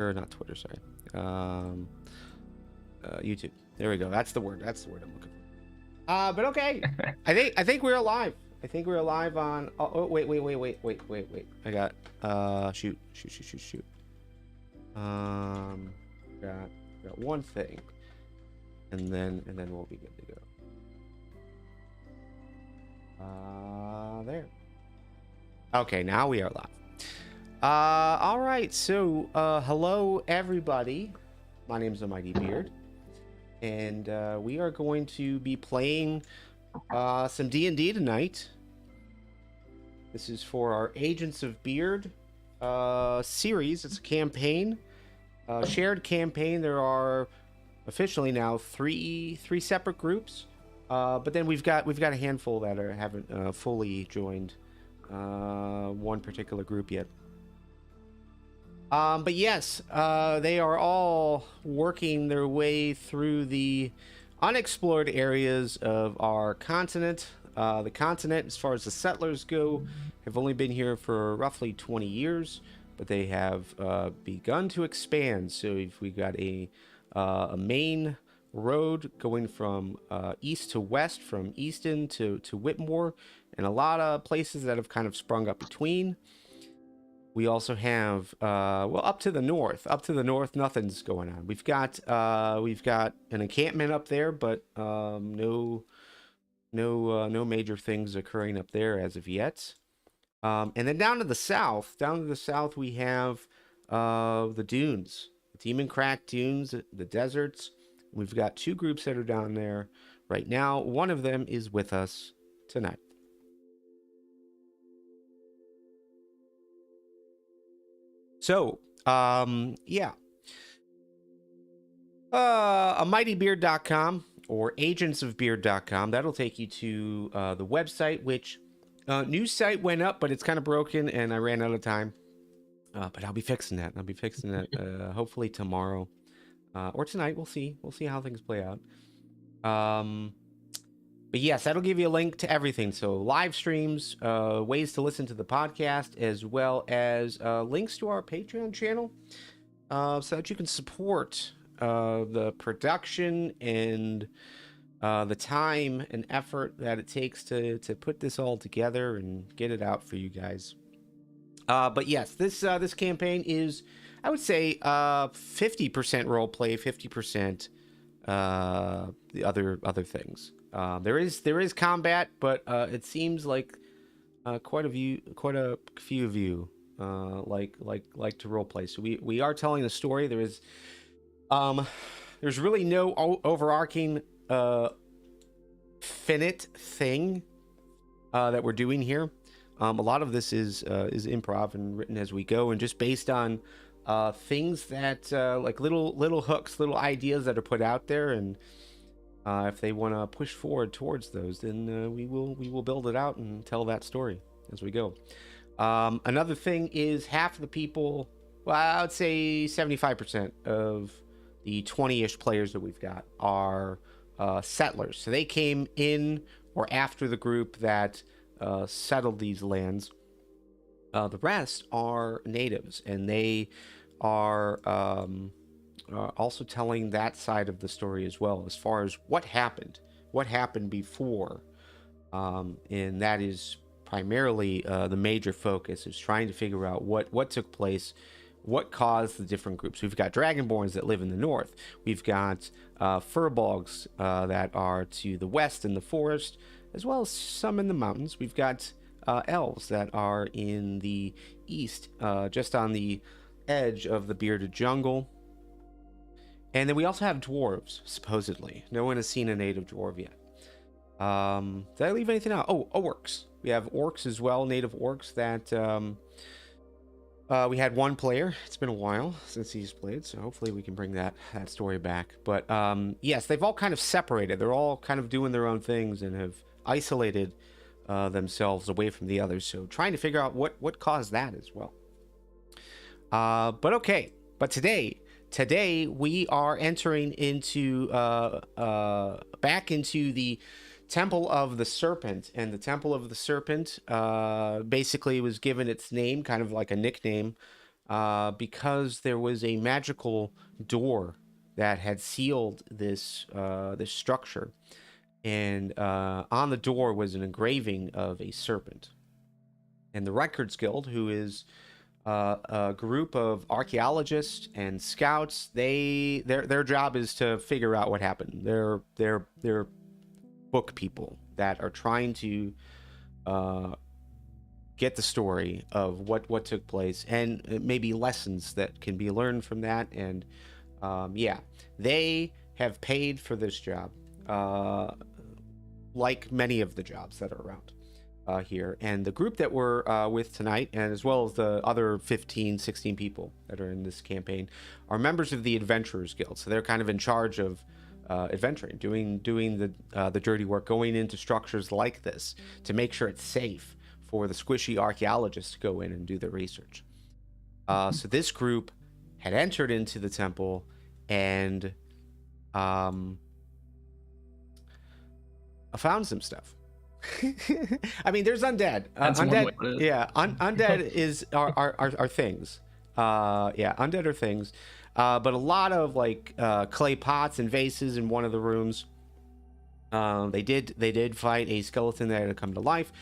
Or not Twitter, sorry. YouTube. There we go. That's the word. That's the word I'm looking for. But okay. I think we're alive. I think we're alive on. Oh wait. I got shoot. Got one thing, and then we'll be good to go. There. Okay, now we are live. All right. So, hello everybody. My name is Almighty Beard, and we are going to be playing some D&D tonight. This is for our Agents of Beard series. It's a campaign, shared campaign. There are officially now three separate groups, but then we've got a handful that haven't fully joined one particular group yet. But yes, they are all working their way through the unexplored areas of our continent. The continent, as far as the settlers go, have only been here for roughly 20 years, but they have begun to expand. So we've got a main road going from east to west, from Easton to Whitmore, and a lot of places that have kind of sprung up between. We also have well, up to the north. Up to the north, nothing's going on. We've got an encampment up there, but no major things occurring up there as of yet. And then down to the south, we have the dunes, the Demon Crack Dunes, the deserts. We've got two groups that are down there right now. One of them is with us tonight. So, yeah. AmightyBeard.com or agentsofbeard.com. That'll take you to the website, which new site went up, but it's kind of broken and I ran out of time. But I'll be fixing that. Hopefully tomorrow or tonight. We'll see. We'll see how things play out. But yes, that'll give you a link to everything. So live streams, ways to listen to the podcast, as well as links to our Patreon channel, so that you can support the production and the time and effort that it takes to put this all together and get it out for you guys. But yes, this campaign is, I would say, 50% roleplay, 50% the other things. There is combat, but it seems like quite a few of you like to roleplay. So we are telling a story. There's really no overarching finite thing that we're doing here. A lot of this is improv and written as we go, and just based on things that like little hooks, little ideas that are put out there, and if they want to push forward towards those, then we will build it out and tell that story as we go. Another thing is half of the people, well, I would say 75% of the 20-ish players that we've got are settlers. So they came in or after the group that settled these lands. The rest are natives, and they are also telling that side of the story as well, as far as what happened before, and that is primarily the major focus, is trying to figure out what took place, what caused the different groups. We've got dragonborns that live in the north. We've got furbolgs that are to the west in the forest, as well as some in the mountains. We've got elves that are in the east, just on the edge of the bearded jungle. And then we also have dwarves, supposedly. No one has seen a native dwarf yet. Did I leave anything out? Oh, orcs. We have orcs as well, native orcs that we had one player. It's been a while since he's played, so hopefully we can bring that story back. But yes, they've all kind of separated. They're all kind of doing their own things and have isolated themselves away from the others. So trying to figure out what caused that as well. But okay. But today we are entering into back into the Temple of the Serpent, and the Temple of the Serpent basically was given its name, kind of like a nickname, because there was a magical door that had sealed this this structure, and on the door was an engraving of a serpent. And the Records Guild, who is a group of archaeologists and scouts, their job is to figure out what happened. They're book people that are trying to get the story of what took place, and maybe lessons that can be learned from that. And yeah, they have paid for this job, like many of the jobs that are around here. And the group that we're with tonight, and as well as the other 15, 16 people that are in this campaign, are members of the Adventurers Guild. So they're kind of in charge of adventuring, doing the dirty work, going into structures like this to make sure it's safe for the squishy archaeologists to go in and do their research. So this group had entered into the temple and found some stuff. I mean, there's undead. Undead, yeah. Undead are things. Yeah, undead are things. But a lot of like clay pots and vases in one of the rooms. They did fight a skeleton that had come to life.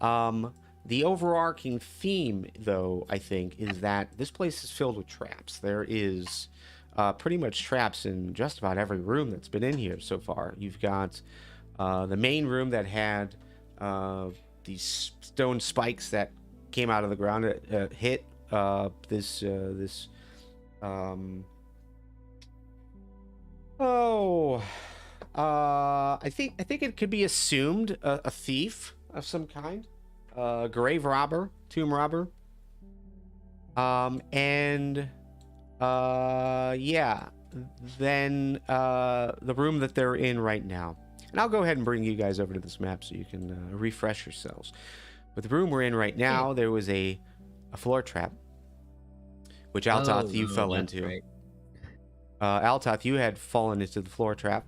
The overarching theme, though, I think, is that this place is filled with traps. There is pretty much traps in just about every room that's been in here so far. You've got the main room that had these stone spikes that came out of the ground. It hit this I think it could be assumed a thief of some kind, grave robber, tomb robber, and yeah, then the room that they're in right now. And I'll go ahead and bring you guys over to this map so you can refresh yourselves. But the room we're in right now, there was a floor trap, which Altath, you fell into. Right. Altath, you had fallen into the floor trap.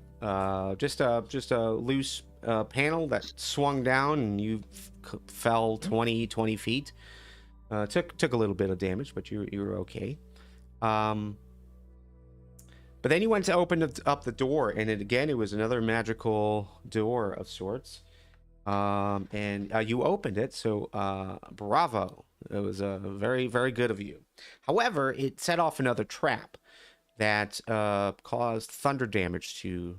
Just a loose panel that swung down, and you fell 20 feet. Took a little bit of damage, but you were okay. But then you went to open up the door, and it was another magical door of sorts. And you opened it, so bravo. It was very, very good of you. However, it set off another trap that caused thunder damage to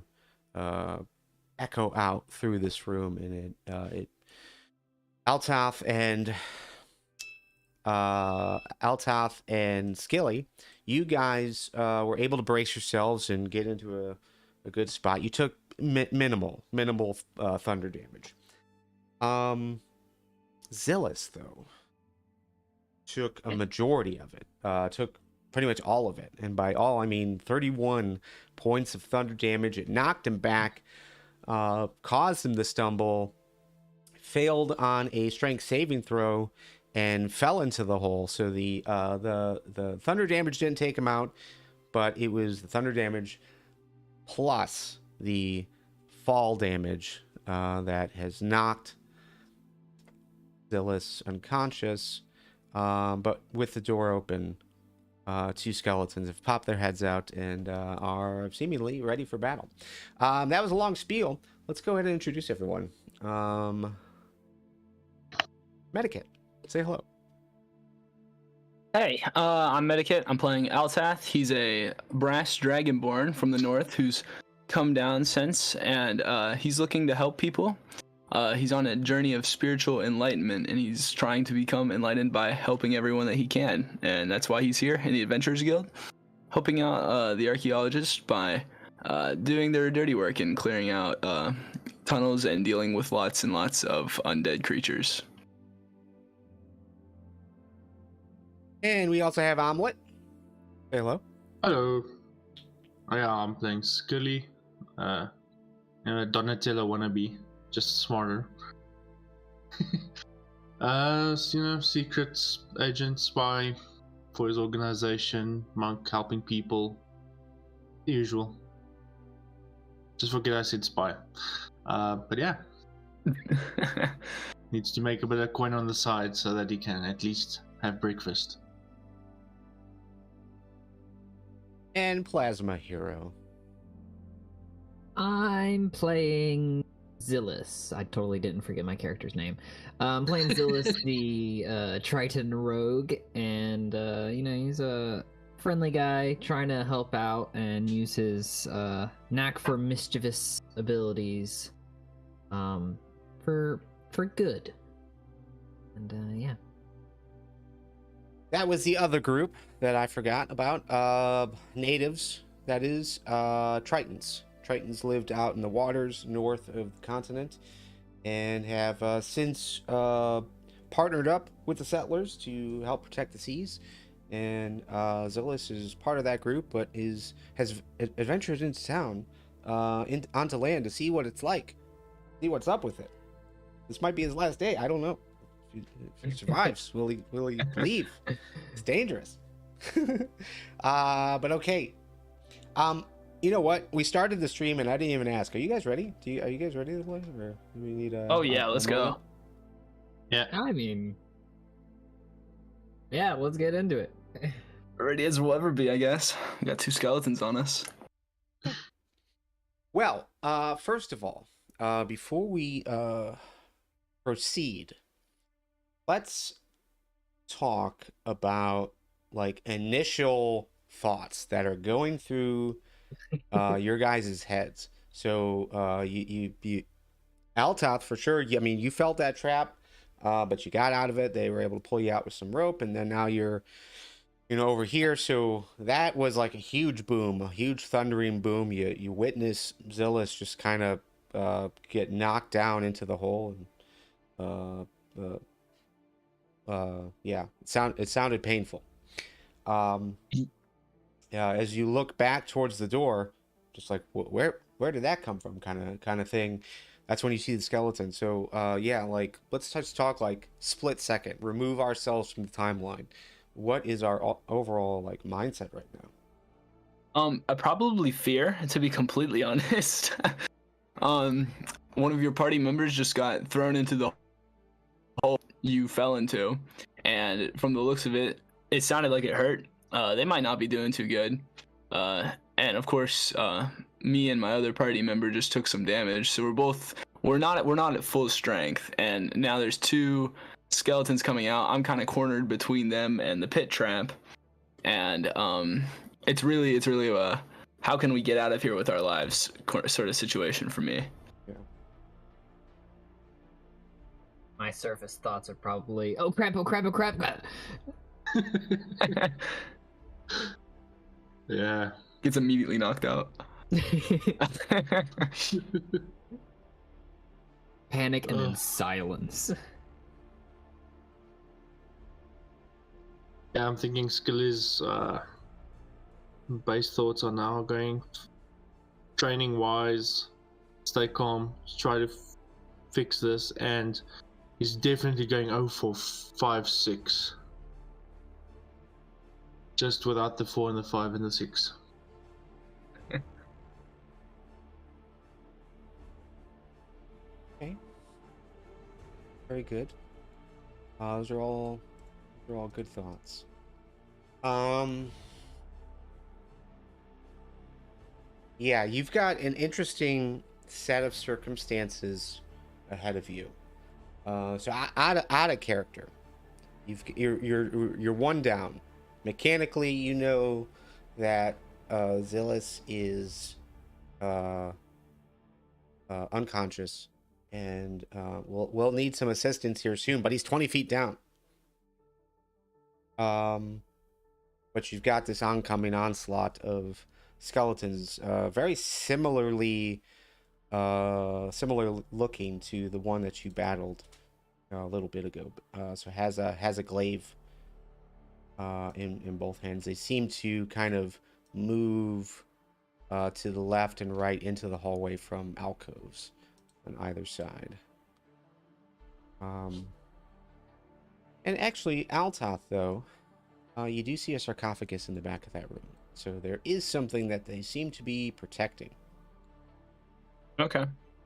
echo out through this room, and it Altath and Skilly, you guys were able to brace yourselves and get into a good spot. You took minimal thunder damage. Zilis, though, took a majority of it. Took pretty much all of it, and by all I mean 31 points of thunder damage. It knocked him back, caused him to stumble, failed on a strength saving throw, and fell into the hole. So the thunder damage didn't take him out, but it was the thunder damage plus the fall damage that has knocked Zilis unconscious. But with the door open, two skeletons have popped their heads out and are seemingly ready for battle. That was a long spiel. Let's go ahead and introduce everyone. Medikit, say hello. Hey, I'm Medikit. I'm playing Altath. He's a brass dragonborn from the north who's come down since, and he's looking to help people. He's on a journey of spiritual enlightenment, and he's trying to become enlightened by helping everyone that he can. And that's why he's here in the Adventurers Guild, helping out the archaeologists by doing their dirty work and clearing out tunnels and dealing with lots and lots of undead creatures. And we also have Omelet. Say hello. Hello. I'm playing Skilly. Donatello wannabe, just smarter. Secret agent, spy for his organization, monk helping people. The usual. Just forget I said spy. But yeah. Needs to make a bit of coin on the side so that he can at least have breakfast. And Plasma Hero. I'm playing Zilis. I totally didn't forget my character's name. I'm playing Zilis, the Triton rogue, and he's a friendly guy trying to help out and use his knack for mischievous abilities for good. And yeah. That was the other group that I forgot about. Natives, that is, Tritons. Tritons lived out in the waters north of the continent and have since partnered up with the settlers to help protect the seas. And Zilis is part of that group, but has adventured into town, onto land to see what it's like, see what's up with it. This might be his last day. I don't know. If he survives, will he leave? It's dangerous. But okay. You know what? We started the stream and I didn't even ask. Are you guys ready? Are you guys ready to play? Or do we need Oh yeah, let's go. Yeah. I mean, yeah, let's get into it. Ready as we'll ever be, I guess. We got 2 skeletons on us. Well, first of all, before we proceed, let's talk about like initial thoughts that are going through your guys' heads. So you Altath for sure. I mean, you felt that trap, but you got out of it. They were able to pull you out with some rope, and then now you're over here. So that was like a huge boom, a huge thundering boom. You witness Zilis just kind of get knocked down into the hole, and yeah, it sounded painful. As you look back towards the door, just like where did that come from, kind of thing. That's when you see the skeleton. So yeah, like let's talk like split second, remove ourselves from the timeline. What is our overall like mindset right now? Probably fear, to be completely honest. One of your party members just got thrown into the hole you fell into, and from the looks of it, it sounded like it hurt. They might not be doing too good. And of course, me and my other party member just took some damage, so we're not at full strength, and now there's 2 skeletons coming out. I'm kind of cornered between them and the pit trap, and it's really a how can we get out of here with our lives sort of situation for me. Yeah. My surface thoughts are probably, oh crap. Yeah. Gets immediately knocked out. Panic and then silence. Yeah, I'm thinking Skilly's base thoughts are now going training wise, stay calm, try to fix this, and he's definitely going 0 for 5, 6. Just without the 4 and the 5 and the 6. Okay. Very good. Those are all good thoughts. Yeah, you've got an interesting set of circumstances ahead of you. So out of character, you're one down. Mechanically, you know that Zilis is unconscious, and we'll need some assistance here soon. But he's 20 feet down. But you've got this oncoming onslaught of skeletons, very similar looking to the one that you battled a little bit ago. So has a glaive in both hands. They seem to kind of move to the left and right into the hallway from alcoves on either side. And actually, Altath, though, you do see a sarcophagus in the back of that room. So there is something that they seem to be protecting. Okay.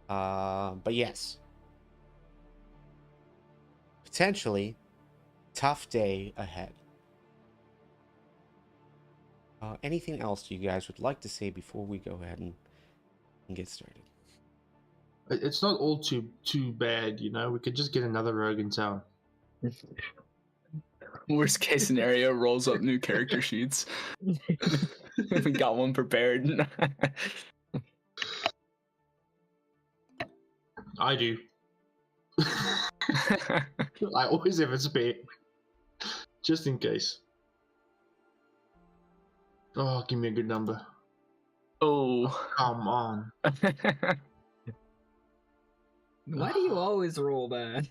But yes. Potentially, tough day ahead. Anything else you guys would like to say before we go ahead and get started? It's not all too bad, you know. We could just get another rogue in town. Worst case scenario, rolls up new character sheets. We got one prepared. I do. I always have a spare, just in case. Oh, give me a good number. Oh. Come on. Why do you always roll bad?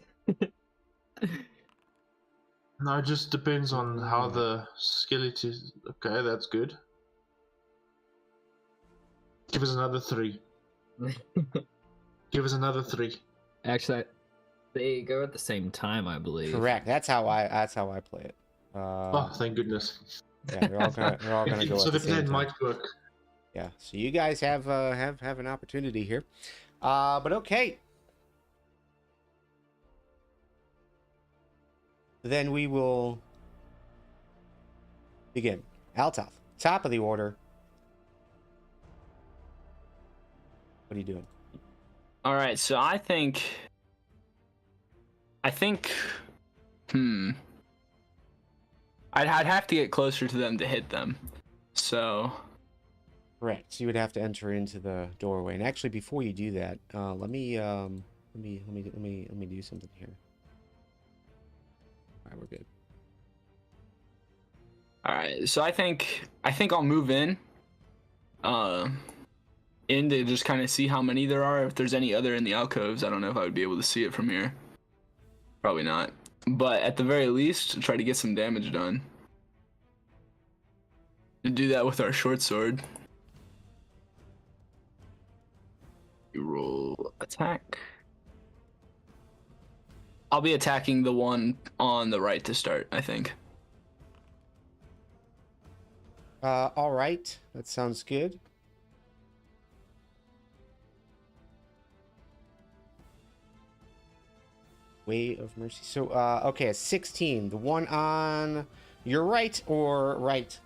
No, it just depends on how the Skilly is. Okay, that's good. Give us another 3. Give us another 3. Actually, they go at the same time, I believe. Correct. That's how I play it. Oh, thank goodness. Yeah, they're all gonna go So at the the same plan time. might work. Yeah. So you guys have an opportunity here, but okay. Then we will begin. Altath, top of the order. What are you doing? All right, so I think, I'd have to get closer to them to hit them. So. Correct. So you would have to enter into the doorway. And actually, before you do that, let me do something here. All right, we're good. All right, so I think I'll move in to just kind of see how many there are. If there's any other in the alcoves, I don't know if I would be able to see it from here. Probably not. But at the very least, try to get some damage done. To do that with our short sword. You roll attack. I'll be attacking the one on the right to start, I think. All right. That sounds good. Way of Mercy. So, okay, a 16. The one on your right or right?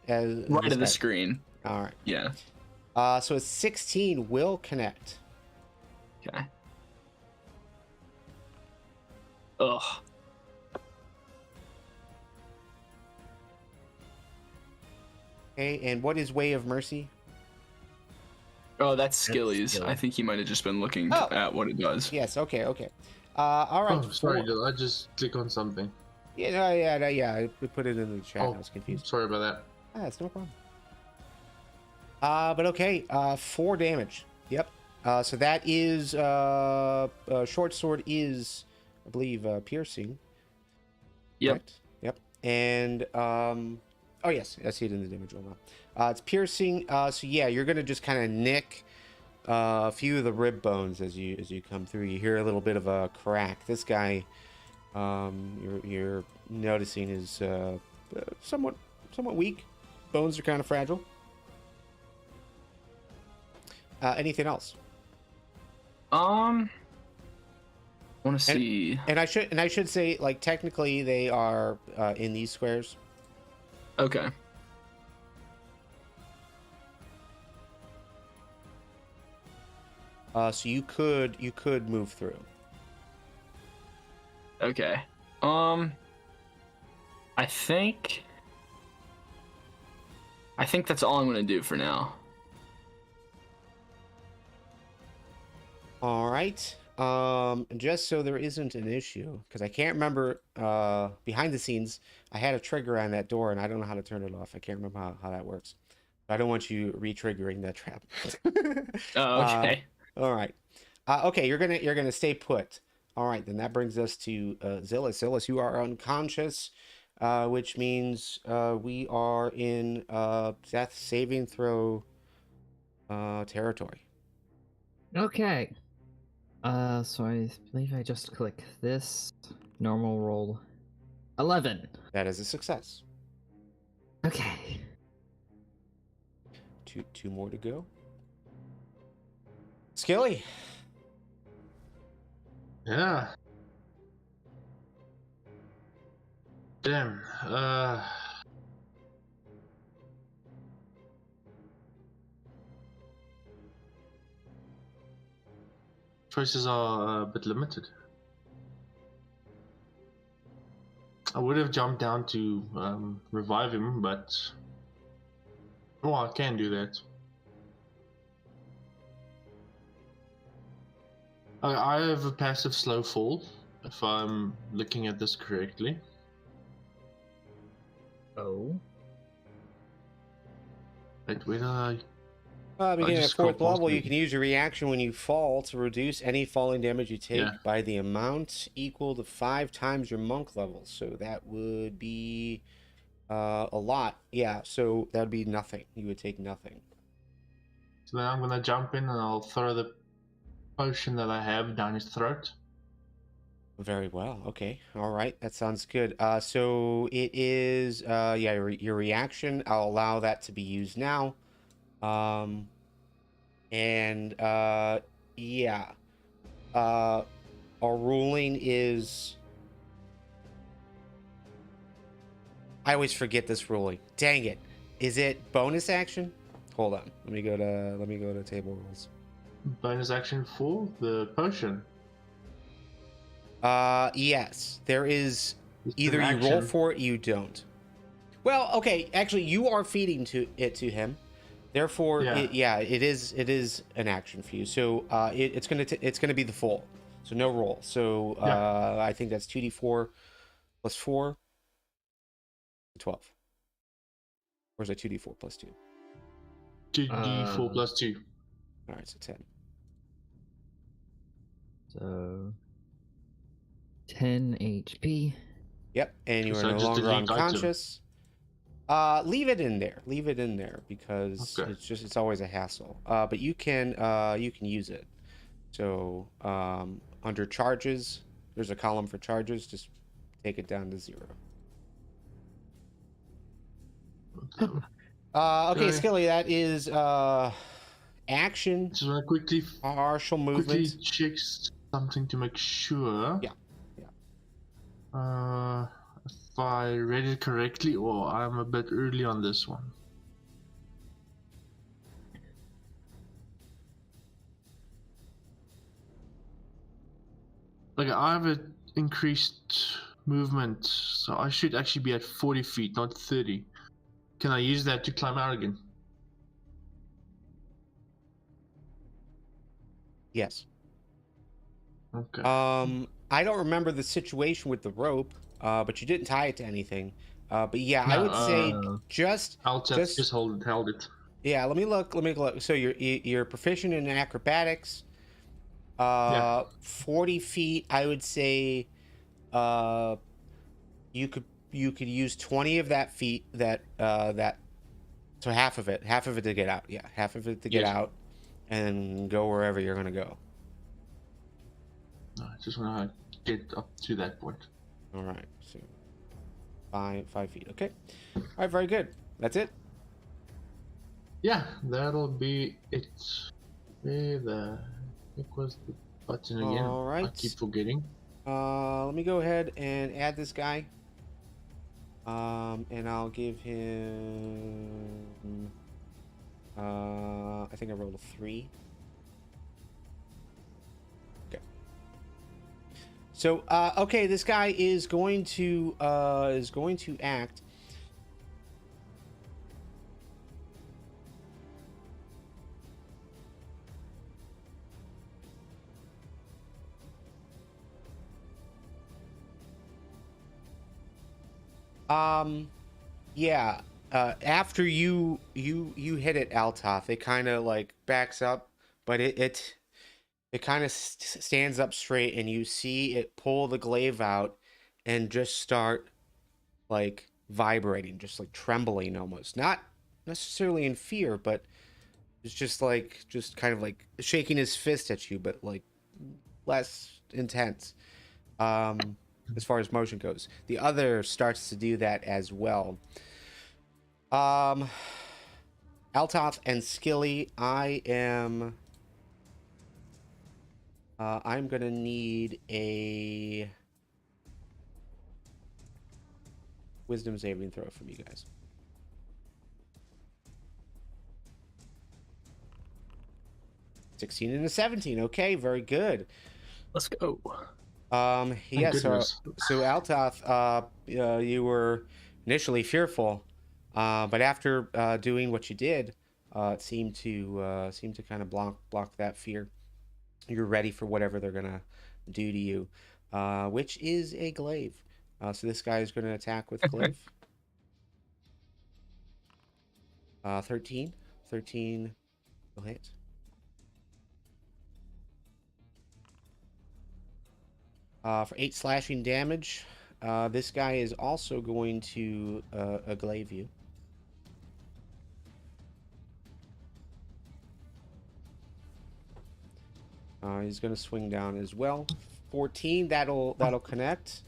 Right of the screen. All right. Yeah. So a 16 will connect. Okay. Ugh. Okay, and what is Way of Mercy? Oh, that's Skilly's. Skilly. I think he might have just been looking at what it does. Yes. Okay. All right. Oh, sorry, did I just click on something? Yeah. We put it in the chat. Oh, I was confused. sorry about that. It's no problem. But okay. 4 damage. Yep. So that is short sword is, I believe, piercing. Yep. Correct? Yep. And oh yes, I see it in the damage roll now. It's piercing. So yeah, you're gonna just kind of nick a few of the rib bones as you come through. You hear a little bit of a crack. This guy, you're noticing is somewhat weak. Bones are kind of fragile. Anything else? Want to see. And I should say, like, technically they are in these squares. Okay. So you could move through. Okay. I think that's all I'm gonna do for now. All right. Just so there isn't an issue, because I can't remember behind the scenes, I had a trigger on that door and I don't know how to turn it off. I can't remember how that works. I don't want you re-triggering that trap. Oh, okay. All right. Okay, you're gonna stay put. All right, then that brings us to Zilis. Zilis, you are unconscious, which means we are in death saving throw territory. Okay. So I believe I just click this. Normal roll. 11. That is a success. Okay. Two more to go. Skilly. Yeah. Damn. choices are a bit limited. I would have jumped down to revive him, but oh, I can do that. I have a passive slow fall, if I'm looking at this correctly. Oh. Wait, where did I? Beginning just at 4th scrolled past level, you it. can use your reaction when you fall to reduce any falling damage you take Yeah. by the amount equal to 5 times your monk level. So that would be a lot. Yeah, so that would be nothing. You would take nothing. So then I'm gonna jump in and I'll throw the potion that I have down his throat. Very well. Okay. All right. That sounds good. So it is, yeah, your reaction. I'll allow that to be used now. And, yeah. Our ruling is... I always forget this ruling. Dang it. Is it bonus action? Hold on. Let me go to table rules. Bonus action for the potion. Yes. There is It's either an you roll action. for it, you don't. Well, okay. Actually, you are feeding it to him. Therefore, Yeah. it is an action for you. So it's gonna be the full. So no roll. So I think that's 2d4 plus 4, 12. Or is it 2d4 plus 2? 2d4 plus 2. All right, so 10. So 10 HP. Yep, and you are So no just longer delete item. unconscious. Leave it in there. Leave it in there because Okay. it's always a hassle. But you can use it. So under charges, there's a column for charges. Just take it down to 0. Okay, Okay. Skilly, that is action, Just want to quickly partial movement. check something to make sure. Yeah. If I read it correctly, or I'm a bit early on this one. Like I have it increased movement, so I should actually be at 40 feet, not 30. Can I use that to climb out again? Yes. Okay. I don't remember the situation with the rope, but you didn't tie it to anything. But yeah, I No, would say just Altath just held it. yeah. Let me look. So you're proficient in acrobatics. Yeah. 40 feet. I would say, you could use 20 of that feet. So half of it to get out. Yeah, half of it to get Yes. out, and go wherever you're gonna go. No, I just want to get up to that point. All right. So 5 feet. Okay. All right. Very good. That's it. Yeah, that'll be it. Where the heck was the button again? All right. I keep forgetting. Let me go ahead and add this guy. And I'll give him. I think I rolled a 3. Okay. So, okay, this guy is going to act. Yeah. After you hit it, Altath, it kind of like backs up, but it kind of stands up straight, and you see it pull the glaive out and just start like vibrating, just like trembling almost. Not necessarily in fear, but it's just kind of like shaking his fist at you, but like less intense. As far as motion goes, the other starts to do that as well. Altath and Skilly, I'm gonna need a wisdom saving throw from you guys. 16 and a 17. Okay, very good. Let's go. Yeah, goodness. so Altath, you were initially fearful, but after doing what you did, it seemed to kind of block that fear. You're ready for whatever they're gonna do to you, which is a glaive. So this guy is gonna attack with glaive. 13 will hit. For 8 slashing damage. This guy is also going to glaive you. He's going to swing down as well. 14. That'll connect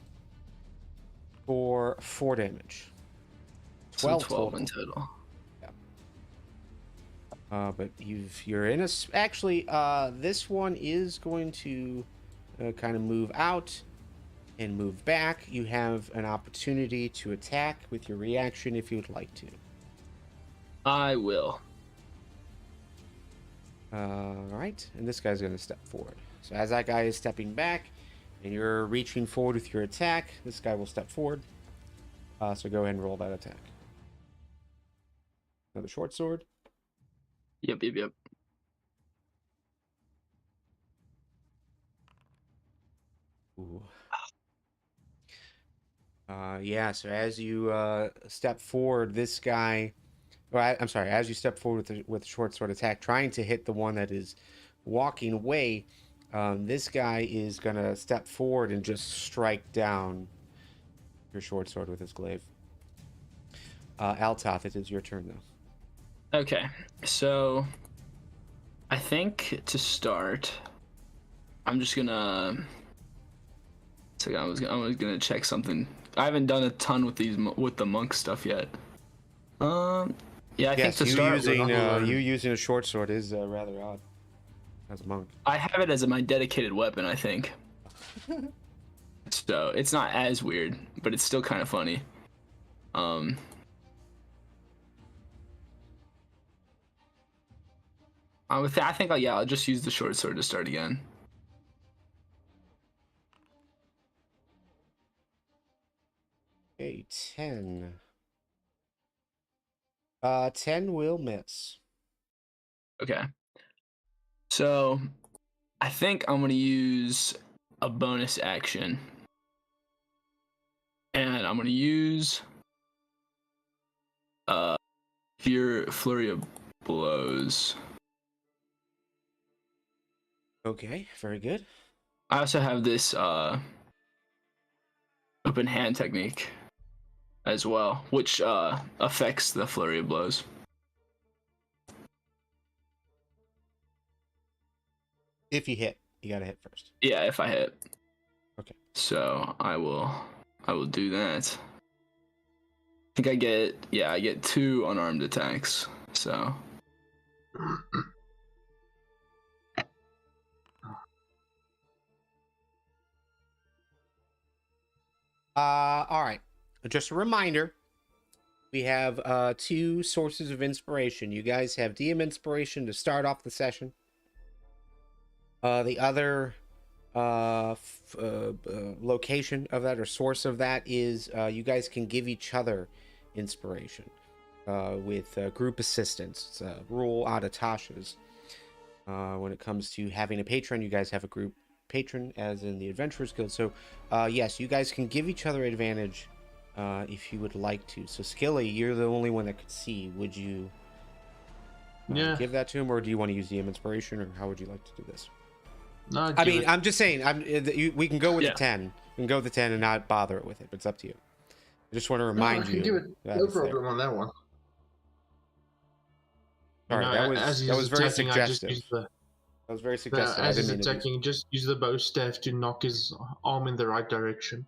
for 4 damage. 12 So 12 total. in total. But you're in a actually this one is going to kind of move out and move back. You have an opportunity to attack with your reaction if you would like to. I will. All right, and this guy's going to step forward. So as that guy is stepping back and you're reaching forward with your attack, this guy will step forward. So go ahead and roll that attack. Another short sword. Yep. Ooh. Yeah, so as you step forward, this guy... Well, I'm sorry, as you step forward with the short sword attack, trying to hit the one that is walking away, this guy is going to step forward and just strike down your short sword with his glaive. Altath, it is your turn, though. Okay, so I think to start, I'm just gonna. So I was gonna check something. I haven't done a ton with the monk stuff yet. Yeah, I think to start, you using a short sword is rather odd as a monk. I have it as my dedicated weapon, I think. So it's not as weird, but it's still kind of funny. With that, I think I'll just use the short sword to start again. Okay, 10. 10 will miss. Okay. So I think I'm gonna use a bonus action. And I'm gonna use Flurry of Blows. Okay, very good. I also have this open hand technique as well, which affects the Flurry of Blows. If you hit, you gotta hit first. Yeah, if I hit. Okay. So I will do that. I think I get 2 unarmed attacks. So all right. Just a reminder, we have 2 sources of inspiration. You guys have DM inspiration to start off the session. The other location of that, or source of that, is you guys can give each other inspiration with group assistance. It's a rule out of Tasha's. When it comes to having a patron, you guys have a group patron, as in the Adventurers Guild. So yes, you guys can give each other advantage if you would like to. So Skilly, you're the only one that could see. Would you give that to him, or do you want to use DM inspiration, or how would you like to do this? No, I mean, I'm just saying. We can go with the 10. We can go with the 10 and not bother with it. But it's up to you. I just want to remind you. Give it no problem on that one. Sorry, that was very suggestive. That was very suggestive. As he's attacking, just use the bow staff to knock his arm in the right direction.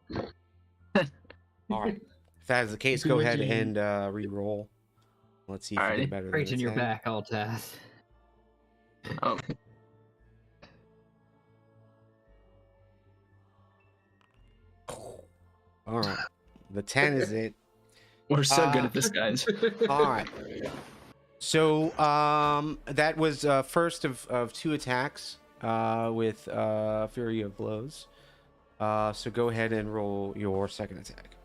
All right. If that is the case, go ahead and re-roll. Let's see if you get better. Right in your back, Altath. Oh. All right. The 10 is it. We're so good at this, guys. All right. So that was first of two attacks with Fury of Blows. So go ahead and roll your second attack.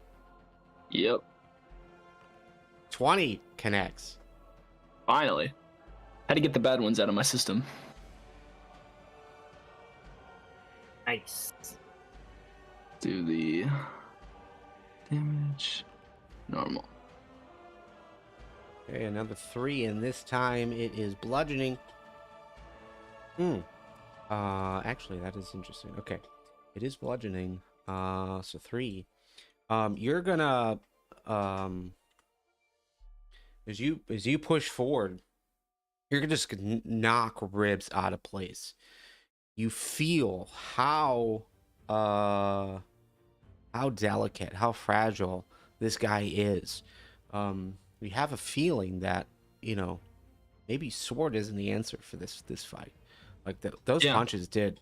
Yep. 20 connects. Finally. Had to get the bad ones out of my system. Nice. Do the damage. Normal. Okay, another 3, and this time it is bludgeoning. Actually, that is interesting. Okay, it is bludgeoning. So 3. You're gonna as you push forward, you're gonna just knock ribs out of place. You feel how delicate, how fragile this guy is. We have a feeling that, maybe sword isn't the answer for this fight. Like those punches did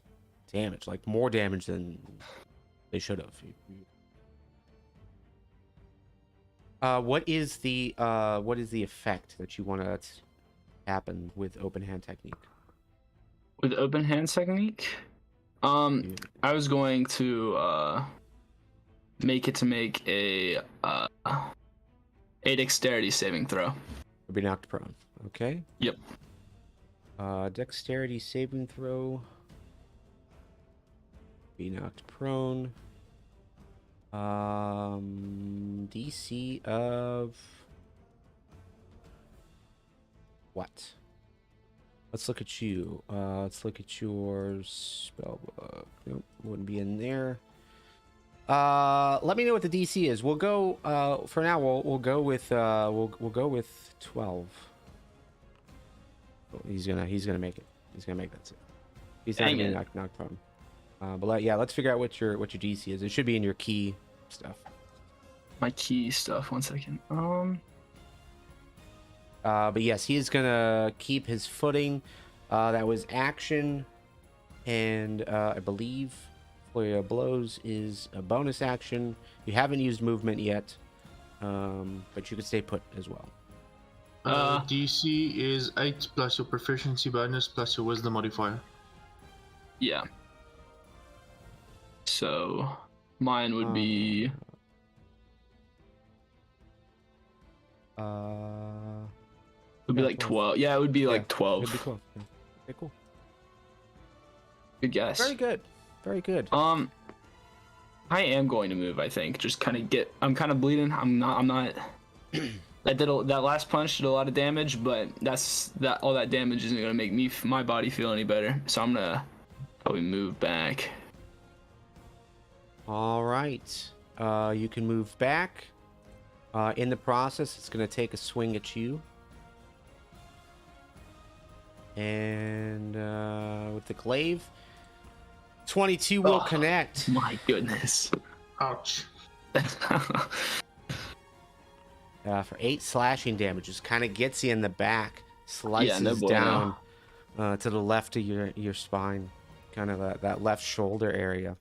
damage, like more damage than they should have. What is the effect that you want to happen with open hand technique? With open hand technique, I was going to make a dexterity saving throw. Be knocked prone. Okay. Yep. Dexterity saving throw. Be knocked prone. DC of what? Let's look at you. Let's look at your spell book. Nope, wouldn't be in there. Let me know what the DC is. We'll go. For now, we'll go with we'll go with 12. Oh, he's gonna make it. He's gonna make that save. He's not gonna be knocked prone. But let's figure out what your DC is. It should be in your key stuff. My key stuff. 1 second. But yes, he is gonna keep his footing. That was action, and I believe Flurry of Blows is a bonus action. You haven't used movement yet, but you could stay put as well. DC is 8 plus your proficiency bonus plus your wisdom modifier. Yeah. So mine would be. It would be like 12. Yeah, it would be like 12. It would be 12. Yeah. Okay, cool. Good guess. Very good. Very good. I am going to move. I think just kind of get. I'm kind of bleeding. I'm not. That last punch did a lot of damage, but all that damage isn't gonna make my body feel any better. So I'm gonna probably move back. All right. You can move back. In the process, it's gonna take a swing at you. And with the glaive, 22 will connect. My goodness. Ouch. For 8 slashing damage, just kind of gets you in the back, slices down to the left of your spine, kind of that left shoulder area.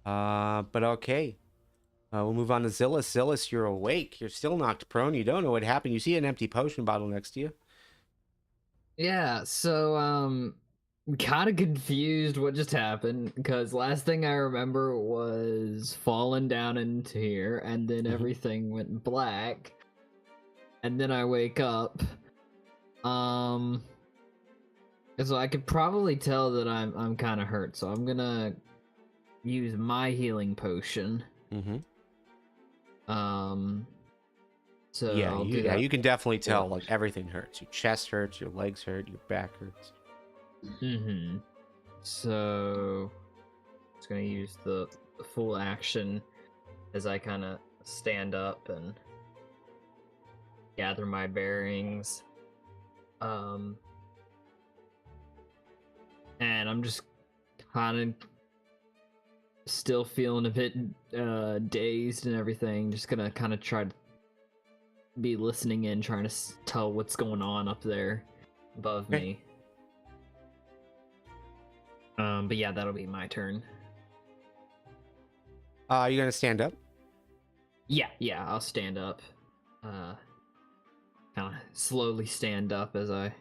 But okay. We'll move on to Zilis. Zilis, you're awake. You're still knocked prone. You don't know what happened. You see an empty potion bottle next to you. Yeah, so I'm kind of confused what just happened, because last thing I remember was falling down into here, and then everything went black, and then I wake up. So I could probably tell that I'm kind of hurt, so I'm gonna use my healing potion. So you can definitely tell, like, everything hurts. Your chest hurts, your legs hurt, your back hurts. So just gonna use the full action as I kind of stand up and gather my bearings. And I'm just kind of still feeling a bit dazed and everything. Just gonna kind of try to be listening in, trying to tell what's going on up there above me. But yeah, that'll be my turn. You gonna stand up? Yeah, I'll stand up. kind of slowly stand up as I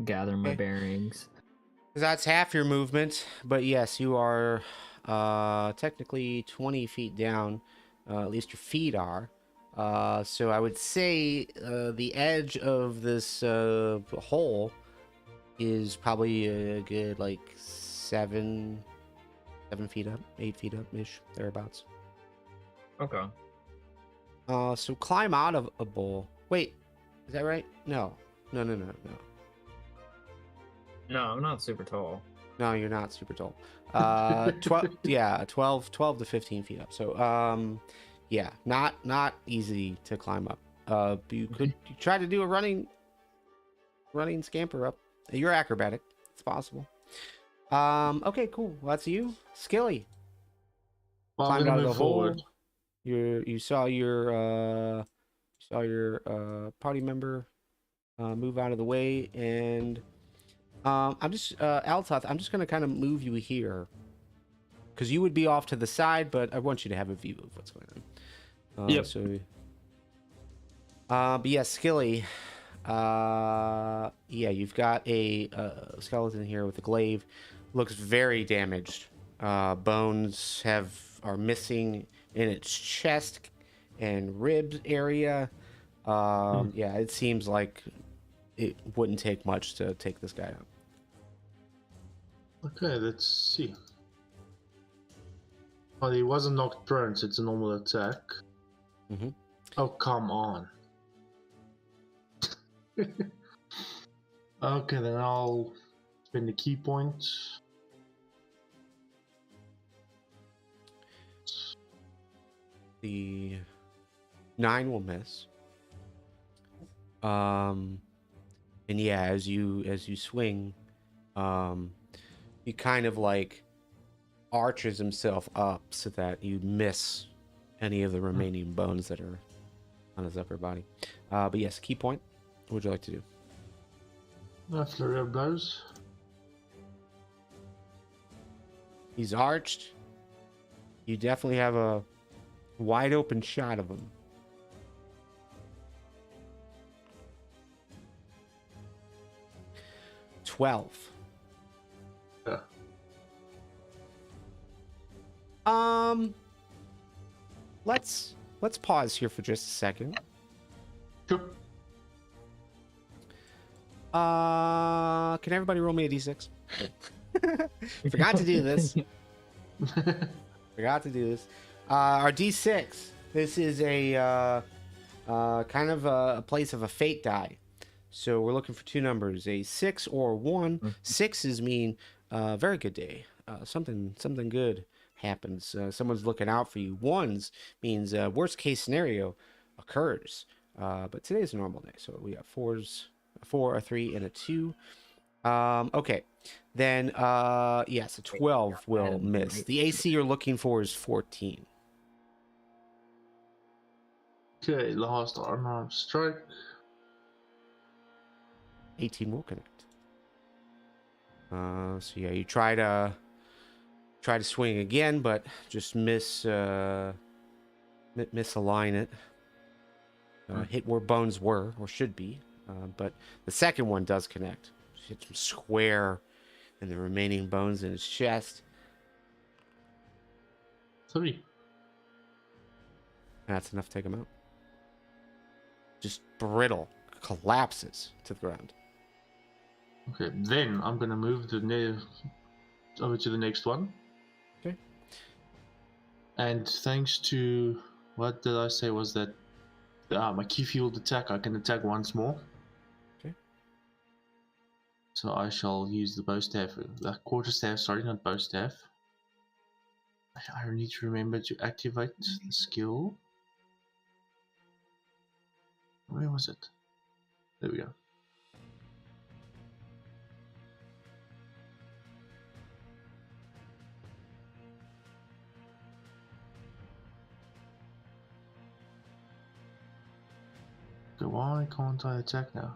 gather my Okay. bearings. That's half your movement, but yes, you are technically 20 feet down. At least your feet are. So I would say the edge of this hole is probably a good like 7 feet up, 8 feet up ish, thereabouts. Okay. So climb out of a bowl. Wait, is that right? No. No. No, I'm not super tall. No, you're not super tall. 12 to 15 feet up. So, yeah, not easy to climb up. You could try to do a running scamper up. You're acrobatic. It's possible. Okay, cool. Well, that's you, Skilly. Well, I'm Climbed gonna out of move the hole. forward. You saw your party member move out of the way, and I'm just Altath. I'm just gonna kind of move you here because you would be off to the side, but I want you to have a view of what's going on. Yep. So, but yeah, Skilly. Yeah, you've got a skeleton here with a glaive. Looks very damaged. Bones are missing in its chest and ribs area. Yeah, it seems like it wouldn't take much to take this guy out. Okay, let's see. Well, he wasn't knocked prone, so it's a normal attack. Mhm. Oh, come on. Okay, then I'll spend the key point. The 9 will miss. And yeah, as you swing, he kind of like arches himself up so that you miss any of the remaining bones that are on his upper body. But yes, key point. What would you like to do? A flurry of blows. He's arched. You definitely have a wide open shot of him. $12. Yeah. Let's pause here for just a second. Sure. Can everybody roll me a d6? Forgot to do this. Forgot to do this. Our d6. This is a kind of a place of a fate die. So we're looking for 2 numbers, a 6 or 1. 6s mean very good day. Something good happens. Someone's looking out for you. 1s means worst case scenario occurs. But today's a normal day, so we got 4s, a 4, a 3, and a 2. Okay, then yes, a 12 will miss. The AC you're looking for is 14. Okay, last unarmed strike. 18 will connect. So yeah, you try to swing again, but just misalign it. Hit where bones were or should be, but the second one does connect. Hits him square in the remaining bones in his chest. 3. That's enough to take him out. Just brittle, collapses to the ground. Okay, then I'm gonna move over to the next one. Okay. And thanks to what did I say was that my key field attack, I can attack once more. Okay. So I shall use the bow staff, the quarter staff. Sorry, not bow staff. I need to remember to activate the skill. Where was it? There we go. So why can't I attack now?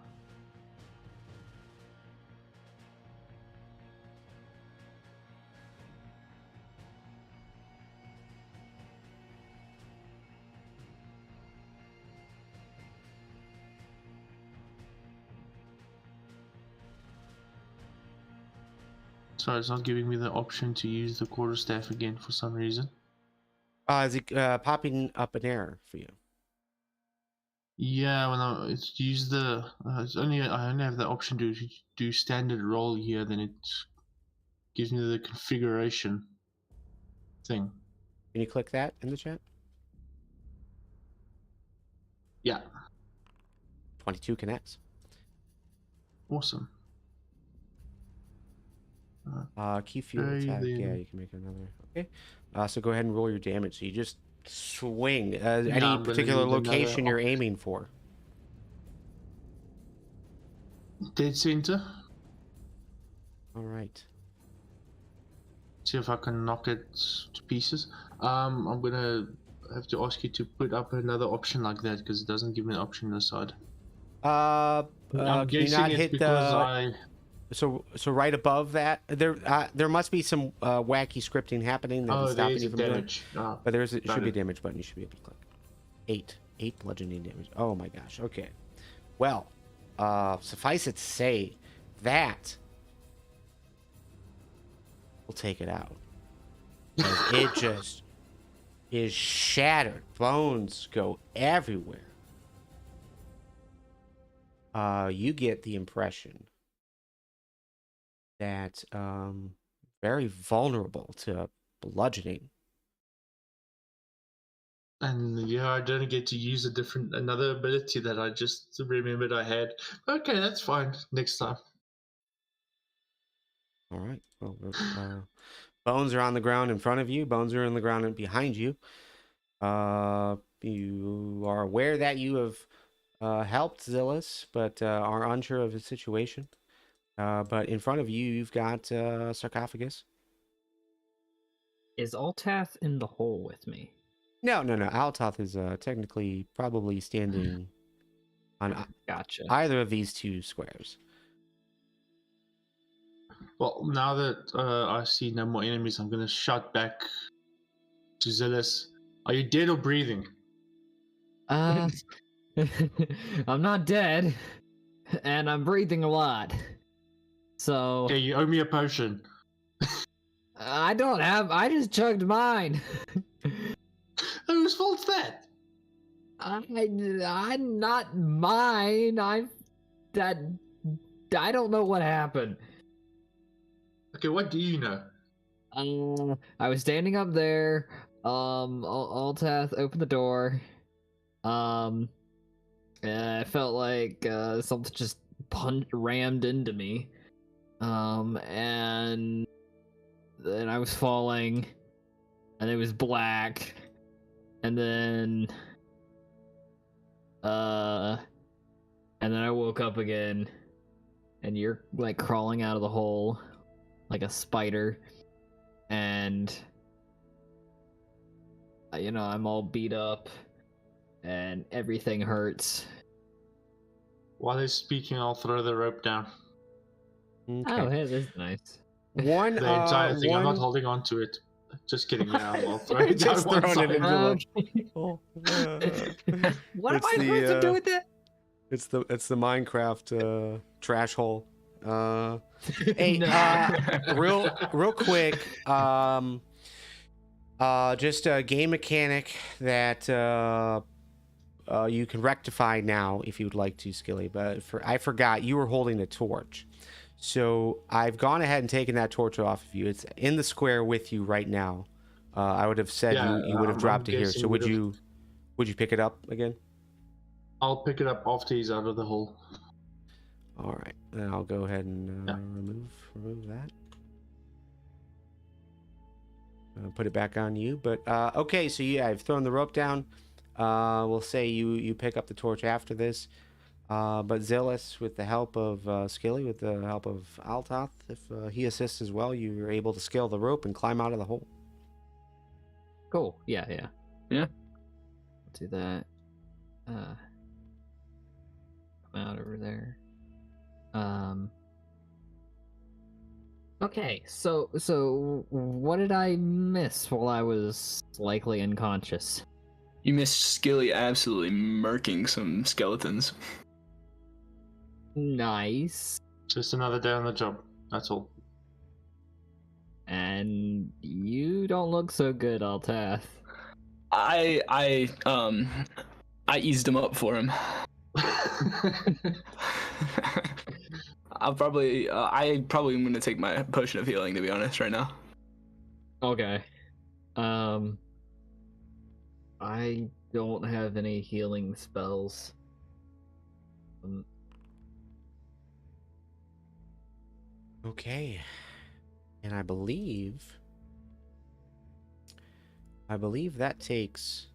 Sorry, it's not giving me the option to use the quarterstaff again for some reason. Is it popping up an error for you? Yeah, when I use the I only have the option to do standard roll here, then it gives me the configuration thing. Can you click that in the chat? Yeah, 22 connects. awesome. Key fuel Okay, attack. then. Yeah, you can make another. Okay. So go ahead and roll your damage. So you just swing. Any I'm gonna particular need another location you're aiming for? Dead center. All right. See if I can knock it to pieces. I'm gonna have to ask you to put up another option like that because it doesn't give me an option on the side. I'm I'm can you guessing not it's hit because the? So right above that, there must be some wacky scripting happening that is stopping there's you from doing it. damage. But there should got be a it. damage button. You should be able to click. 8 bludgeoning damage. Oh my gosh. Okay. Well, suffice it to say that we'll take it out. 'Cause it just is shattered. Bones go everywhere. You get the impression that very vulnerable to bludgeoning. And yeah, I don't get to use another ability that I just remembered I had. Okay, that's fine. Next time. All right. Well, bones are on the ground in front of you. Bones are on the ground behind you. You are aware that you have helped Zilis, but are unsure of his situation. But in front of you, you've got sarcophagus. Is Altath in the hole with me? No. Altath is technically probably standing on Gotcha. either of these two squares. Well, now that I see no more enemies, I'm gonna shout back to Zilis. Are you dead or breathing? I'm not dead, and I'm breathing a lot. So Okay, you owe me a potion. I don't have. I just chugged mine. Whose fault's that? I'm not mine. I don't know what happened. Okay, what do you know? I was standing up there. Altath opened the door. And I felt like something just rammed into me. And then I was falling, and it was black, and then I woke up again, and you're like crawling out of the hole like a spider, and I'm all beat up and everything hurts. While he's speaking, I'll throw the rope down. Okay. Oh, hey, that's nice. One The entire thing. I'm not holding on to it. Just kidding. Yeah, I'll throw it down Just one throwing it side. into What am It's I the, supposed to do with that? It's the Minecraft trash hole. Hey, No. real quick, just a game mechanic that you can rectify now if you'd like to, Skilly. But I forgot you were holding a torch, so I've gone ahead and taken that torch off of you. It's in the square with you right now. I would have said you would have dropped it here. So would you pick it up again? I'll pick it up after he's out of the hole. All right, then I'll go ahead and remove that. Put it back on you. But okay, so yeah, I've thrown the rope down. We'll say you pick up the torch after this. But Zilis, with the help of Skilly, with the help of Altath, if he assists as well, you're able to scale the rope and climb out of the hole. Cool. Yeah. Yeah. Do that. Come out over there. Okay, so what did I miss while I was likely unconscious? You missed Skilly absolutely murking some skeletons. Nice. Just another day on the job. That's all. And you don't look so good, Altath. I eased him up for him. I probably am gonna take my potion of healing, to be honest, right now. Okay. I don't have any healing spells. Okay. And I believe that takes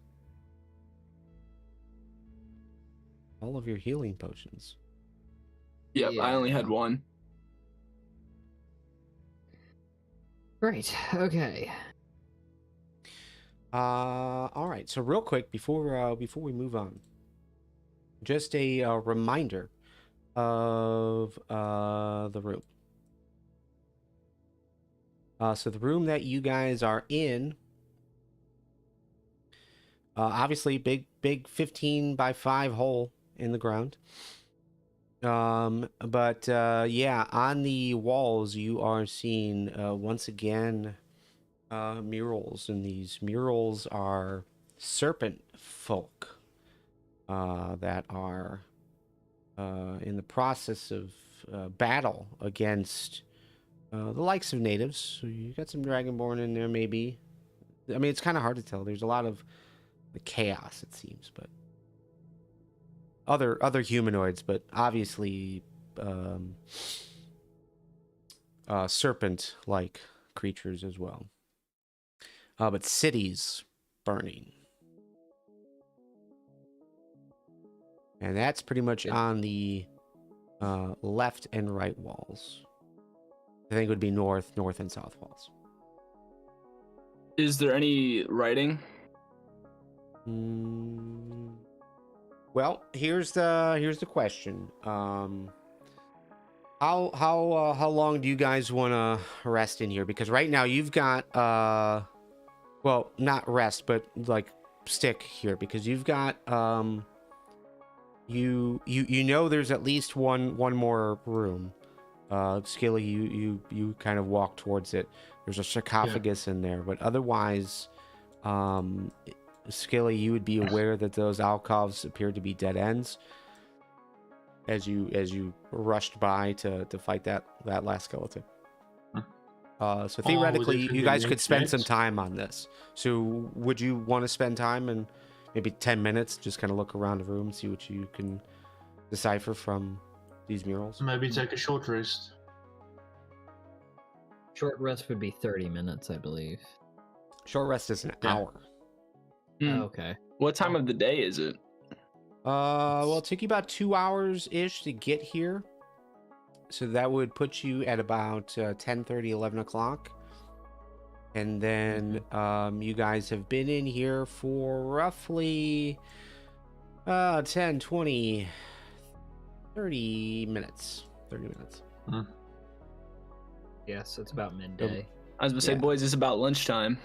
all of your healing potions. Yep, I only had Yeah. one. Great. Okay. All right. So real quick before we move on, just a reminder of the room. So the room that you guys are in, obviously big 15 by 5 hole in the ground. But yeah, on the walls you are seeing once again murals, and these murals are serpent folk that are in the process of battle against the likes of natives. So you got some dragonborn in there, maybe. I mean, it's kind of hard to tell. There's a lot of chaos, it seems, but other humanoids, but obviously serpent-like creatures as well. But cities burning, and that's pretty much on the left and right walls. I think it would be north, and south walls. Is there any writing? Well, here's the question. How long do you guys want to rest in here? Because right now you've got well, not rest, but like stick here, because you've got you know there's at least one more room. Skilly, you kind of walk towards it. There's a sarcophagus in there, but otherwise, Skilly, you would be aware that those alcoves appear to be dead ends as you rushed by to fight that last skeleton. So theoretically, you guys could spend some time on this. So would you want to spend time and maybe 10 minutes, just kind of look around the room, see what you can decipher from these murals? Maybe take a short rest. Short rest would be 30 minutes, I believe. Short rest is an hour. Hmm. Okay. What time of the day is it? Well, it took you about 2 hours ish to get here, so that would put you at about 10:30, 11 o'clock. And then you guys have been in here for roughly 10, 20, 30 minutes. 30 minutes. Yes, it's about midday. I was gonna say, boys, it's about lunchtime.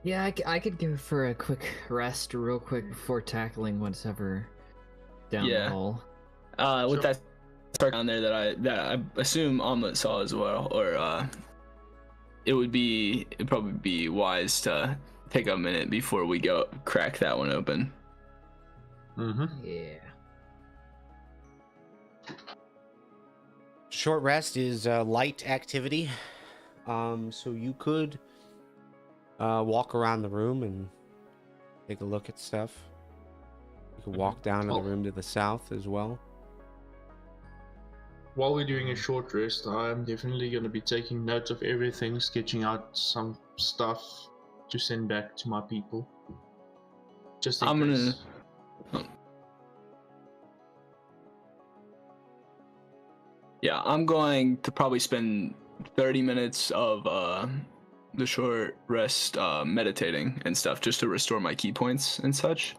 Yeah, I could go for a quick rest real quick before tackling what's-ever down the hole. With that spark down there that I assume Omelet saw as well, or it'd probably be wise to take a minute before we go crack that one open. Yeah. Short rest is light activity, so you could walk around the room and take a look at stuff. You could walk down to the room to the south as well. While we're doing a short rest, I'm definitely going to be taking notes of everything, sketching out some stuff to send back to my people. Just in case. Yeah, I'm going to probably spend 30 minutes of the short rest meditating and stuff, just to restore my key points and such.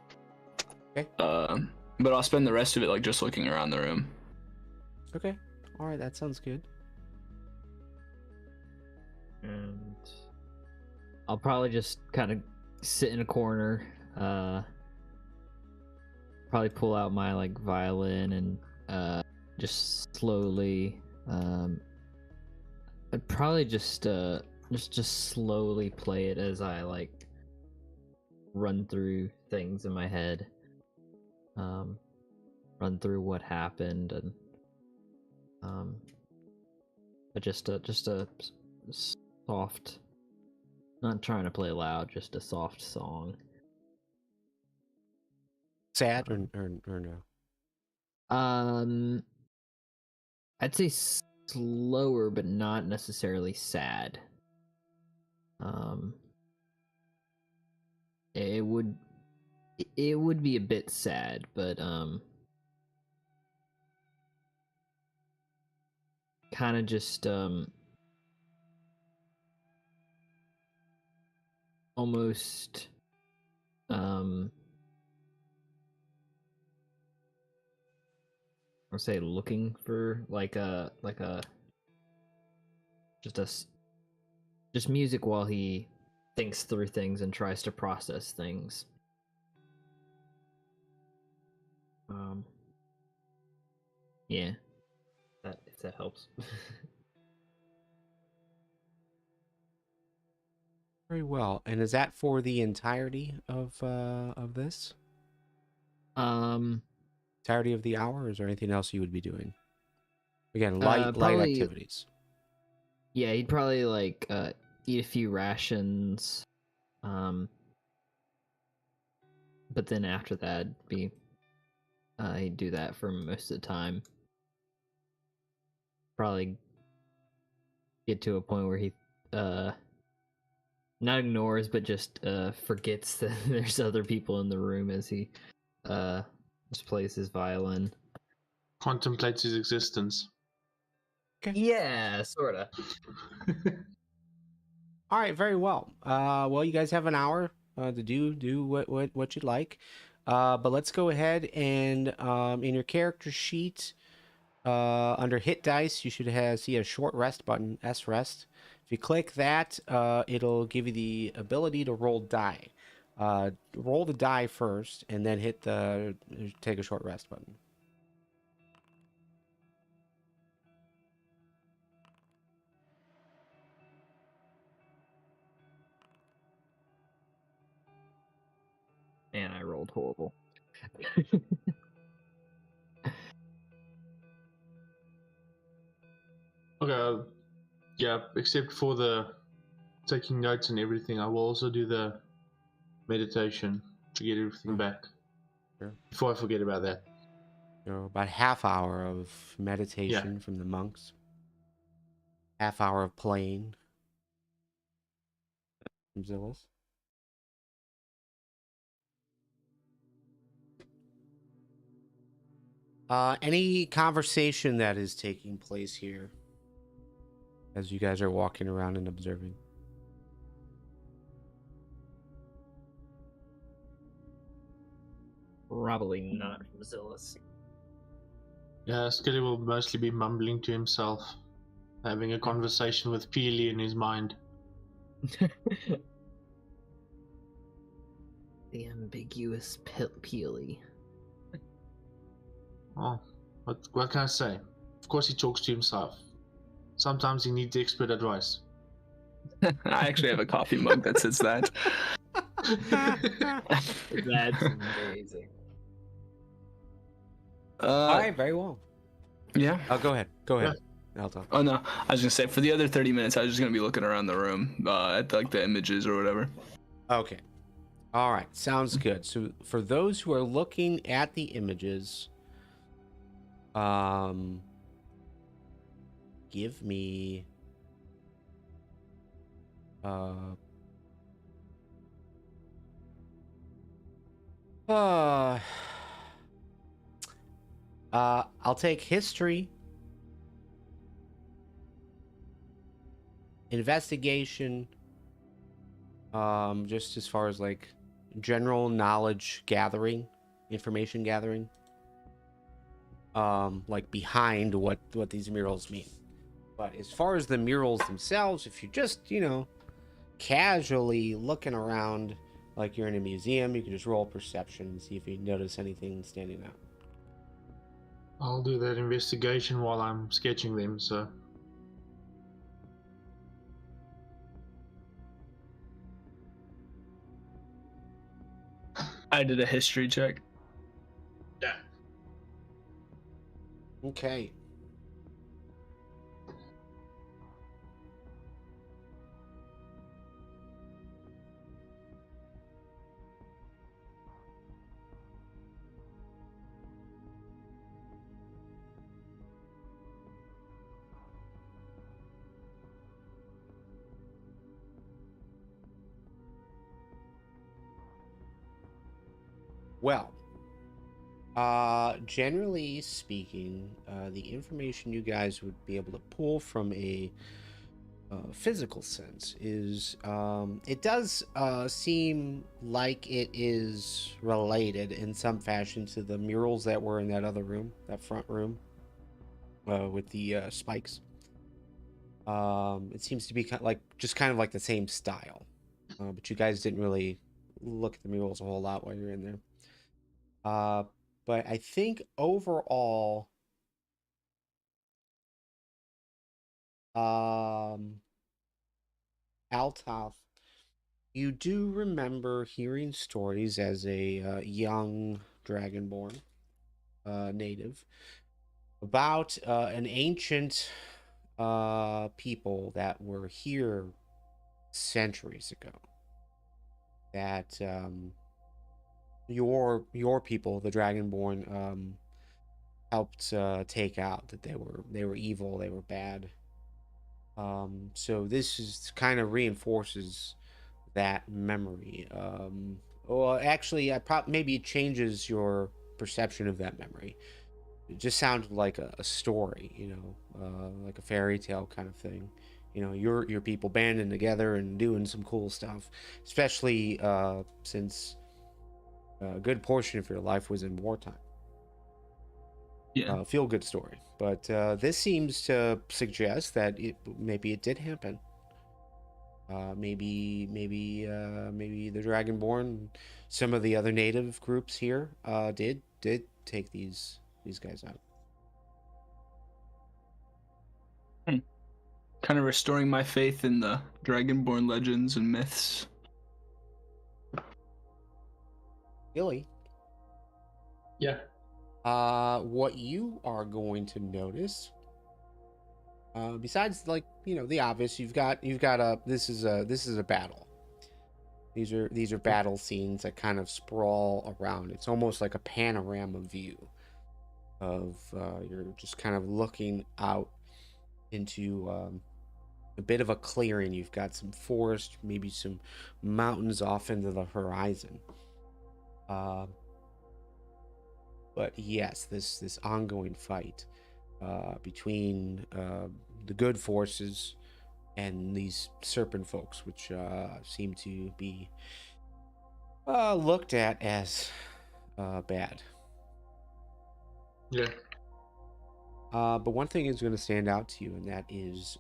Okay. But I'll spend the rest of it like just looking around the room. Okay. All right, that sounds good. And I'll probably just kind of sit in a corner, probably pull out my like violin and just slowly I'd probably just slowly play it as I like run through things in my head. Run through what happened and but just a soft, not trying to play loud, just a soft song. Sad or no? I'd say slower, but not necessarily sad. It would be a bit sad, but kind of just almost I'll say looking for like a just music while he thinks through things and tries to process things. Yeah, if that helps. Very well. And is that for the entirety of this? Entirety of the hour, or is there anything else you would be doing? Again, light probably, activities. Yeah, he'd probably like eat a few rations. But then after that, he'd do that for most of the time. Probably get to a point where he not ignores, but just forgets that there's other people in the room as he just plays his violin. Contemplates his existence. Okay. Yeah, sorta. All right, very well. Well, you guys have an hour to do what you'd like. But let's go ahead and in your character sheet, under hit dice, you should see a short rest button, S rest. If you click that, it'll give you the ability to roll die. Roll the die first, and then hit the take a short rest button. And I rolled horrible. Okay, yeah, except for the taking notes and everything, I will also do the meditation to get everything back. Sure. Before I forget about that. About half hour of meditation from the monks. Half hour of playing. From Zilis. Any conversation that is taking place here as you guys are walking around and observing? Probably not from Zilis. Yeah, Skilly will mostly be mumbling to himself, having a conversation with Peely in his mind. The ambiguous Peely. Oh, what can I say? Of course he talks to himself. Sometimes he needs expert advice. I actually have a coffee mug that says that. That's amazing. All right, very well. Yeah. Go ahead. I'll talk. Oh no, I was gonna say for the other 30 minutes, I was just gonna be looking around the room at like the images or whatever. Okay. All right, sounds good. So for those who are looking at the images, give me I'll take history, investigation, just as far as like general knowledge gathering, information gathering, like behind what these murals mean. But as far as the murals themselves, if you're just, casually looking around like you're in a museum, you can just roll perception and see if you notice anything standing out. I'll do that investigation while I'm sketching them, so. I did a history check. Yeah. Okay. Well, generally speaking, the information you guys would be able to pull from a physical sense is it does seem like it is related in some fashion to the murals that were in that other room, that front room with the spikes. It seems to be kind of like the same style, but you guys didn't really look at the murals a whole lot while you're in there. But I think overall, Altath, you do remember hearing stories as a young dragonborn native about an ancient people that were here centuries ago. That your people, the dragonborn, helped take out. That they were evil, they were bad. So this is kind of reinforces that memory. Well, actually, maybe it changes your perception of that memory. It just sounded like a story, like a fairy tale kind of thing. Your people banding together and doing some cool stuff, especially since a good portion of your life was in wartime. Yeah. Feel good story, but this seems to suggest that maybe it did happen. Maybe the Dragonborn, some of the other native groups here, did take these guys out. Kind of restoring my faith in the Dragonborn legends and myths. Skilly, Yeah. what you are going to notice, besides the obvious, you've got this is a battle. These are battle scenes that kind of sprawl around. It's almost like a panorama view of you're just kind of looking out into a bit of a clearing. You've got some forest, maybe some mountains off into the horizon. But yes, this ongoing fight between the good forces and these serpent folks, which seem to be looked at as bad. Yeah. But one thing is going to stand out to you, and that is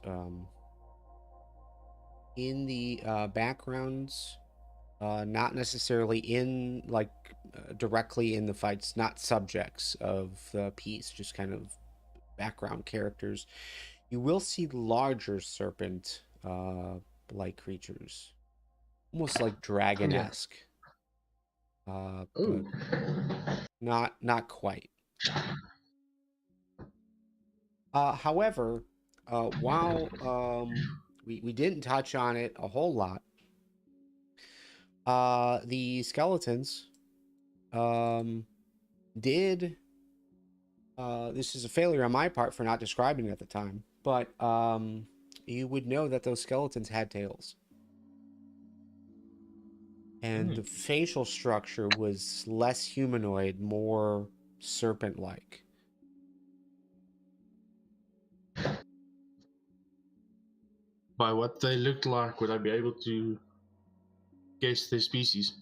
in the backgrounds, not necessarily in directly in the fights, not subjects of the piece, just kind of background characters. You will see larger serpent like creatures, almost like dragon-esque. But not quite. However, while we didn't touch on it a whole lot, the skeletons did. This is a failure on my part for not describing it at the time, but you would know that those skeletons had tails. And the facial structure was less humanoid, more serpent-like. By what they looked like, would I be able to guess their species?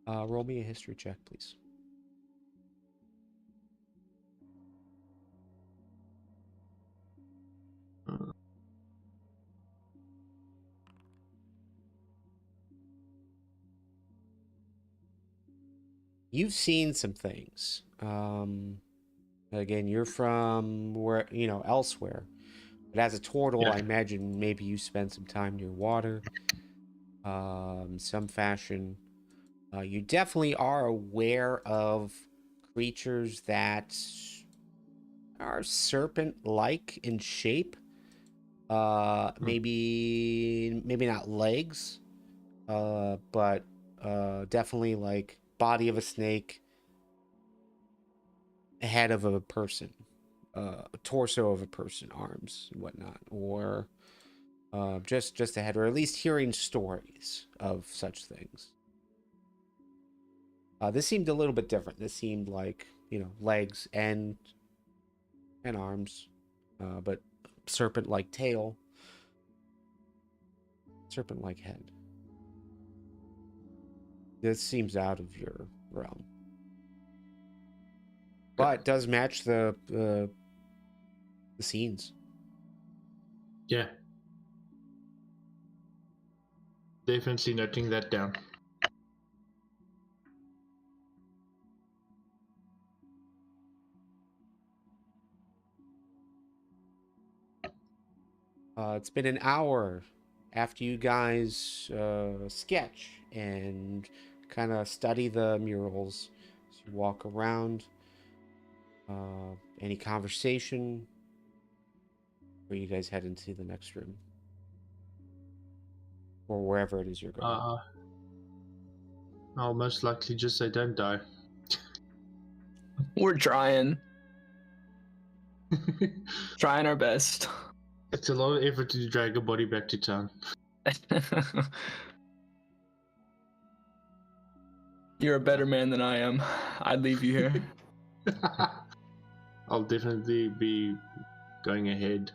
Roll me a history check, please. you've seen some things. Again, you're from where, elsewhere. But as a turtle, Yeah. I imagine maybe you spend some time near water, some fashion. You definitely are aware of creatures that are serpent-like in shape. Maybe not legs, but definitely like body of a snake, head of a person, torso of a person, arms and whatnot, or just a head, or at least hearing stories of such things. This seemed a little bit different. This seemed like legs and arms, but serpent-like tail, serpent-like head. This seems out of your realm, but does match the scenes. Yeah. Definitely noting that down. It's been an hour after you guys sketch and kind of study the murals. So you walk around. Any conversation? Or you guys head into the next room? Or wherever it is you're going. I'll most likely just say don't die. We're trying our best. It's a lot of effort to drag a body back to town. You're a better man than I am. I'd leave you here. I'll definitely be going ahead.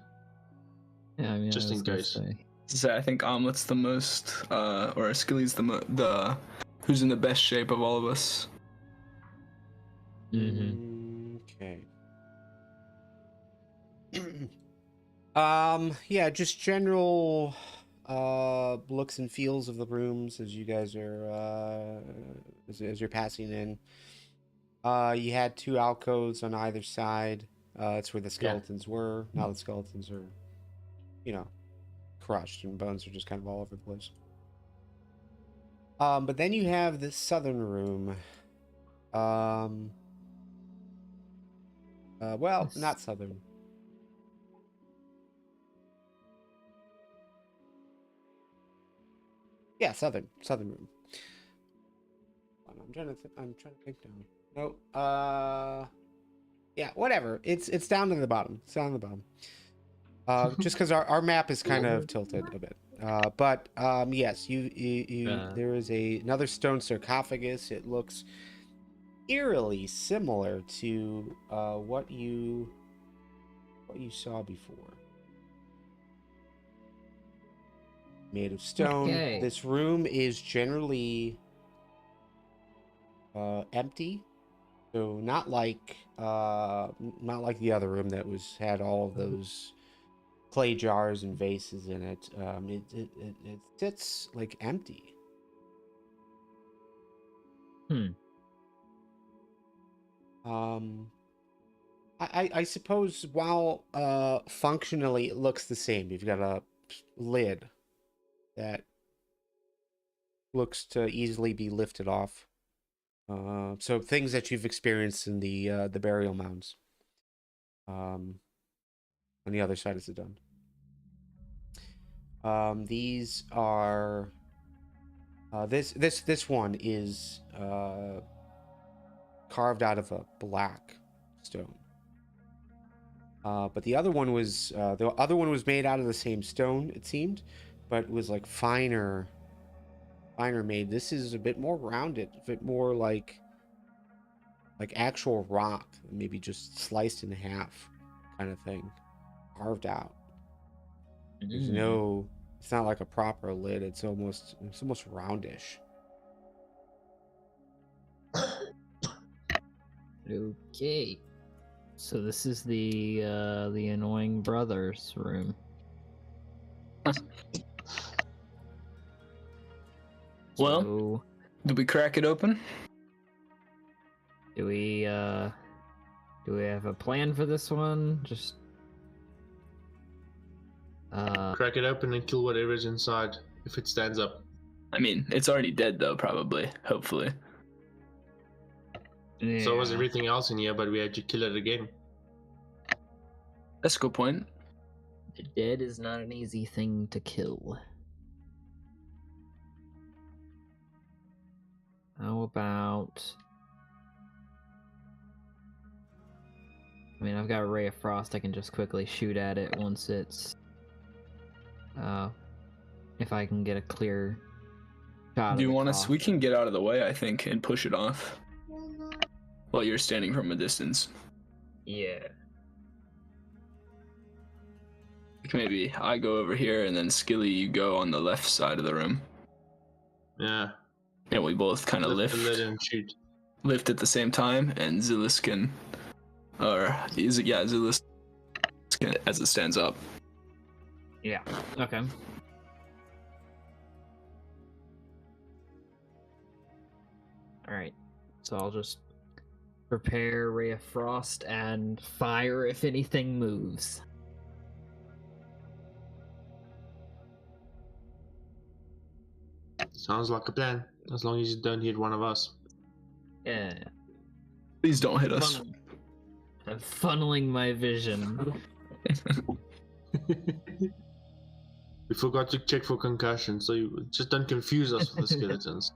Yeah, I mean, Just I was in gonna case. say. I think Omelet's the most, or Skilly's the who's in the best shape of all of us. Okay. Yeah, just general looks and feels of the rooms as you guys are as you're passing in. You had 2 alcoves on either side. That's where the skeletons were. Now the skeletons are, crushed and bones are just kind of all over the place. But then you have this southern room. Well, not southern. Yeah, southern room. I'm trying to think now. Nope. Yeah, whatever. It's down to the bottom. It's down to the bottom. Just because our map is kind of tilted a bit. But yes, you there is another stone sarcophagus. It looks eerily similar to what you saw before. Made of stone. Okay. This room is generally empty. So not like the other room that had all of those clay jars and vases in it. It sits like empty. I suppose while functionally it looks the same. You've got a lid that looks to easily be lifted off. So things that you've experienced in the burial mounds. On the other side is the dome. These are this one is carved out of a black stone. But the other one was made out of the same stone, it seemed, but was like finer made. This is a bit more rounded, a bit more like actual rock, maybe just sliced in half, kind of thing, carved out. There's no, it's not like a proper lid. It's almost roundish. Okay. So this is the annoying brothers room. Well, So, do we crack it open? Do we have a plan for this one? Just Crack it open and kill whatever's inside if it stands up. I mean, it's already dead though, probably. Hopefully. So was yeah. everything else in here, but we had to kill it again. That's a good point. The dead is not an easy thing to kill. How about... I mean, I've got a Ray of Frost. I can just quickly shoot at it once it's... if I can get a clear shot. Do you want us? us? We can get out of the way, I think, and push it off while you're standing from a distance. Yeah. Like maybe I go over here, and then Skilly, you go on the left side of the room, Yeah. and we both kind of Lift the lid and shoot. lift at the same time, and Zilis can, or is it? Yeah, Zilis can, as it stands up. Yeah. Okay. Alright. So I'll just prepare Ray of Frost and fire if anything moves. Sounds like a plan. As long as you don't hit one of us. Yeah. Please don't hit us. I'm funneling my vision. We forgot to check for concussion, so you just don't confuse us with the skeletons.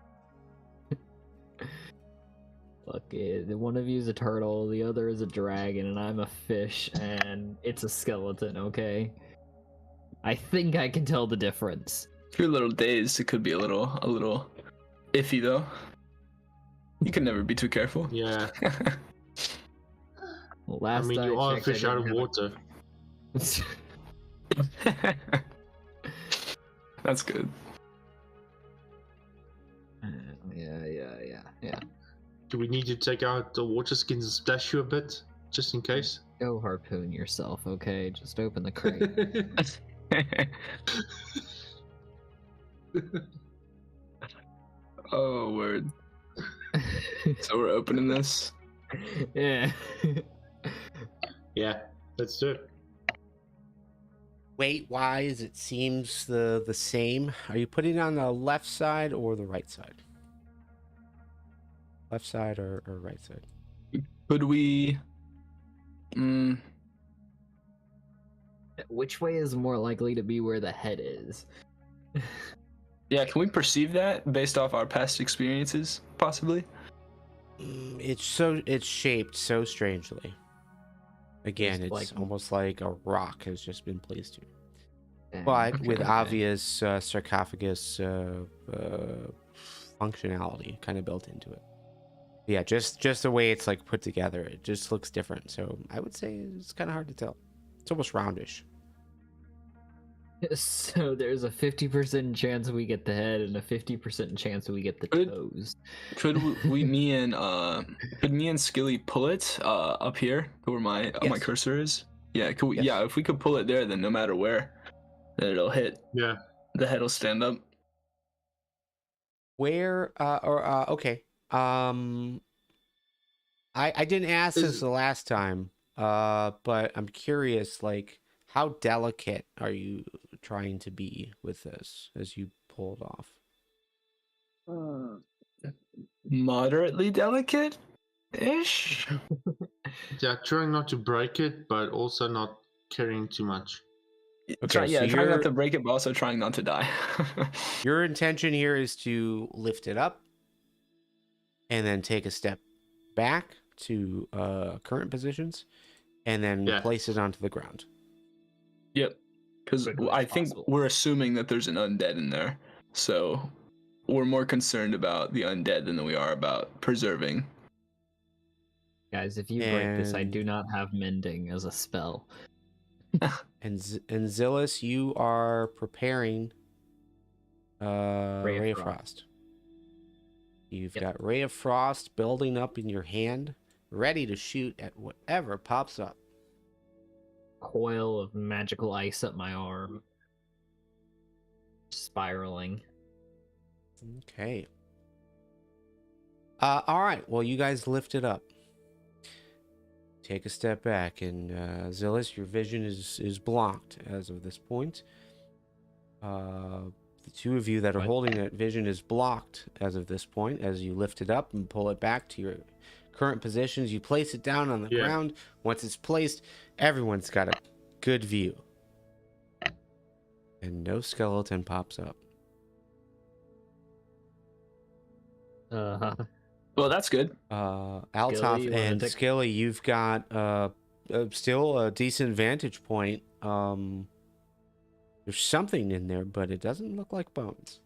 Look, one of you is a turtle, the other is a dragon, and I'm a fish, and it's a skeleton, okay? I think I can tell the difference. If you're a little dazed, it could be a little iffy though. You can never be too careful. Yeah. Well, I last mean, you are a checked, I fish out of didn't water. That's good. Yeah. Do we need to take out the water skins and splash you a bit? Just in case? Go harpoon yourself, okay? Just open the crate. Oh, word. So we're opening this. Yeah. Yeah, let's do it. Weight-wise, it seems the same. Are you putting it on the left side or the right side? Left side or right side? Could we... Which way is more likely to be where the head is? Yeah, can we perceive that based off our past experiences, possibly? It's shaped so strangely. Again, Just it's like- almost like a rock has just been placed here. Yeah, But with okay. obvious sarcophagus functionality kind of built into it. Yeah, just the way it's like put together, it just looks different. So I would say it's kind of hard to tell. It's almost roundish. So there's a 50% chance we get the head and a 50% chance we get the Good. toes. Could me and Skilly pull it up here where my Yes. cursor is? Yeah, could we, Yes. yeah, if we could pull it there, then no matter where, then it'll hit. Yeah. The head will stand up. Where okay. I didn't ask this the last time, but I'm curious, like, how delicate are you trying to be with this as you pull it off? Moderately delicate-ish? Yeah, trying not to break it, but also not carrying too much. Okay, so trying not you're- to break it, but also trying not to die. Your intention here is to lift it up and then take a step back to current positions and then Yeah. place it onto the ground. Yep. Because Quickly I as think possible. we're assuming that there's an undead in there. So we're more concerned about the undead than we are about preserving. Guys, if you break this, I And- do not have mending as a spell. And Zilis, you are preparing Ray of Frost. You've Yep. got Ray of Frost building up in your hand, ready to shoot at whatever pops up. Coil of magical ice up my arm. Spiraling. Okay. All right. Well, you guys lift it up. Take a step back, and Zilis, your vision is blocked as of this point. The two of you that are What? holding it, vision is blocked as of this point. As you lift it up and pull it back to your current positions, you place it down on the Yeah. ground. Once it's placed, everyone's got a good view. And no skeleton pops up. Well, that's good. Altath you wanna and take- Skilly, you've got still a decent vantage point. There's something in there, but it doesn't look like bones.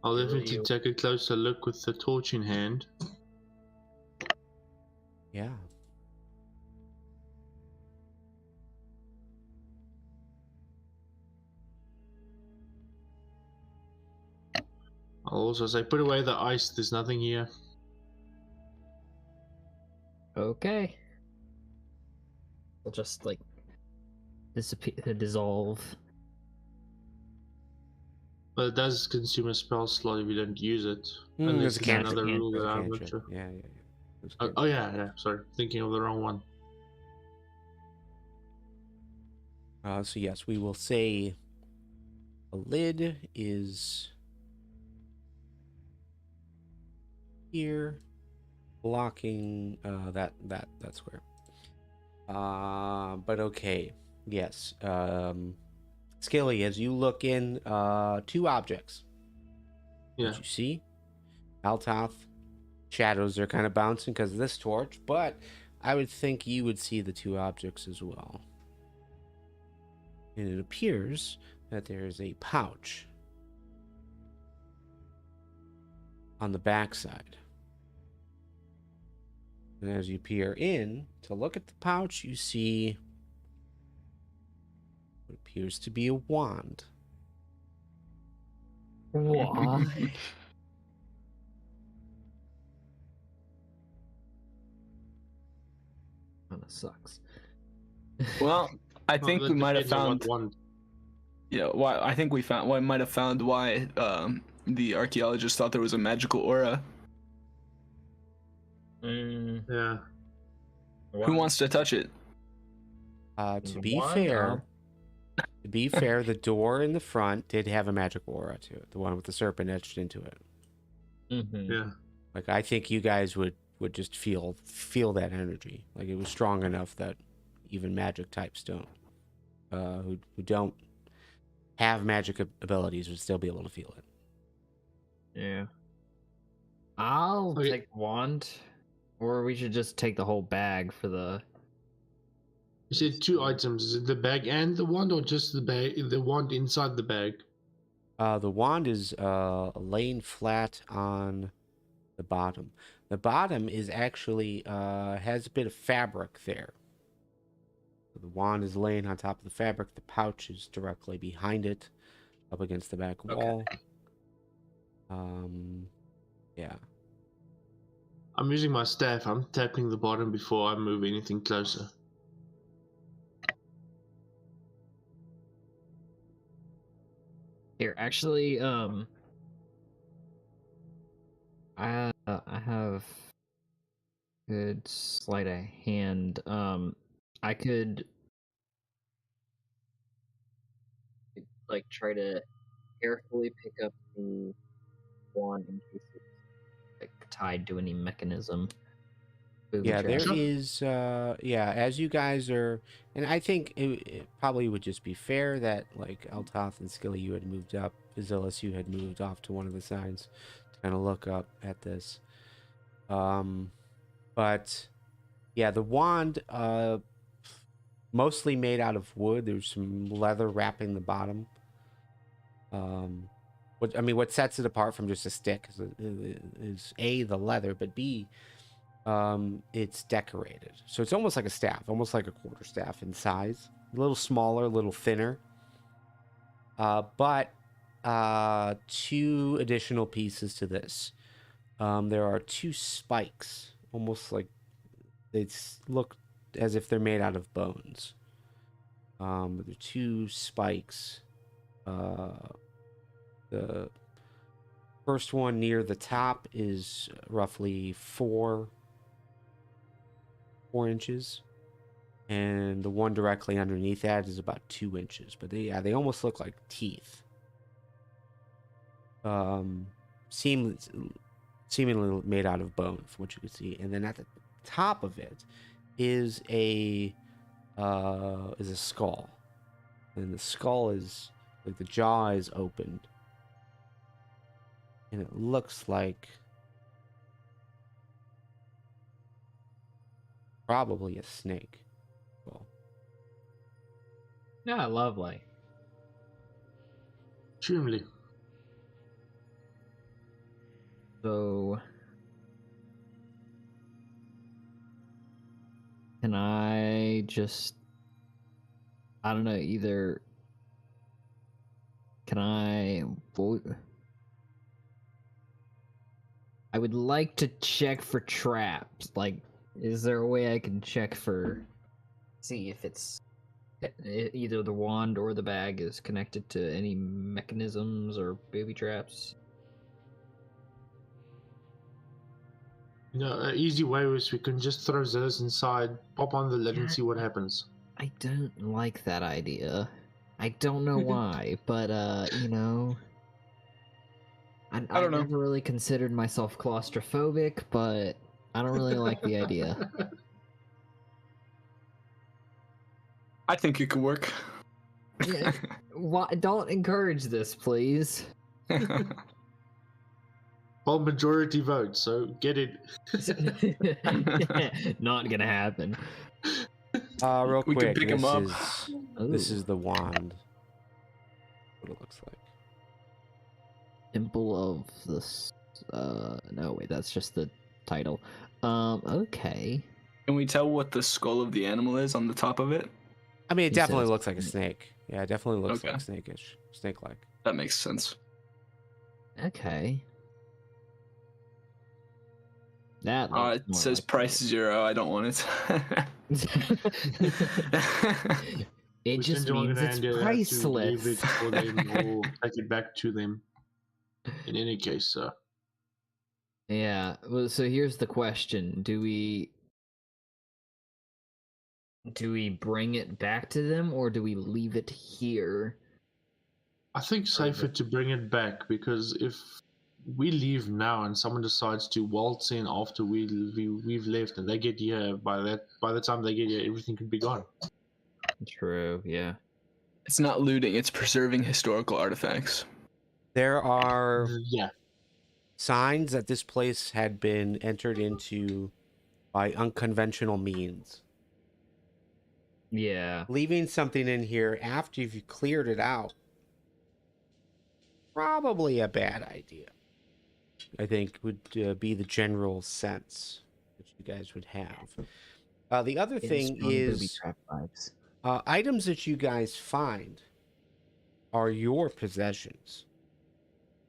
I'll Really, definitely you- take a closer look with the torch in hand. Yeah. I'll also say, put away the ice. There's nothing here. Okay. We'll just like disappear, dissolve. But it does consume a spell slot if you don't use it. There's Unless a there's cantrip. another rule There's that a I'm not cantrip. sure. Yeah. There's a Oh, cantrip. yeah. Sorry, thinking of the wrong one. So yes, we will say the lid is here, blocking that square. But okay, yes. Skilly, as you look in, two objects Yeah. that you see. Altath, shadows are kind of bouncing because of this torch, but I would think you would see the two objects as well. And it appears that there is a pouch on the backside. And as you peer in to look at the pouch, you see what appears to be a wand. Why? Kinda sucks. Well, I think we might have found. One. Yeah, why? I think we found. Why might have found why the archaeologists thought there was a magical aura. Yeah. Who wants to touch it? To be Wand? fair, the door in the front did have a magic aura to it. The one with the serpent etched into it. Mm-hmm. Yeah. Like I think you guys would just feel that energy. Like it was strong enough that even magic types don't, who don't have magic abilities would still be able to feel it. Yeah. I'll Okay. take the wand, or we should just take the whole bag for the. You said two items. Is it the bag and the wand, or just the bag? The wand inside the bag. The wand is laying flat on the bottom. The bottom is actually has a bit of fabric there. So the wand is laying on top of the fabric. The pouch is directly behind it, up against the back wall. Yeah. I'm using my staff. I'm tapping the bottom before I move anything closer. Here, actually, I have good sleight of hand. I could like try to carefully pick up the wand in case it's like tied to any mechanism. Booby Yeah, there trap. is, as you guys are, and I think it probably would just be fair that, like, Altath and Skilly, you had moved up, Zilis, you had moved off to one of the sides to kind of look up at this. But, yeah, the wand, mostly made out of wood. There's some leather wrapping the bottom. What sets it apart from just a stick is A, the leather, but B, it's decorated, so it's almost like a staff, almost like a quarter staff in size, a little smaller, a little thinner, but two additional pieces to this. There are two spikes, almost like they look as if they're made out of bones. But they're two spikes. The First one near the top is roughly 4 inches, and the one directly underneath that is about 2 inches. But they almost look like teeth. Seemingly made out of bone, from what you can see. And then at the top of it is a skull, and the skull is like the jaw is opened, and it looks like probably a snake. Well, Yeah, lovely. Extremely. So, can I just, I don't know, either, can I would like to check for traps. Like, is there a way I can check for, see if it's either the wand or the bag is connected to any mechanisms or booby traps? An easy way is we can just throw Zilis inside, pop on the lid, and see what happens. I don't like that idea. I don't know why, but you know, I don't know. never really considered myself claustrophobic, but I don't really like the idea. I think it could work. Yeah, don't encourage this, please. Well, majority vote, so get it. Not gonna happen. real We quick, can pick him up. This Ooh. is the wand. What it looks like. Temple of the no wait, that's just the title. Okay. Can we tell what the skull of the animal is on the top of it? I mean, it He definitely says- looks like a snake. Yeah, it definitely looks Okay. like snake-ish, snake-like. That makes sense. Okay. That looks It more says like price 0. I don't want it. It We just send you means an it's idea to leave it priceless. for them or take it back to them. In any case, so. Yeah. Well, so here's the question: Do we bring it back to them, or do we leave it here? I think safer to bring it back, because if we leave now and someone decides to waltz in after we've left and they get here, by the time they get here, everything could be gone. True. Yeah. It's not looting, it's preserving historical artifacts. There are Yeah. signs that this place had been entered into by unconventional means. Yeah. Leaving something in here after you've cleared it out, probably a bad idea. I think would be the general sense that you guys would have. The other thing Strong booby is trap vibes. items that you guys find are your possessions.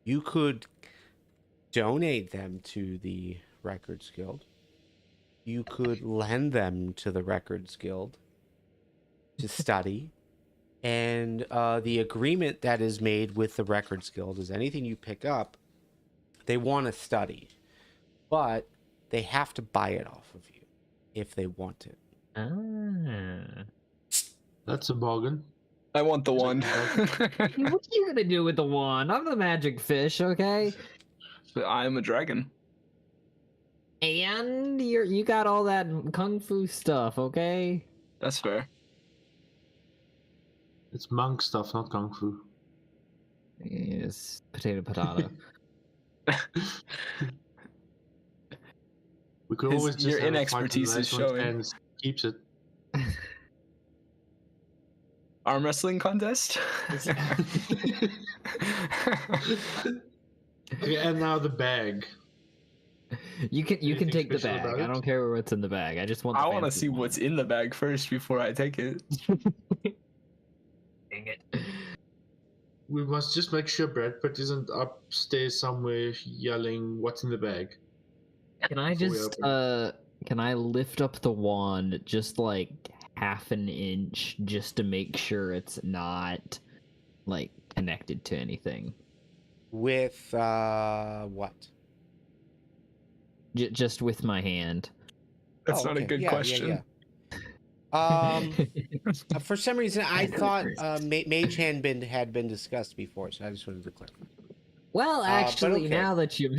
You could donate them to the Records Guild. You could lend them to the Records Guild to study. And the agreement that is made with the Records Guild is anything you pick up, they want to study. But they have to buy it off of you if they want it. Ah. That's a bargain. I want the one. What are you gonna do with the wand? I'm the magic fish, okay? But I am a dragon. And you got all that kung fu stuff, okay? That's fair. It's monk stuff, not kung fu. Yes, potato. We could always just Your have a fight inexpertise to the is last one showing. and keeps it. Arm wrestling contest? Okay, and now the bag. You can Anything take the special bag. about I it? don't care what's in the bag. I just want. The I want to fancy see one. what's in the bag first before I take it. Dang it. We must just make sure Brad Pitt isn't upstairs somewhere yelling, "What's in the bag?" Can I Before we just open. can I lift up the wand just like half an inch just to make sure it's not like connected to anything? With what? Just with my hand. That's Oh, not a okay. good Yeah, question. For some reason, I thought Mage Hand had been discussed before, so I just wanted to clarify. Well, actually, okay. now that you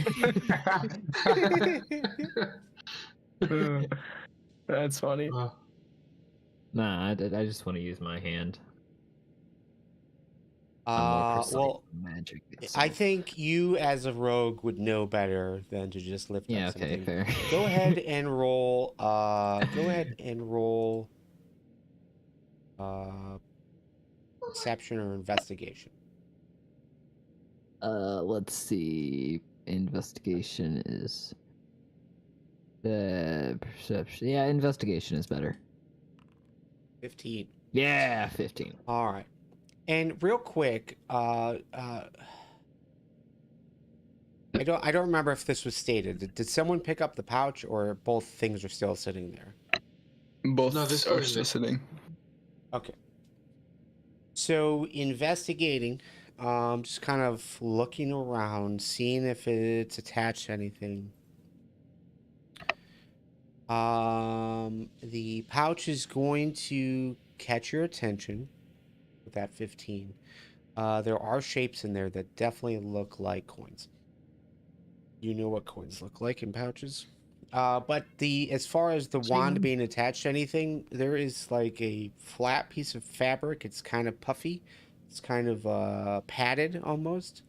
That's funny. Nah, I just want to use my hand. I'm more precise Well, than magic I itself. think you as a rogue would know better than to just lift Yeah, up okay, something. fair. Go ahead and roll. Go ahead and roll. Perception or investigation. Let's see. Investigation is perception. Yeah, investigation is better. 15. Yeah, 15. All right. And real quick, I don't remember if this was stated. Did someone pick up the pouch, or both things are still sitting there? Both No, they're still are in still there. sitting. Okay. So investigating, just kind of looking around, seeing if it's attached to anything. The pouch is going to catch your attention with that 15. There are shapes in there that definitely look like coins. You know what coins look like in pouches. But as far as the wand being attached to anything, there is like a flat piece of fabric. It's kind of puffy. It's kind of padded almost.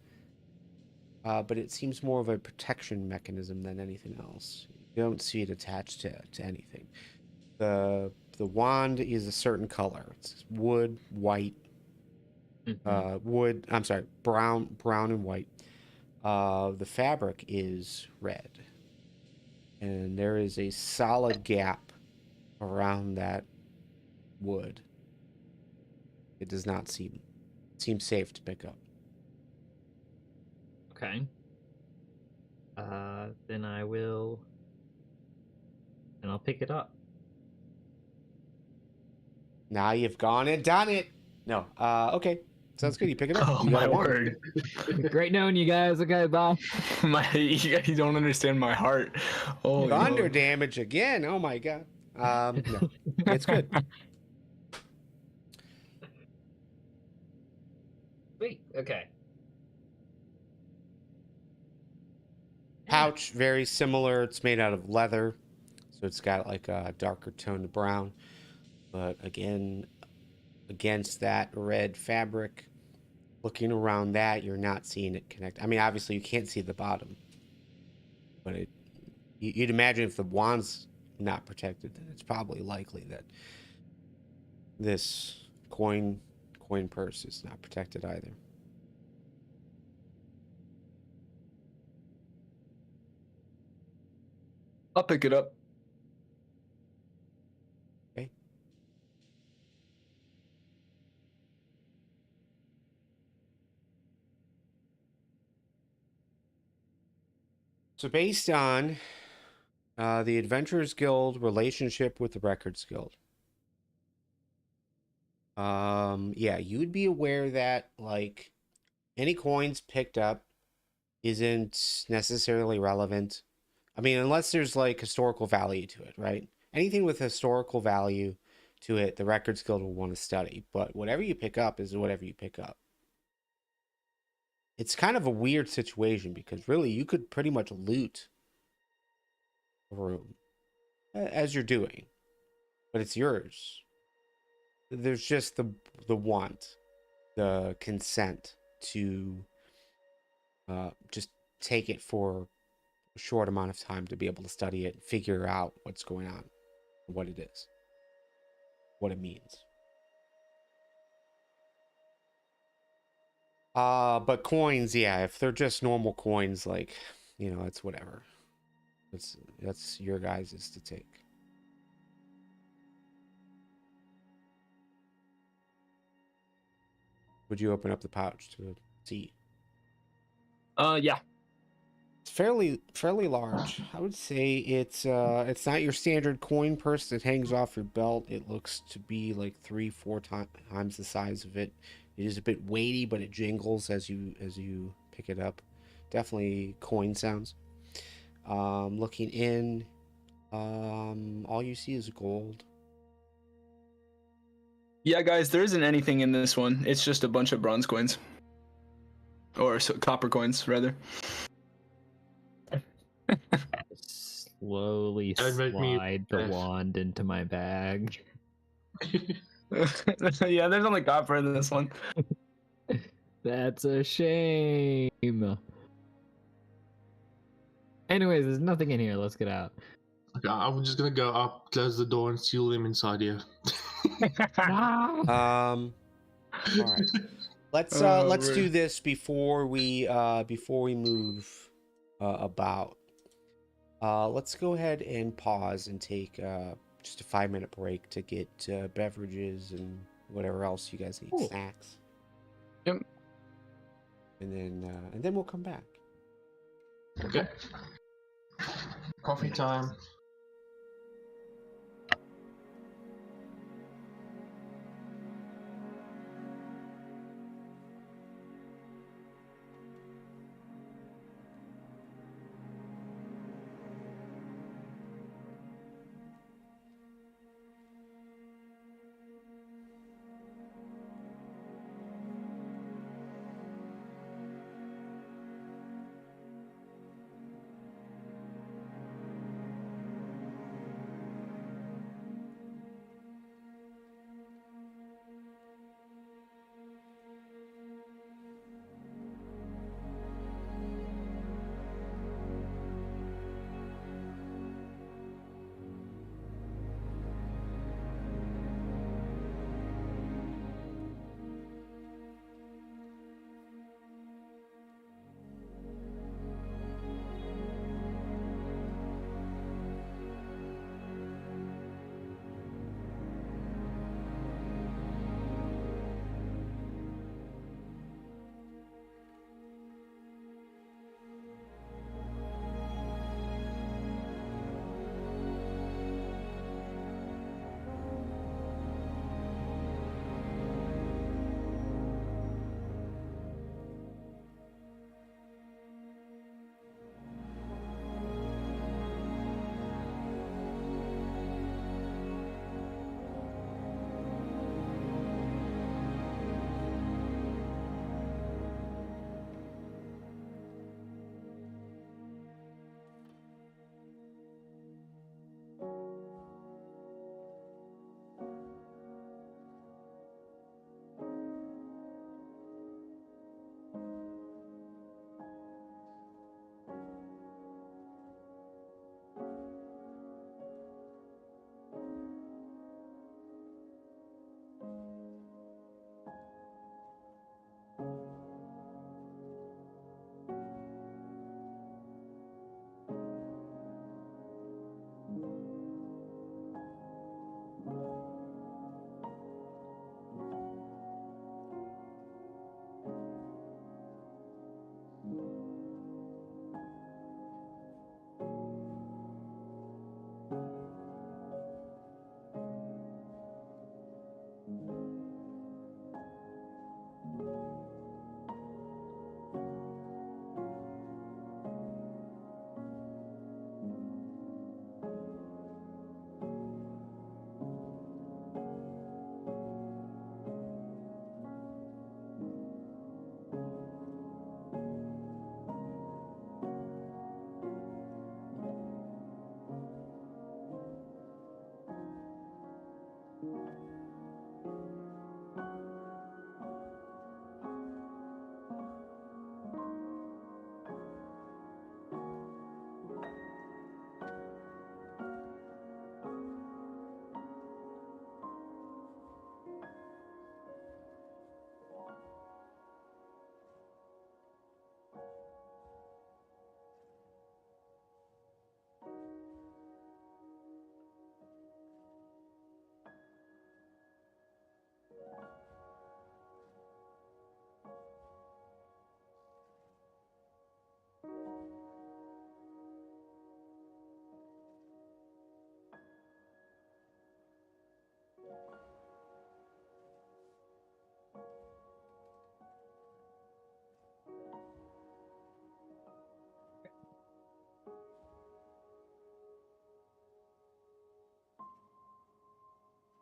But it seems more of a protection mechanism than anything else. You don't see it attached to anything. The wand is a certain color. It's wood, white, wood. I'm sorry, brown and white. The fabric is red, and there is a solid gap around that wood. It does not seem safe to pick up. Okay. Then I will, and I'll pick it up. Now you've gone and done it. No. Okay. Sounds good. You pick it up. Oh You got my a wand. word! Great knowing you guys. Okay, bye. You don't understand my heart. Oh, Thunder yo. damage again. Oh my god. No, it's good. Sweet. Okay. Pouch, very similar. It's made out of leather, so it's got like a darker tone to brown. But again, against that red fabric, looking around that, you're not seeing it connect. I mean, obviously you can't see the bottom, but you'd imagine if the wand's not protected, then it's probably likely that this coin purse is not protected either. I'll pick it up. Okay. So based on the Adventurers Guild relationship with the Records Guild, yeah, you would be aware that like any coins picked up isn't necessarily relevant. I mean, unless there's like historical value to it, right? Anything with historical value to it, the Records Guild will want to study. But whatever you pick up is whatever you pick up. It's kind of a weird situation because really you could pretty much loot a room as you're doing, but it's yours. There's just the want, the consent to just take it for a short amount of time to be able to study it and figure out what's going on, what it is, what it means. But coins, yeah, if they're just normal coins, like, you know, it's whatever. That's your guys' to take. Would you open up the pouch to see? Yeah. It's fairly large. I would say it's not your standard coin purse that hangs off your belt. It looks to be like 3-4 times the size of it. It is a bit weighty, but it jingles as you pick it up. Definitely coin sounds. Looking in, all you see is gold. Yeah, guys, there isn't anything in this one. It's just a bunch of bronze coins. Or copper coins, rather. Slowly Don't make me slide the laugh. wand into my bag. Yeah, there's only copper in this one. That's a shame. Anyways, there's nothing in here. Let's get out. Okay, I'm just gonna go up, close the door, and seal them inside here. All right. Let's Rude. do this before we move about. Let's go ahead and pause and take just a 5-minute break to get beverages and whatever else you guys need, Cool. snacks. Yep. And then we'll come back. Okay. Coffee time.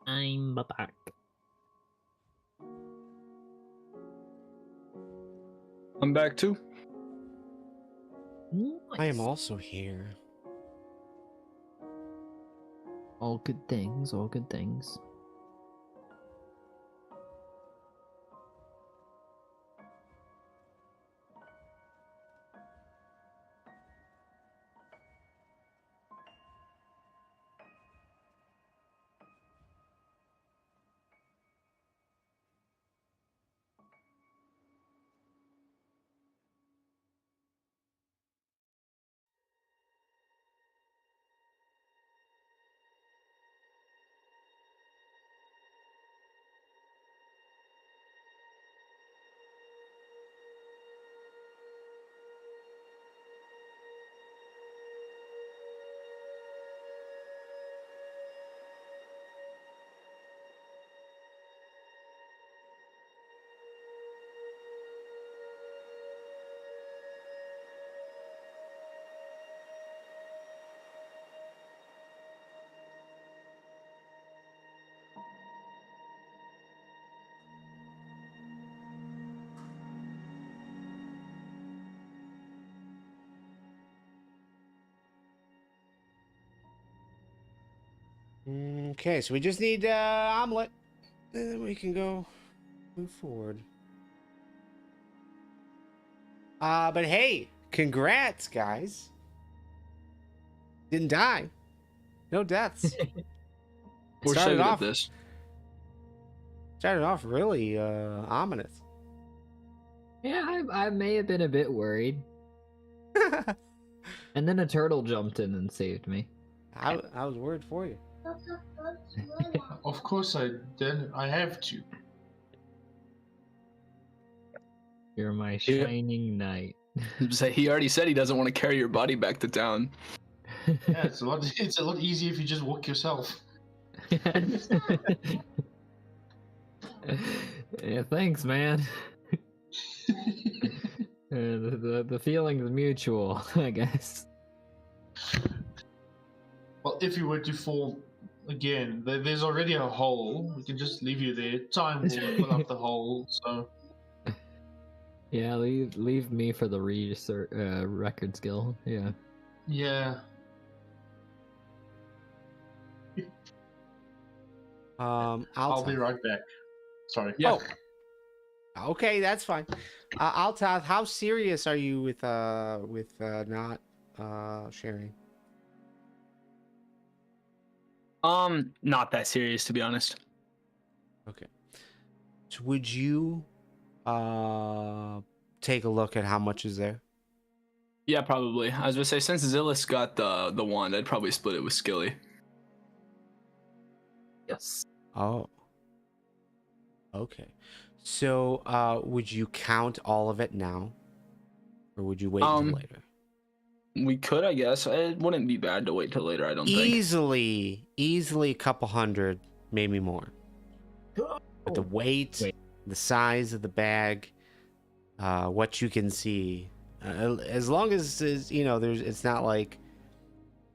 I'm back. I'm back too. I am Nice. also here. All good things, all good things. Okay, so we just need omelet, and then we can go move forward. But hey, congrats, guys! Didn't die. No deaths. We're so Started good off- at this. Started off really ominous. Yeah, I may have been a bit worried. And then a turtle jumped in and saved me. I was worried for you. Of course I did. I have to. You're my Yeah. shining knight. He already said he doesn't want to carry your body back to town. Yeah, it's a lot easier if you just walk yourself. Yeah, thanks, man. The feeling's mutual, I guess. Well, if you were to fall again, there's already a hole. We can just leave you there. Time will fill up the hole. So Yeah, leave me for the research record skill. Yeah. yeah. I'll be right back. Sorry. Yeah. Oh, okay, that's fine. Altath, how serious are you with not sharing? Not that serious, to be honest. Okay. So would you take a look at how much is there? Yeah, probably. I was gonna say, since Zilis got the wand, I'd probably split it with Skilly. Yes. Oh. Okay. So would you count all of it now? Or would you wait until later? We could, I guess. It wouldn't be bad to wait till later, I don't think. Easily a couple hundred, maybe more. But the weight, the size of the bag, what you can see, as long as you know, it's not like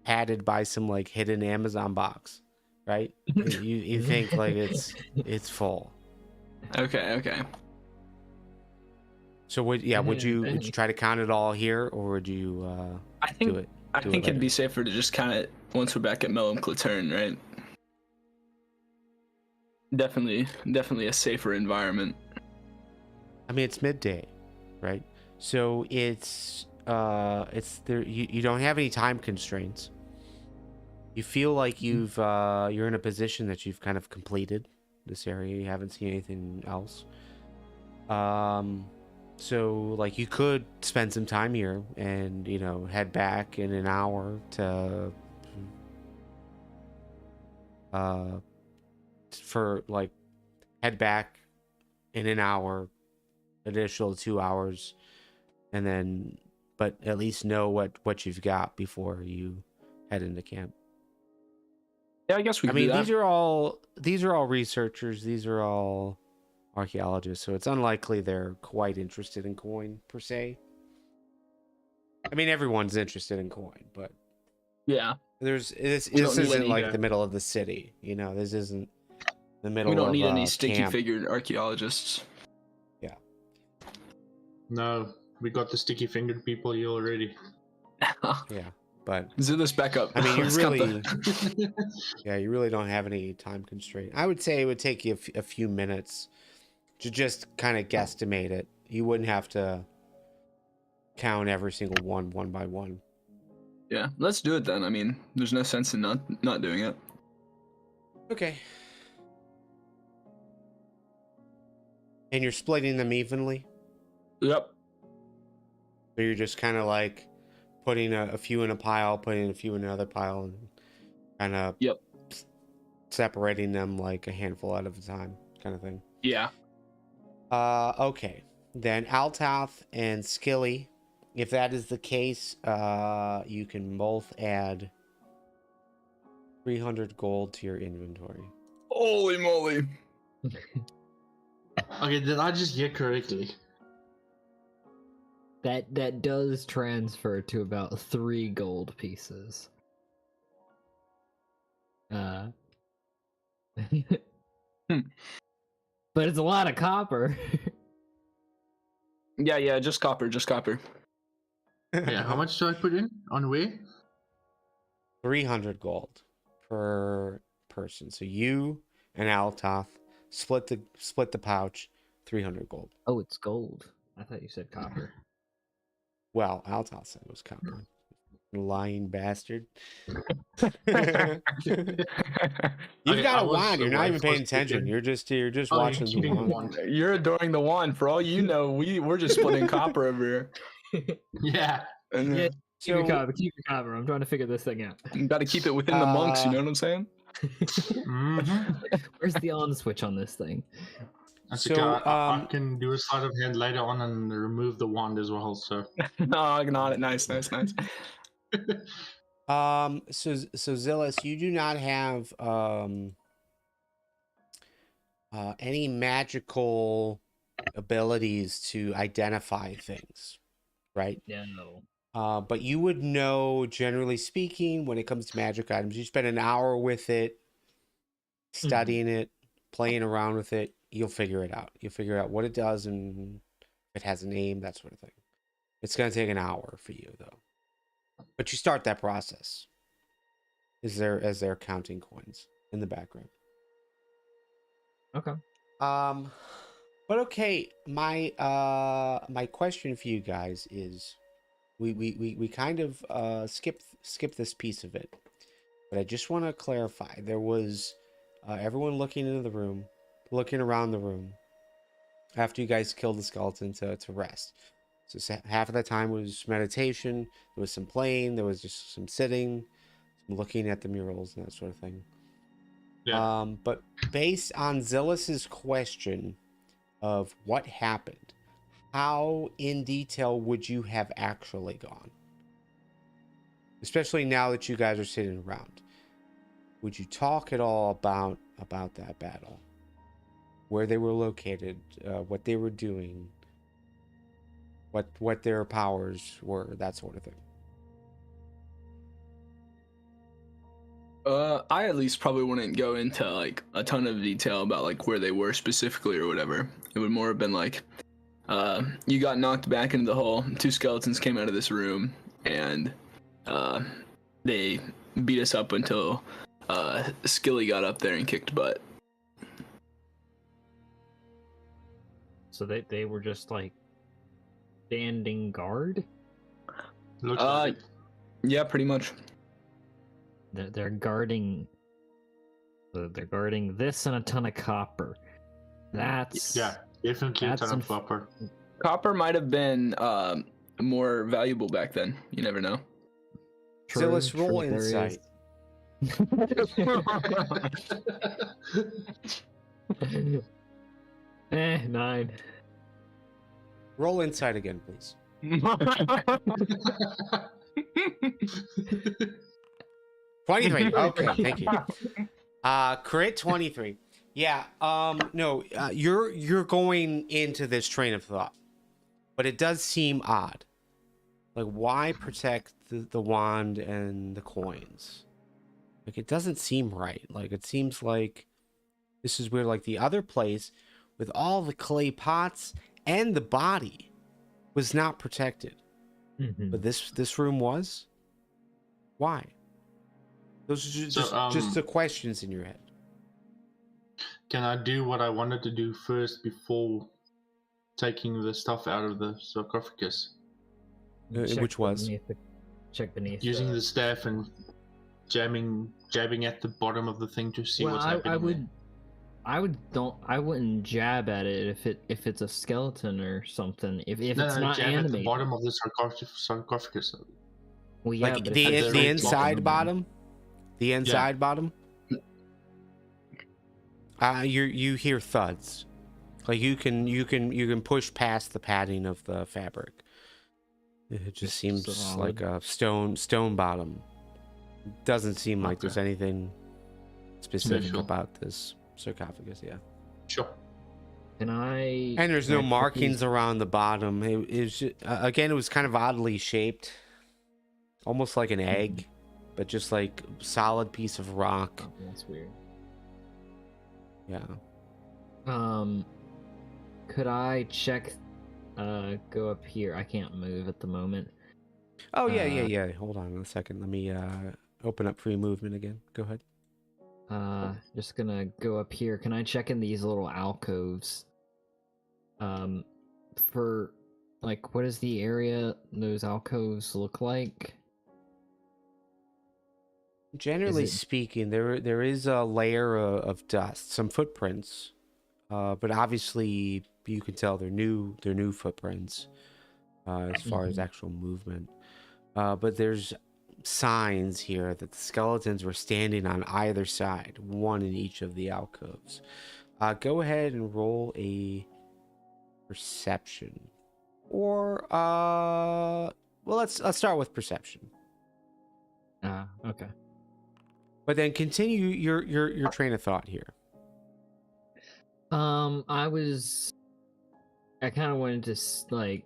padded by some like hidden Amazon box, right? you think like it's full. Okay. So would you try to count it all here, or would you I think do it? I think it'd be safer to just kind of, once we're back at Mellem Klitterne, right? Definitely a safer environment. I mean, it's midday, right? So it's there. You don't have any time constraints. You feel like you're in a position that you've kind of completed this area. You haven't seen anything else. So like you could spend some time here and head back in an hour to for like head back in an hour, additional 2 hours, and then but at least know what you've got before you head into camp. Yeah, I guess we I could mean, do that. these are all researchers, these are all archaeologists, so it's unlikely they're quite interested in coin per se. I mean, everyone's interested in coin, but Yeah. this We don't need isn't any, like the middle of the city, this isn't the middle We don't of need any sticky camp. figured archaeologists. No, we got the sticky fingered people here already. Yeah, but Zilis, back up. I mean, you Let's count really, the- you really don't have any time constraint. I would say it would take you a few minutes to just kind of guesstimate it. You wouldn't have to count every single one by one. Yeah, let's do it then. I mean, there's no sense in not doing it. Okay. And you're splitting them evenly? Yep. So you're just kind of like putting a few in a pile, putting a few in another pile, and kind of Yep. separating them like a handful at a time, kind of thing. Yeah. Okay. Then Altath and Skilly, if that is the case, you can both add 300 gold to your inventory. Holy moly. Okay, did I just hear correctly? That does transfer to about 3 gold pieces. But it's a lot of copper. Yeah, just copper, just copper. Yeah, how much do I put in? On where? 300 gold per person. So you and Altath split the pouch, 300 gold. Oh, it's gold. I thought you said copper. Well, Altath said it was copper. Lying bastard. Okay, You've got I a was wand. You're the not even right paying first attention. again. You're just Oh, you're watching the keeping the wand. wand. You're adoring the wand. For all you know, we're just splitting copper over here. Yeah. And Yeah, keep your So, copper. Keep your copper. I'm trying to figure this thing out. got to keep it within the monks, you know what I'm saying? Mm-hmm. Where's the on switch on this thing? That's So, okay. I can do a sleight of hand later on and remove the wand as well. So. No, got it. Nice. so Zilis, you do not have any magical abilities to identify things, right? Yeah, no. But you would know, generally speaking, when it comes to magic items, you spend an hour with it, studying it, playing around with it, you'll figure it out. You'll figure out what it does and if it has a name, that sort of thing. It's going to take an hour for you, though. But you start that process as they're counting coins in the background. Okay. But okay, my question for you guys is, we kind of skip this piece of it, but I just want to clarify. There was everyone looking into the room, looking around the room after you guys killed the skeleton to rest. So half of the time was meditation. There was some playing. There was just some sitting, some looking at the murals and that sort of thing. Yeah. But based on Zilis's question of what happened, how in detail would you have actually gone? Especially now that you guys are sitting around. Would you talk at all about that battle? Where they were located, what they were doing, what their powers were, that sort of thing. I at least probably wouldn't go into like a ton of detail about like where they were specifically or whatever. It would more have been like, you got knocked back into the hole. 2 skeletons came out of this room, and they beat us up until Skilly got up there and kicked butt. So they were just like standing guard? Looks like it. Yeah, pretty much. They're guarding. They're guarding this and a ton of copper. That's Yeah, definitely a That's ton of copper. Copper might have been more valuable back then. You never know. true. So let's roll there insight. is. 9. Roll insight again, please. 23. Okay, thank you. Crit 23. Yeah. No. You're going into this train of thought, but it does seem odd. Like, why protect the wand and the coins? Like, it doesn't seem right. Like, it seems like This is where, like, the other place with all the clay pots and the body was not protected. Mhm. But this room was? Why? Those are just the questions in your head. Can I do what I wanted to do first before taking the stuff out of the sarcophagus? Check Which was? check beneath. Using the staff and jabbing at the bottom of the thing to see what's happening. I wouldn't jab at it if it's a skeleton or something. If it's not jab animated. at the bottom of the sarcophagus. Well, yeah, Like but the inside bottom? The inside bottom? You hear thuds. Like you can push past the padding of the fabric. It just seems solid. like a stone bottom. Doesn't seem like there's anything specific Special. about this sarcophagus. Yeah. Sure. Can I? And there's no check markings around the bottom. It was just, again, it was kind of oddly shaped, almost like an egg, but just like solid piece of rock. Oh, that's weird. Yeah. Could I check? Go up here. I can't move at the moment. Oh yeah. Hold on a second. Let me open up free movement again. Go ahead. Just gonna go up here. Can I check in these little alcoves? For like, what does the area those alcoves look like? Generally speaking, there is a layer of dust, some footprints, but obviously you can tell they're new footprints as far as actual movement. But there's signs here that the skeletons were standing on either side, one in each of the alcoves. Go ahead and roll a perception, or well, let's start with perception. Okay. But then continue your train of thought here. I kind of wanted to like,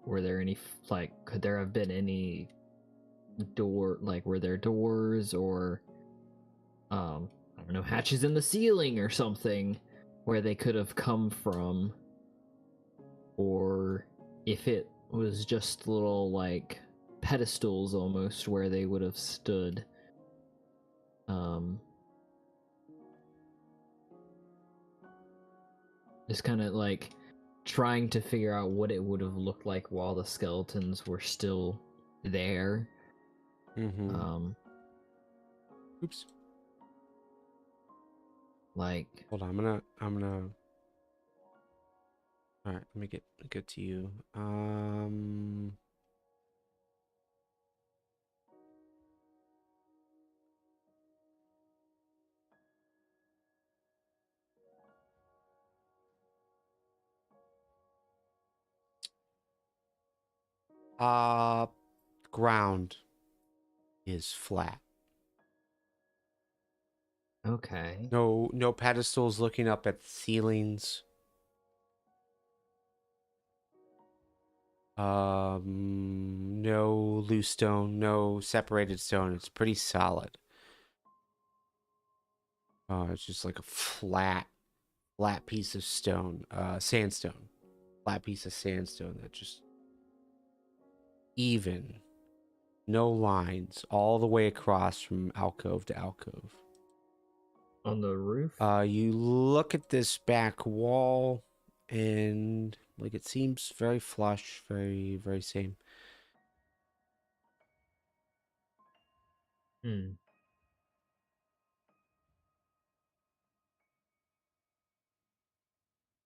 were there any could there have been any were there doors or I don't know, hatches in the ceiling or something where they could have come from, or if it was just little like pedestals almost where they would have stood. Just kind of like trying to figure out what it would have looked like while the skeletons were still there. Oops. Like, Hold on, I'm gonna. All right, let me get to you. Ground is flat. okay. No pedestals looking up at the ceilings. No loose stone, no separated stone. It's pretty solid. It's just like a flat piece of stone, sandstone. Flat piece of sandstone that just even. No lines all the way across from alcove to alcove. On the roof? You look at this back wall and like it seems very flush, very, very same.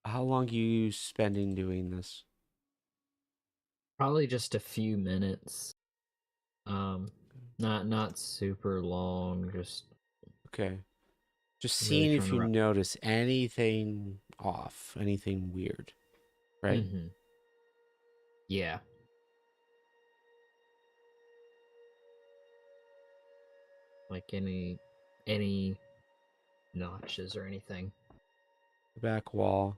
How long are you spending doing this? Probably just a few minutes. Not super long, just Okay. Just really seeing trying if to you notice anything off, anything weird, right? Yeah. Like any notches or anything. The back wall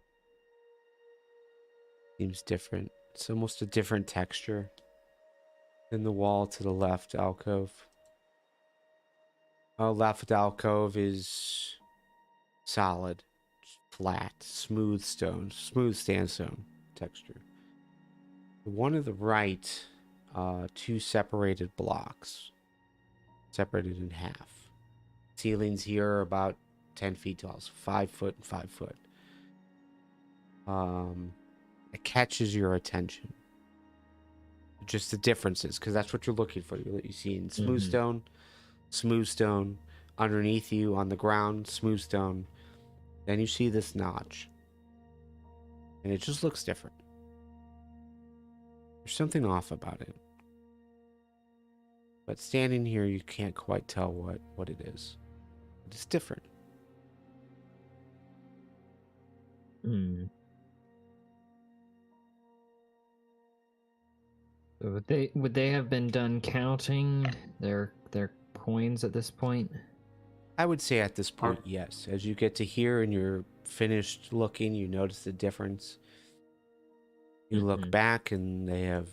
seems different. It's almost a different texture than the wall to the left alcove. Left alcove is solid, flat, smooth stone, smooth sandstone texture. The one to the right, two separated blocks, separated in half. Ceilings here are about 10 feet tall, so 5 foot and 5 foot. It catches your attention. Just the differences, because that's what you're looking for. You see in smooth stone, underneath you on the ground, smooth stone. Then you see this notch, and it just looks different. There's something off about it. But standing here, you can't quite tell what it is. It's different. Hmm. So would they have been done counting their coins at this point? I would say at this point, yes. As you get to here and you're finished looking, you notice the difference. You look back and they have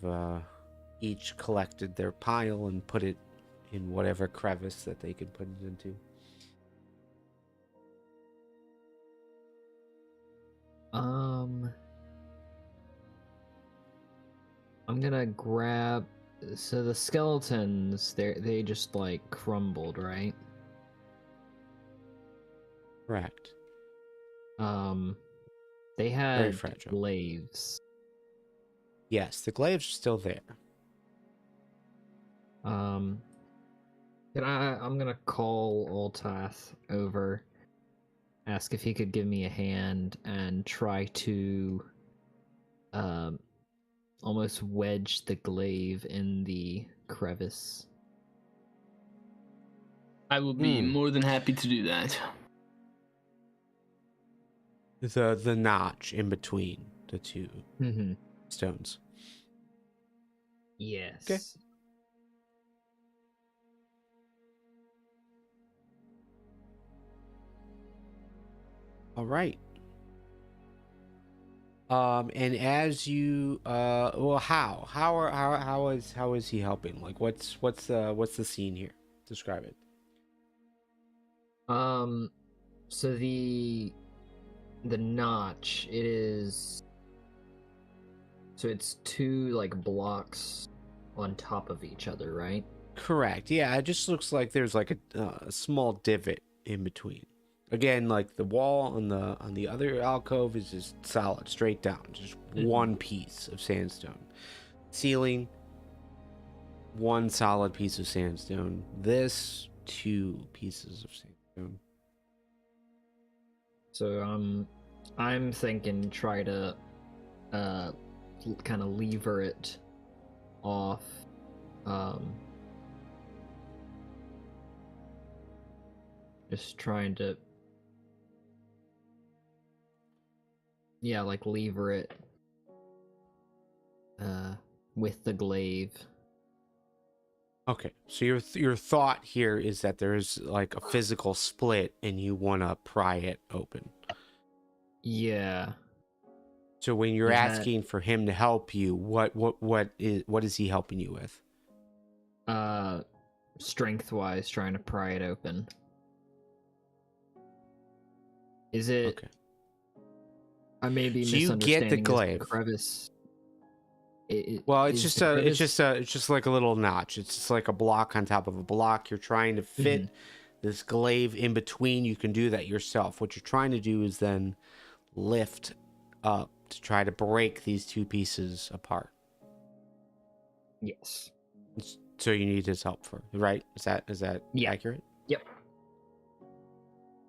each collected their pile and put it in whatever crevice that they can put it into. I'm gonna grab. So the skeletons, they just like crumbled, right? Correct. They had Very fragile. glaives. Yes, the glaives are still there. I'm gonna call Altath over, ask if he could give me a hand, and try to almost wedge the glaive in the crevice. I will be more than happy to do that. The notch in between the two stones. Yes. Okay. All right. And as you well, how is he helping? Like, what's the scene here? Describe it. So the notch, it is, so it's two like blocks on top of each other, right? Correct. Yeah, it just looks like there's like a small divot in between. Again, like the wall on the other alcove is just solid, straight down, just one piece of sandstone. Ceiling, one solid piece of sandstone. This, two pieces of sandstone. So I'm thinking try to kind of lever it off. Just trying to, yeah, like lever it with the glaive. Okay, so your thought here is that there's like a physical split and you want to pry it open. Yeah. So when you're Is asking for him to help you, what is he helping you with? Strength wise, trying to pry it open. Is it? Okay. I may be So you misunderstanding. get the glaive. Crevice. Well, it's just like a little notch. It's just like a block on top of a block. You're trying to fit this glaive in between. You can do that yourself. What you're trying to do is then lift up to try to break these two pieces apart. Yes. So you need his help for, right? Is that Yeah. accurate? Yep.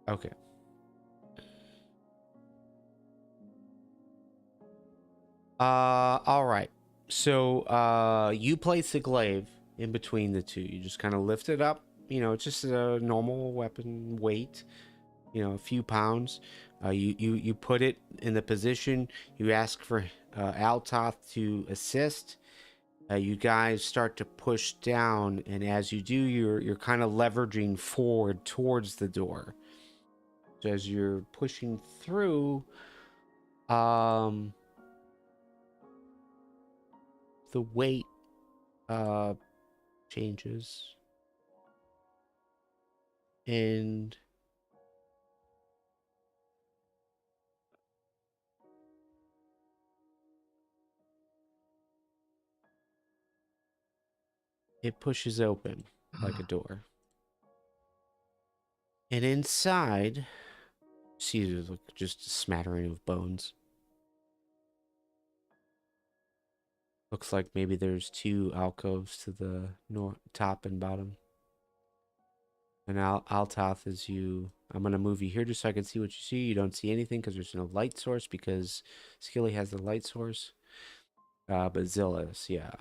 Okay. All right. So you place the glaive in between the two. You just kind of lift it up. You know, it's just a normal weapon weight. You know, a few pounds. You put it in the position. You ask for Altath to assist. You guys start to push down, and as you do, you're kind of leveraging forward towards the door. So as you're pushing through, the weight changes. and it pushes open like a door. And inside, see, there's like just a smattering of bones. Looks like maybe there's 2 alcoves to the top and bottom. And Altath, as you, I'm gonna move you here just so I can see what you see. You don't see anything because there's no light source because Skilly has the light source. But Zilis, yeah,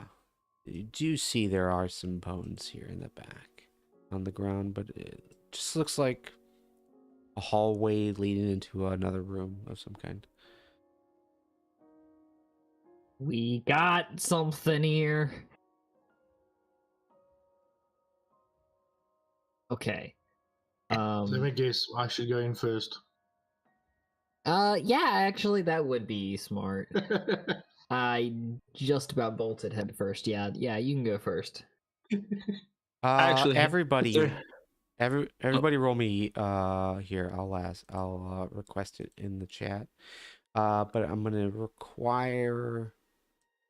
you do see there are some bones here in the back on the ground, but it just looks like a hallway leading into another room of some kind. We got something here. Okay. Let me guess. I should go in first. Yeah, actually, that would be smart. I just about bolted head first. Yeah, you can go first. Actually, everybody, there- everybody, roll me. Here, I'll request it in the chat. But I'm gonna require.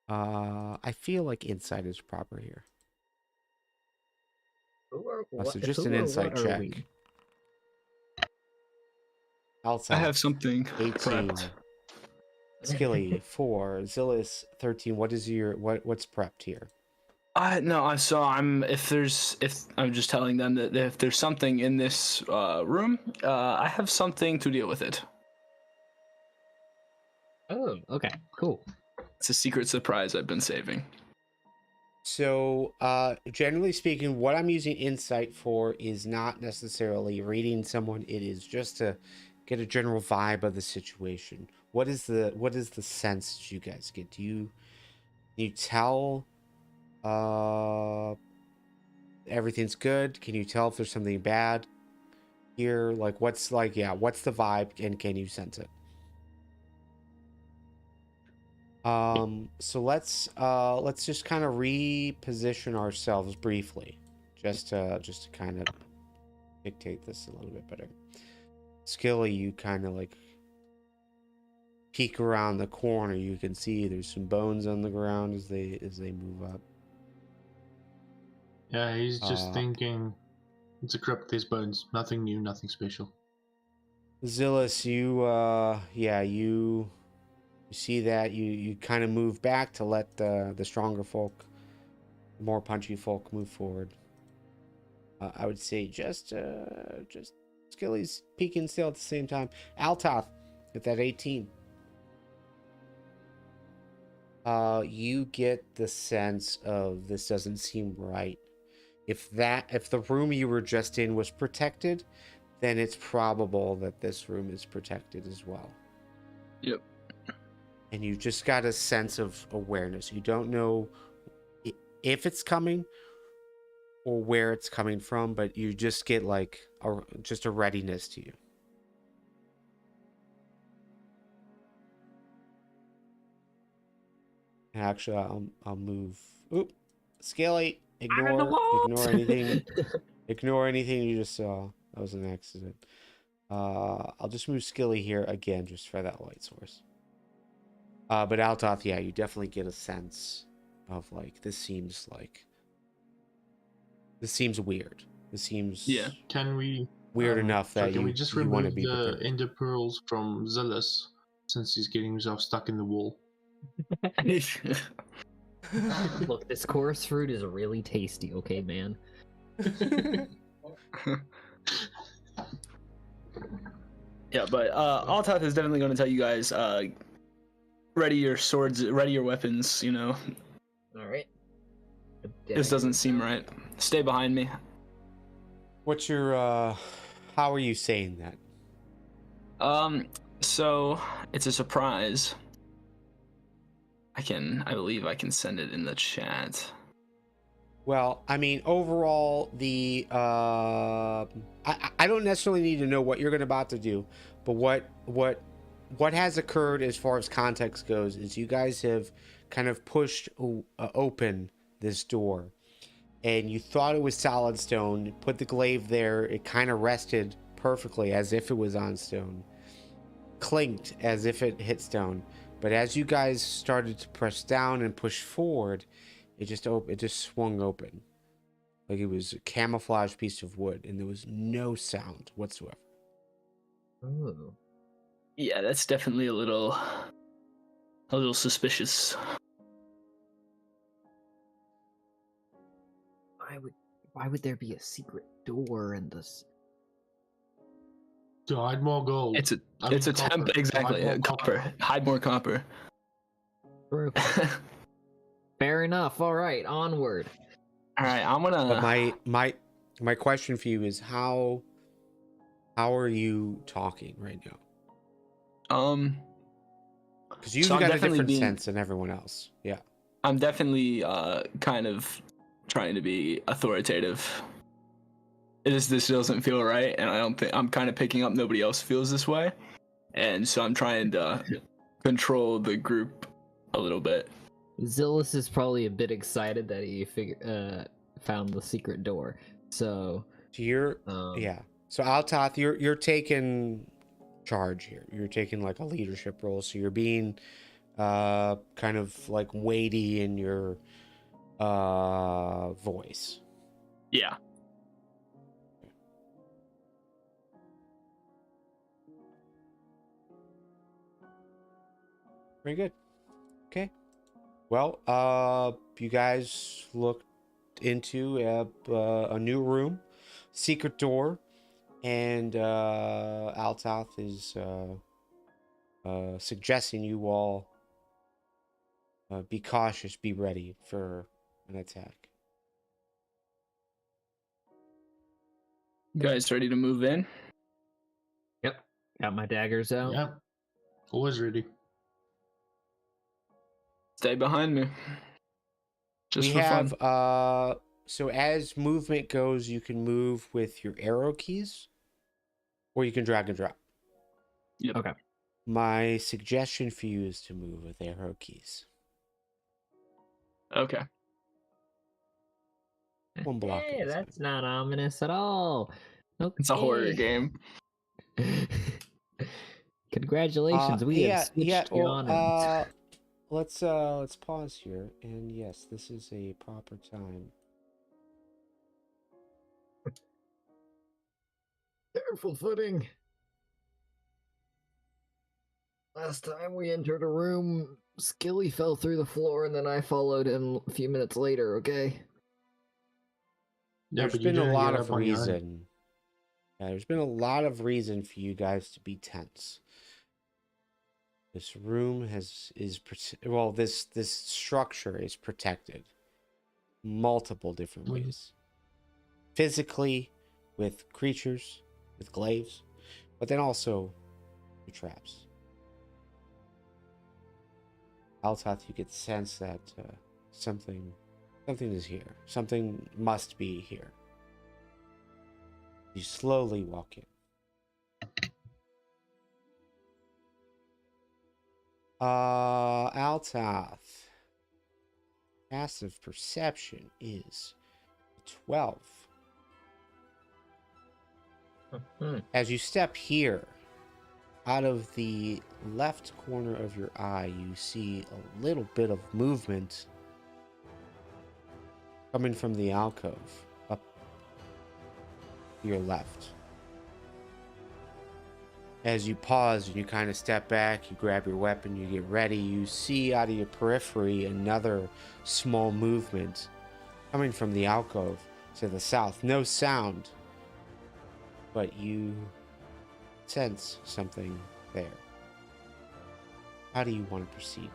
I feel like insight is proper here. So just an insight check. I have something 18. prepped. Skilly 4. Zilis 13. What is your what's prepped here? I'm just telling them that if there's something in this room, I have something to deal with it. Oh, okay, cool. It's a secret surprise I've been saving. So, generally speaking, what I'm using insight for is not necessarily reading someone. It is just to get a general vibe of the situation. What is the sense that you guys get? Do you tell everything's good? Can you tell if there's something bad here? Like what's the vibe, and can you sense it? So let's just kind of reposition ourselves briefly, just to kind of dictate this a little bit better. Skilly, you kind of like peek around the corner. You can see there's some bones on the ground as they move up. Yeah, he's just thinking it's a crypt, there's bones. Nothing new, nothing special. Zilis, you see that you kind of move back to let the stronger folk, more punchy folk move forward. I would say just Skilly's peeking still at the same time. Altath at that 18. You get the sense of this doesn't seem right. If the room you were just in was protected, then it's probable that this room is protected as well. Yep. And you just got a sense of awareness. You don't know if it's coming or where it's coming from, but you just get like a readiness to you. And actually, I'll move. Oop, Skilly, ignore anything. Ignore anything you just saw. That was an accident. I'll just move Skilly here again, just for that light source. But Altath, yeah, you definitely get a sense of like this seems weird. This seems Can we weird enough that can we just you want to remove be the prepared. ender pearls from Zilis since he's getting himself stuck in the wall? Look, this chorus fruit is really tasty, okay, man? Yeah, but Altath is definitely going to tell you guys, ready your swords, ready your weapons, you know. Alright. This doesn't seem right. Stay behind me. What's your how are you saying that? So it's a surprise. I believe I can send it in the chat. Well, I mean, overall, I don't necessarily need to know what you're about to do, but what has occurred as far as context goes is you guys have kind of pushed open this door, and you thought it was solid stone. You put the glaive there, it kind of rested perfectly as if it was on stone, clinked as if it hit stone. But as you guys started to press down and push forward, it just swung open, like it was a camouflage piece of wood, and there was no sound whatsoever. Ooh. Yeah, that's definitely a little suspicious. Why would there be a secret door in this? To hide more gold. It's a I mean, temp copper. To exactly. hide more Copper. Hide more copper. True. Fair enough. All right, onward. All right, I'm gonna. But my question for you is how are you talking right now? Because you've So I'm got a definitely different being- sense than everyone else. Yeah. I'm definitely kind of trying to be authoritative. This doesn't feel right, and I don't think I'm kind of picking up nobody else feels this way, and so I'm trying to control the group a little bit. Zilis is probably a bit excited that he found the secret door. So So you're yeah. So Altath, you're taking charge here. You're taking like a leadership role. So you're being kind of like weighty in your voice. Yeah. Very good. Okay. Well, you guys looked into a new room, secret door, and Altath is suggesting you all be cautious, be ready for an attack. You guys ready to move in? Yep. Got my daggers out. Yeah. Always ready. Stay behind me. Just We for have fun. so as movement goes, you can move with your arrow keys, or you can drag and drop. Yep. Okay. My suggestion for you is to move with arrow keys. Okay. One block. Hey, at a time. that's not ominous at all. Okay. It's a horror game. Congratulations, we have switched on. Let's pause here, and yes, this is a proper time. Careful footing. Last time we entered a room, Skilly fell through the floor, and then I followed him a few minutes later. Okay. Yeah, There's but you been a didn't lot get of up on your own. reason. Yeah, there's been a lot of reason for you guys to be tense. This room this structure is protected multiple different ways. Physically, with creatures, with glaives, but then also with traps. Altath, you could sense that something is here. Something must be here. You slowly walk in. Altath. Passive perception is 12. As you step here, out of the left corner of your eye, you see a little bit of movement coming from the alcove up to your left. As you pause and you kind of step back, you grab your weapon, you get ready, you see out of your periphery another small movement coming from the alcove to the south. No sound, but you sense something there. How do you want to proceed?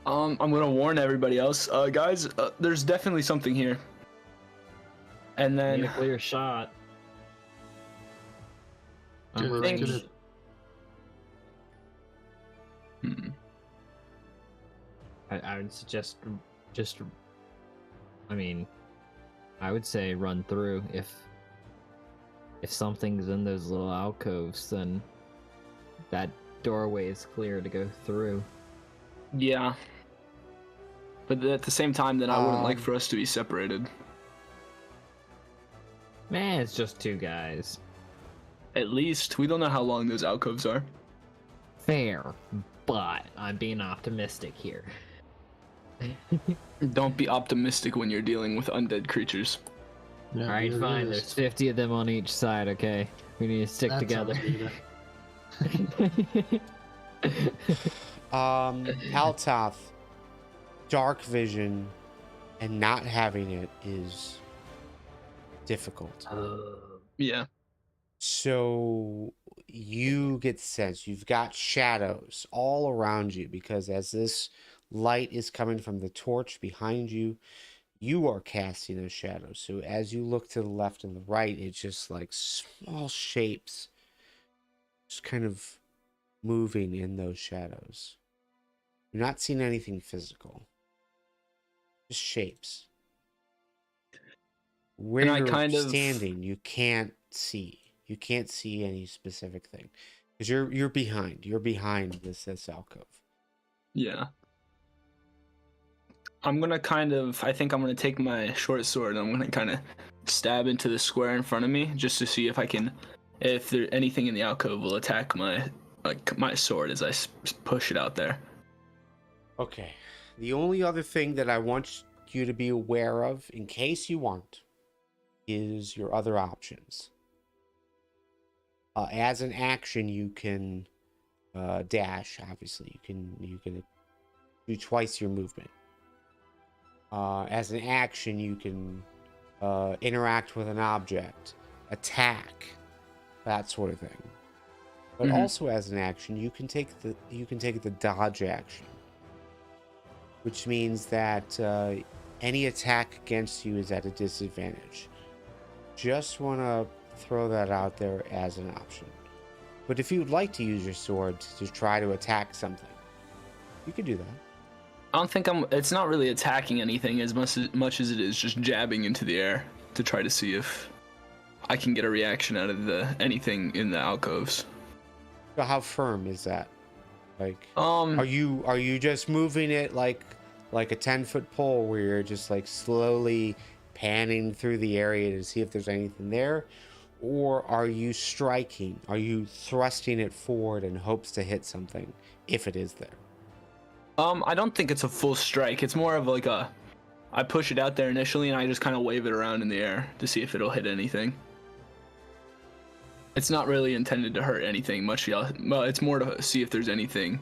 I'm gonna warn everybody else, guys. There's definitely something here. And Need then a clear shot. I'm Good, let's arranged. get it. I would suggest I would say run through. If something's in those little alcoves, then that doorway is clear to go through. yeah, But at the same time, then I wouldn't like Um, for us to be separated. Man, it's just two guys. At least we don't know how long those alcoves are. Fair, but I'm being optimistic here. Don't be optimistic when you're dealing with undead creatures. Yeah, Alright, be a fine. realist. There's 50 of them on each side, okay? We need to stick That together. sounds better. Altath, dark vision and not having it is difficult. Yeah. So you get the sense you've got shadows all around you because as this light is coming from the torch behind you, you are casting those shadows. So as you look to the left and the right, it's just like small shapes just kind of moving in those shadows. You're not seeing anything physical, just shapes. Where And I you're kind of- standing, you can't see. You can't see any specific thing because you're behind. You're behind this alcove. Yeah. I think I'm gonna take my short sword and I'm gonna kind of stab into the square in front of me just to see if there anything in the alcove will attack my sword as I push it out there. Okay. The only other thing that I want you to be aware of, in case you want, is your other options. As an action, you can dash. Obviously, you can do twice your movement. As an action, you can interact with an object, attack, that sort of thing. But also, as an action, you can take the dodge action, which means that any attack against you is at a disadvantage. Just want to throw that out there as an option. But if you would like to use your sword to try to attack something, you can do that. I don't think it's not really attacking anything as much as it is just jabbing into the air to try to see if I can get a reaction out of anything in the alcoves. So how firm is that? Like, Um, are you just moving it like a 10-foot pole where you're just like slowly panning through the area to see if there's anything there? Or are you striking? Are you thrusting it forward in hopes to hit something if it is there? I don't think it's a full strike. It's more of like I push it out there initially and I just kind of wave it around in the air to see if it'll hit anything. It's not really intended to hurt anything much. Well, it's more to see if there's anything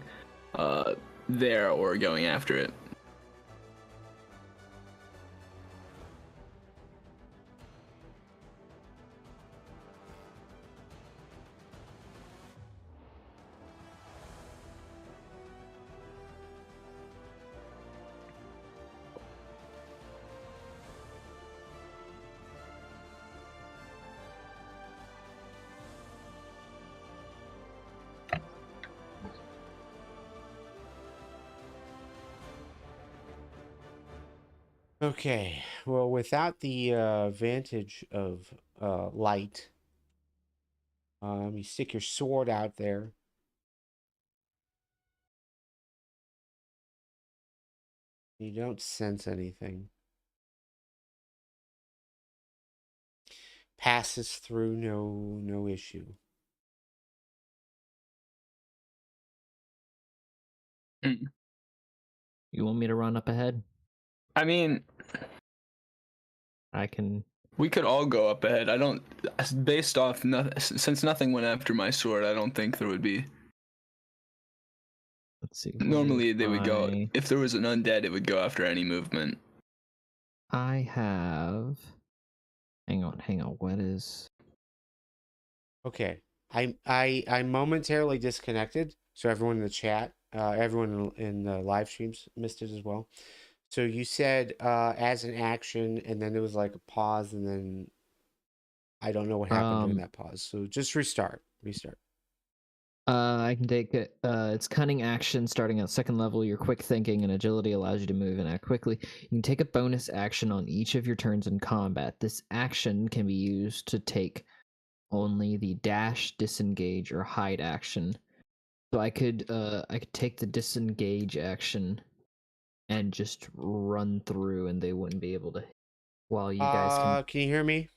there or going after it. Okay, well, without the advantage of light, you stick your sword out there. You don't sense anything. Passes through, no issue. You want me to run up ahead? I mean, I can. we could all go up ahead. I don't, based off nothing, since nothing went after my sword, I don't think there would be. Let's see. Normally they would go, I if there was an undead, it would go after any movement. have. Hang on. What is? Okay, I momentarily disconnected, so everyone in the chat, everyone in the live streams missed it as well. So you said as an action, and then there was like a pause, and then I don't know what happened during that pause. So just restart. I can take it. It's cunning action starting at second level. Your quick thinking and agility allows you to move and act quickly. You can take a bonus action on each of your turns in combat. This action can be used to take only the dash, disengage, or hide action. So I could take the disengage action and just run through, and they wouldn't be able to. While you guys Can you hear me?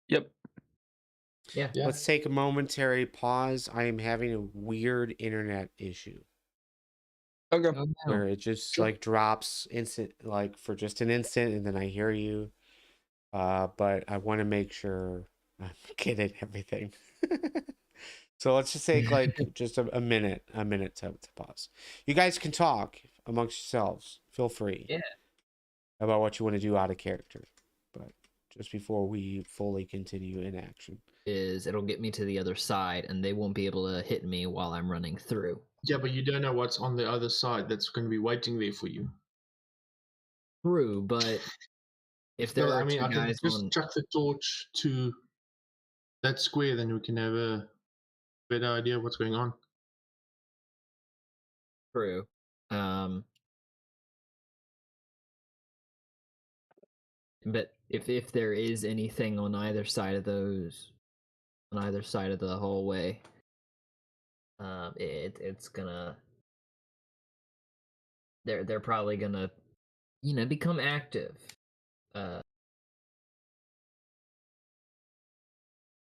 Yep. yeah. Let's take a momentary pause. I am having a weird internet issue Okay. Oh, no. where it just like drops instant, like for just an instant, and then I hear you. But I want to make sure I'm getting everything. So let's just take like just a minute to pause. You guys can talk amongst yourselves. Feel free. Yeah. About what you want to do out of character, but just before we fully continue in action. Is it'll get me to the other side, and they won't be able to hit me while I'm running through. Yeah, but you don't know what's on the other side that's going to be waiting there for you. True, but if there No, are I mean, two I can guys just on, chuck the torch to that square, then we can have a better idea of what's going on. true. But if there is anything on either side of those, on either side of the hallway, it's gonna they're probably gonna become active.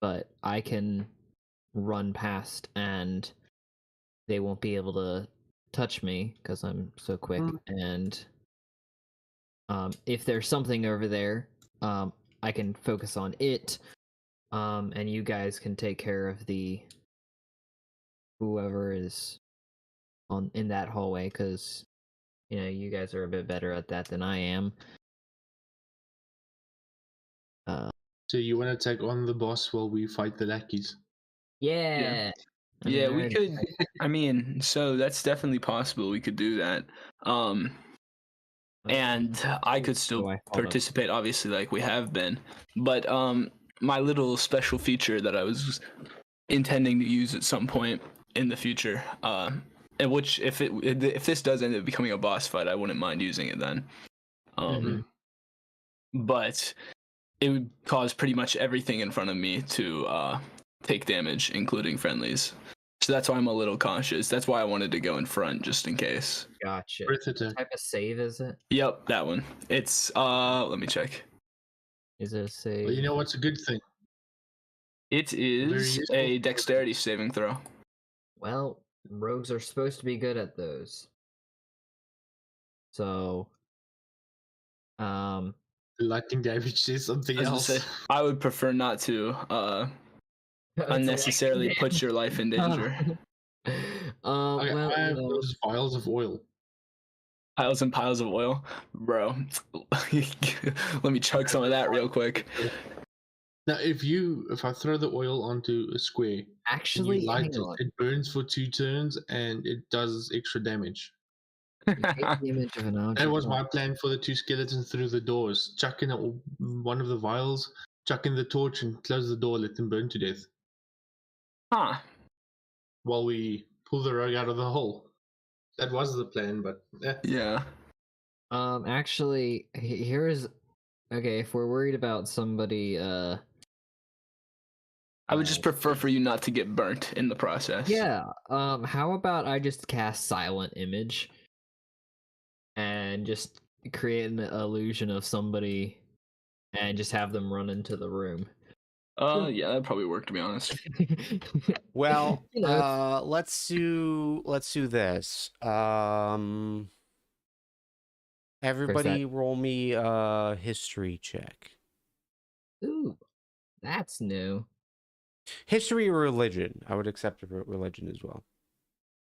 But I can run past, and they won't be able to touch me because I'm so quick. And if there's something over there, I can focus on it, and you guys can take care of the whoever is on in that hallway, because you guys are a bit better at that than I am. So you want to take on the boss while we fight the lackeys? Yeah. I mean, Yeah, I we already- could. I mean, so that's definitely possible. We could do that. And I could still hold up. participate, obviously, like we have been. But my little special feature that I was intending to use at some point in the future, and which if this does end up becoming a boss fight, I wouldn't mind using it then. But it would cause pretty much everything in front of me to take damage, including friendlies. So that's why I'm a little cautious. That's why I wanted to go in front, just in case. Gotcha. Breath What attack. type of save is it? Yep, that one. It's let me check. Is it a save? Well, you know what's a good thing? It is useful. a dexterity saving throw. Well, rogues are supposed to be good at those. So, Lightning damage is something I was gonna else. say, I would prefer not to unnecessarily put your life in danger. Okay, well, I have those vials of oil. Piles and piles of oil, bro. Let me chug some of that real quick. Now, if I throw the oil onto a square, and actually, you light hang on. it burns for 2 turns and it does extra damage. Take the image of an object. That was my plan for the 2 skeletons through the doors. Chuck in one of the vials, chuck in the torch, and close the door. Let them burn to death Huh. while we pull the rug out of the hole. That was the plan, but Yeah. Actually, here's okay. If we're worried about somebody, I would just prefer for you not to get burnt in the process. yeah. How about I just cast Silent Image and just create an illusion of somebody and just have them run into the room. Yeah, that probably worked, to be honest. Well, You know, let's do this. Everybody roll me a history check. Ooh, that's new. History or religion? I would accept a religion as well.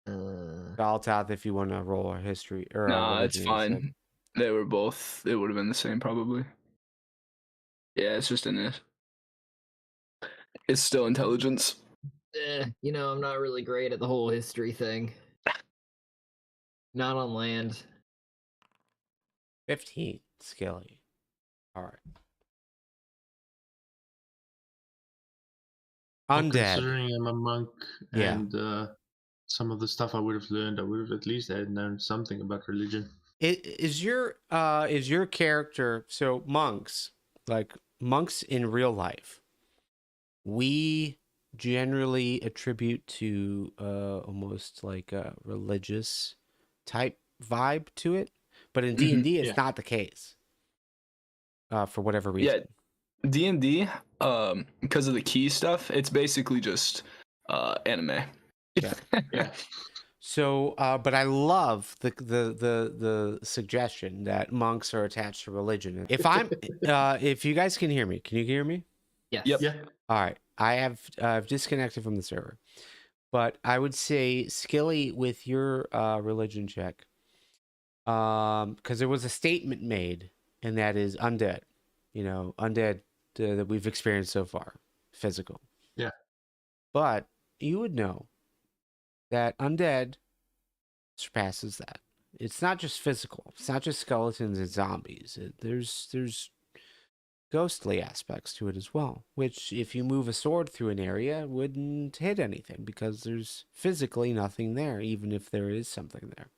Altath, if you want to roll a history or a Nah, it's religion instead. fine. They were both. It would have been the same, probably. Yeah, it's just in it. It's still intelligence. I'm not really great at the whole history thing. Not on land. 15, Skilly. All right. well, Undead. considering I'm a monk Yeah. and some of the stuff I would have learned, I would have at least had known something about religion. Is your character, so monks in real life, we generally attribute to almost like a religious type vibe to it, but in D&D it's Yeah. not the case. For whatever Yeah, reason. D&D, because of the key stuff, it's basically just anime. Yeah. So, but I love the suggestion that monks are attached to religion. If you guys can hear me, can you hear me? Yes. Yep. Yeah. All right, I've disconnected from the server, but I would say Skilly with your religion check, because there was a statement made, and that is undead, undead that we've experienced so far, physical. Yeah. But you would know that undead surpasses that. It's not just physical. It's not just skeletons and zombies. There's ghostly aspects to it as well, which if you move a sword through an area wouldn't hit anything because there's physically nothing there, even if there is something there.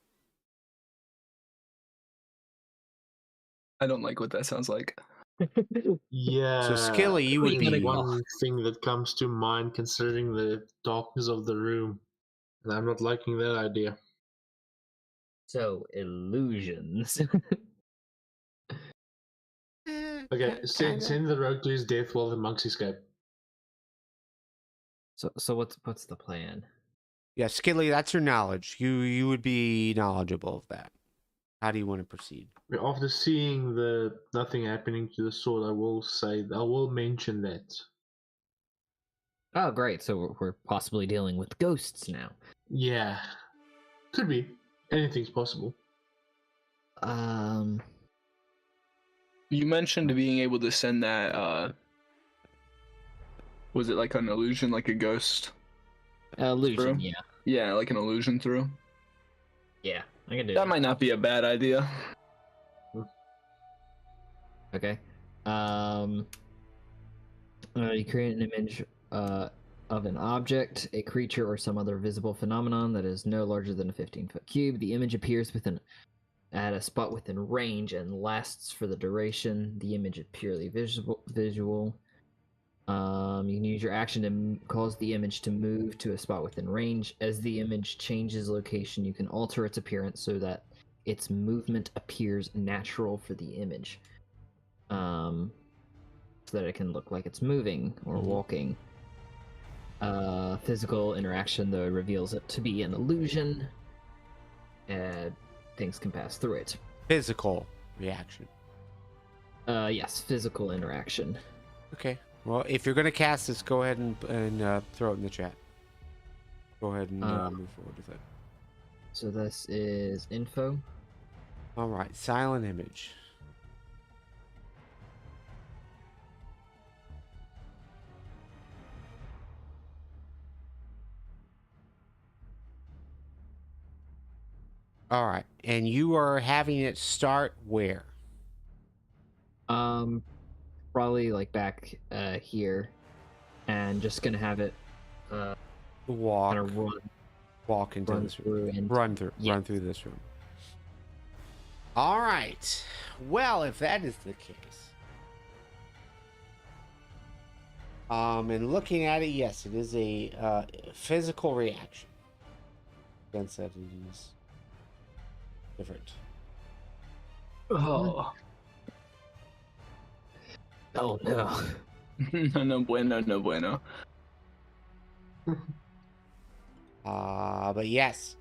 I don't like what that sounds like. Yeah. So Skilly, you would Only be one thing that comes to mind considering the darkness of the room. And I'm not liking that idea. So illusions. Okay, send the rogue to his death while the monks escape. so what's the plan? Yeah, Skilly, that's your knowledge. You would be knowledgeable of that. How do you want to proceed? After seeing the nothing happening to the sword, I will mention that. Oh, great. So we're possibly dealing with ghosts now. Yeah. Could be. Anything's possible. You mentioned being able to send that. Was it like an illusion, like a ghost? Illusion, Through? yeah. Yeah, like an illusion through. Yeah, I can do That that. might not be a bad idea. Okay. You create an image of an object, a creature, or some other visible phenomenon that is no larger than a 15-foot cube. The image appears at a spot within range and lasts for the duration. The image is purely visual. You can use your action to cause the image to move to a spot within range. As the image changes location, you can alter its appearance so that its movement appears natural for the image. So that it can look like it's moving or walking. Physical interaction, though, reveals it to be an illusion. Things can pass through it. Physical reaction. Yes, physical interaction. Okay. Well, if you're gonna cast this, go ahead and throw it in the chat. Go ahead and move forward with it. So this is info. All right, silent image. All right, and you are having it start where? Probably like back here, and just gonna have it Walk. kind of Walk into run this room. through and Run through. yeah. Run through this room. All right. Well, if that is the case, and looking at it, yes, it is a physical reaction. Against that, it is different. Oh. Oh no. No bueno, no bueno. But yes,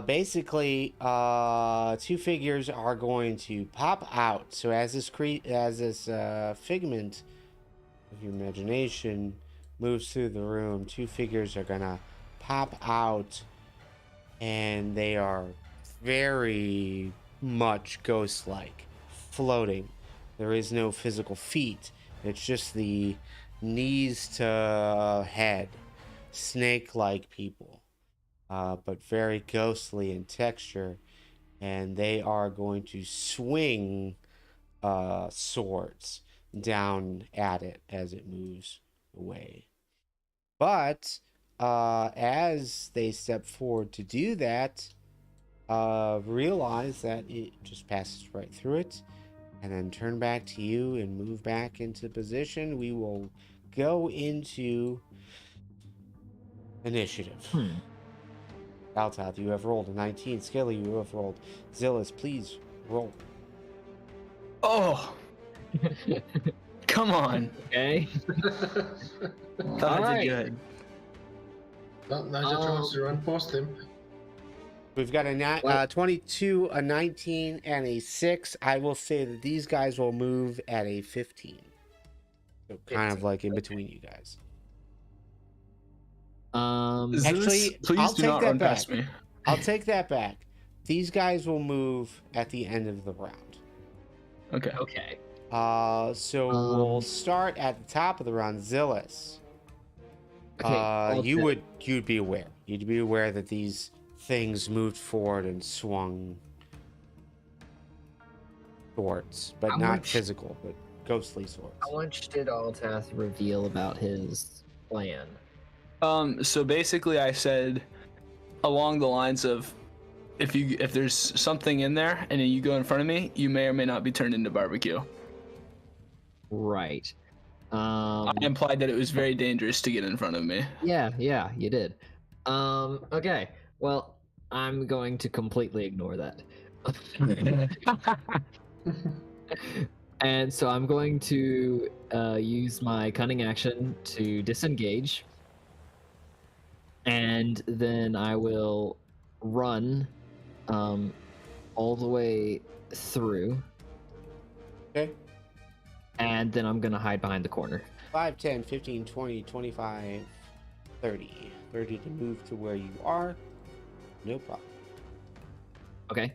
basically, two figures are going to pop out. So as this figment of your imagination moves through the room, two figures are gonna pop out, and they are very much ghost-like, floating. There is no physical feet. It's just the knees to head, snake-like people, but very ghostly in texture. And they are going to swing swords down at it as it moves away. But as they step forward to do that, realize that it just passes right through it, and then turn back to you and move back into position. We will go into initiative. Altath, you have rolled a 19. Skilly, you have rolled. Zilis, please roll. Oh, come on. Okay. Thought I Alright. did good. Well, now's your chance to run past them. We've got a Well- 22, a 19, and a 6. I will say that these guys will move at a 15. So kind of 15, like in between you guys. Zilis, Actually, please I'll do take not that run back. past me. I'll take that back. These guys will move at the end of the round. Okay. Okay. So we'll start at the top of the round. Zilis. Okay. You'd be aware. You'd be aware that these things moved forward and swung swords, but How not much- physical, but ghostly swords. How much did Altath reveal about his plan? So basically, I said along the lines of, if there's something in there and you go in front of me, you may or may not be turned into barbecue. Right. I implied that it was very dangerous to get in front of me. Yeah, you did. Okay. Well, I'm going to completely ignore that. And so I'm going to use my cunning action to disengage. And then I will run all the way through. Okay. And then I'm going to hide behind the corner. 5, 10, 15, 20, 25, 30. 30 to move to where you are. No problem. Okay.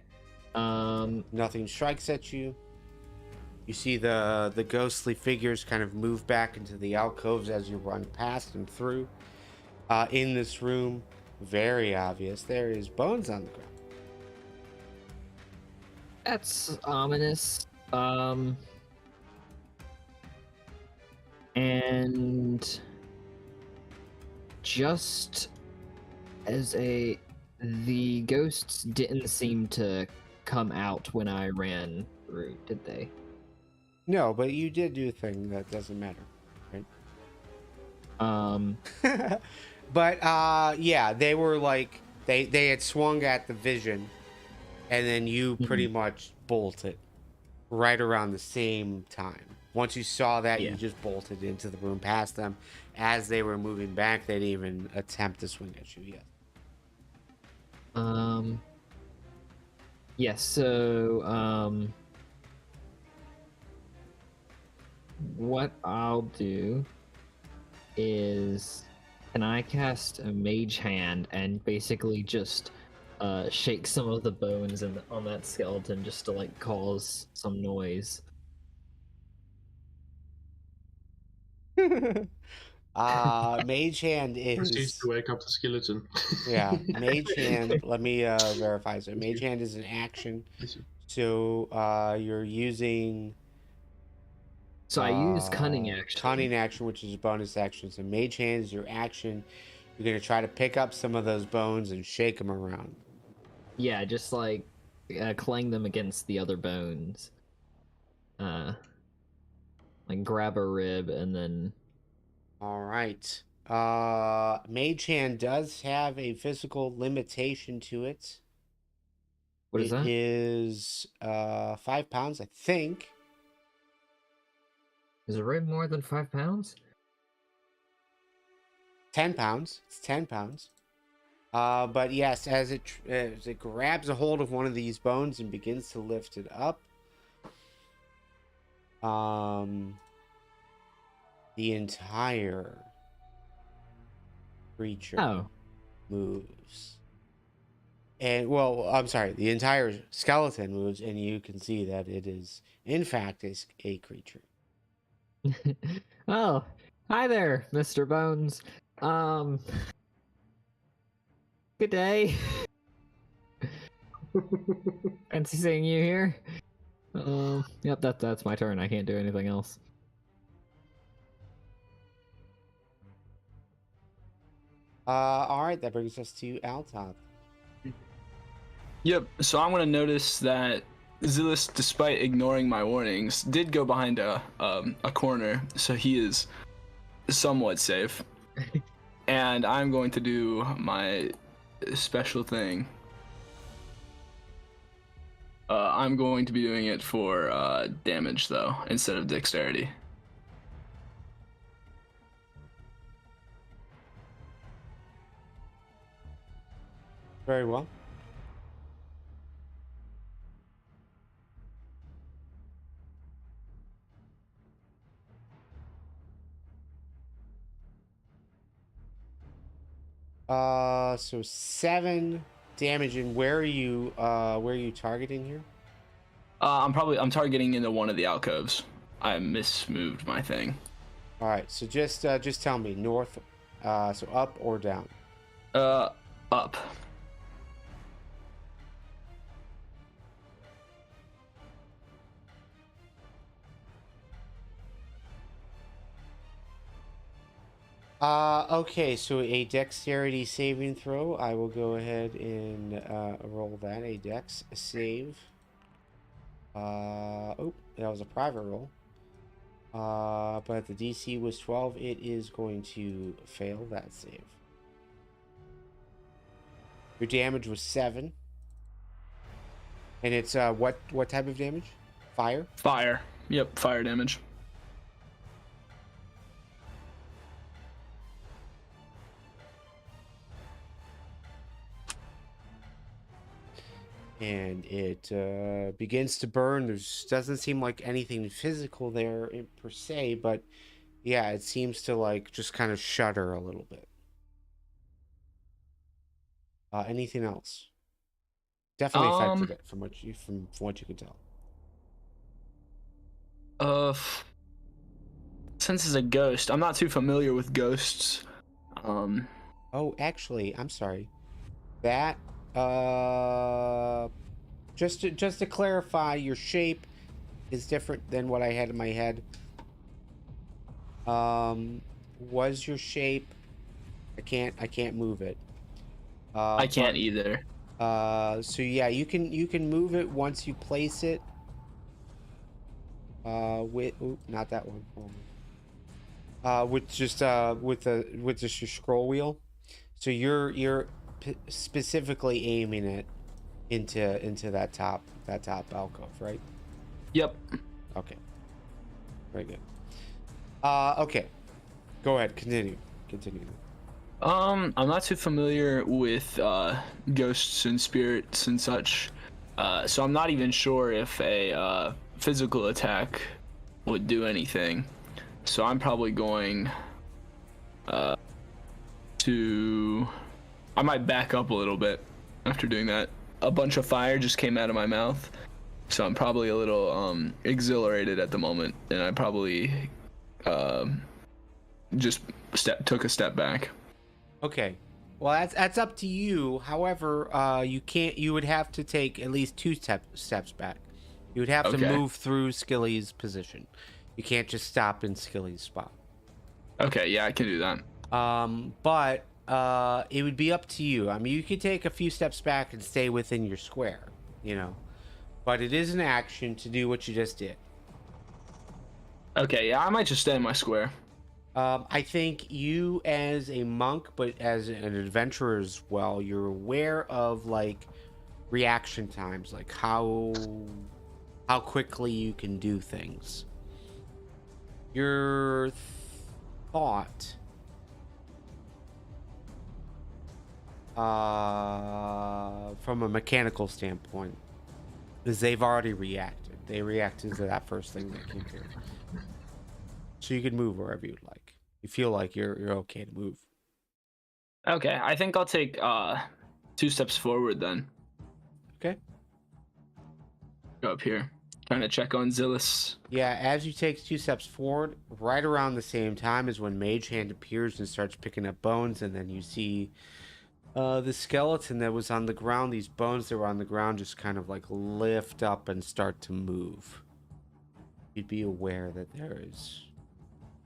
Nothing strikes at you. You see the ghostly figures kind of move back into the alcoves as you run past and through. In this room, very obvious, there is bones on the ground. That's ominous. And just as the ghosts didn't seem to come out when I ran through, did they? No, but you did do a thing that doesn't matter, right? But yeah, they were like they had swung at the vision, and then you pretty much bolted right around the same time. Once you saw that, Yeah. you just bolted into the room past them. As they were moving back, they didn't even attempt to swing at you yet. Yes, so what I'll do is, can I cast a mage hand and basically just shake some of the bones on that skeleton just to like cause some noise? Mage hand Proceeds is to wake up the skeleton. yeah, mage hand. Let me verify. So mage hand is an action. So you're using So I use cunning action. Cunning action, which is a bonus action. So mage hand is your action. You're gonna try to pick up some of those bones and shake them around. Yeah, just like clang them against the other bones. Like grab a rib and then. All right. Mage hand does have a physical limitation to it. What is that? It is 5 pounds, I think. Is a rib more than 5 pounds? 10 pounds. It's 10 pounds. But yes, as it grabs a hold of one of these bones and begins to lift it up, the entire creature moves. And well, I'm sorry, the entire skeleton moves, and you can see that it is, in fact, a creature. Oh, hi there, Mr. Bones. Good day. Fancy seeing you here. Yep, that's my turn. I can't do anything else. All right, that brings us to Altath. Yep. So I'm gonna notice that Zilis, despite ignoring my warnings, did go behind a corner, so he is somewhat safe. And I'm going to do my special thing. I'm going to be doing it for damage though, instead of dexterity. Very well. So 7 damage, and where are you targeting here? I'm targeting into one of the alcoves. I mismoved my thing. All right, so just tell me north, so up or down. Up. Okay, so a dexterity saving throw. I will go ahead and roll that. A dex save. Oh, that was a private roll. But the DC was 12. It is going to fail that save. Your damage was 7. And it's what type of damage? Fire? Fire. Yep, fire damage. And it begins to burn. Doesn't seem like anything physical there per se, but yeah, it seems to like just kind of shudder a little bit. Anything else? Definitely affected it from what you can tell. Since it's a ghost, I'm not too familiar with ghosts. Oh, actually, I'm sorry. That just to clarify, your shape is different than what I had in my head. Was your shape? I can't move it. I can't either. So yeah, you can move it once you place it. Not that one. With just your scroll wheel. So you're specifically aiming it into that top alcove, right? Yep. Okay. Very good. Okay. Go ahead. Continue. I'm not too familiar with ghosts and spirits and such, so I'm not even sure if a physical attack would do anything. So I'm probably going to... I might back up a little bit after doing that. A bunch of fire just came out of my mouth, so I'm probably a little exhilarated at the moment, and I probably just took a step back. Okay. Well, that's up to you. However, you would have to take at least 2 steps back. You would have to move through Skilly's position. You can't just stop in Skilly's spot. Okay, yeah, I can do that. But it would be up to you. I mean, you could take a few steps back and stay within your square, But it is an action to do what you just did. Okay, yeah, I might just stay in my square. I think you as a monk, but as an adventurer as well, you're aware of like reaction times, like how quickly you can do things. Your thought from a mechanical standpoint is they've already reacted. They reacted to that first thing that came through. So you can move wherever you'd like. You feel like you're okay to move. Okay, I think I'll take 2 steps forward then. Okay. Go up here. Trying to check on Zilis. Yeah, as you take 2 steps forward, right around the same time is when Mage Hand appears and starts picking up bones, and then you see the skeleton that was on the ground. These bones that were on the ground just kind of like lift up and start to move. You'd be aware that there is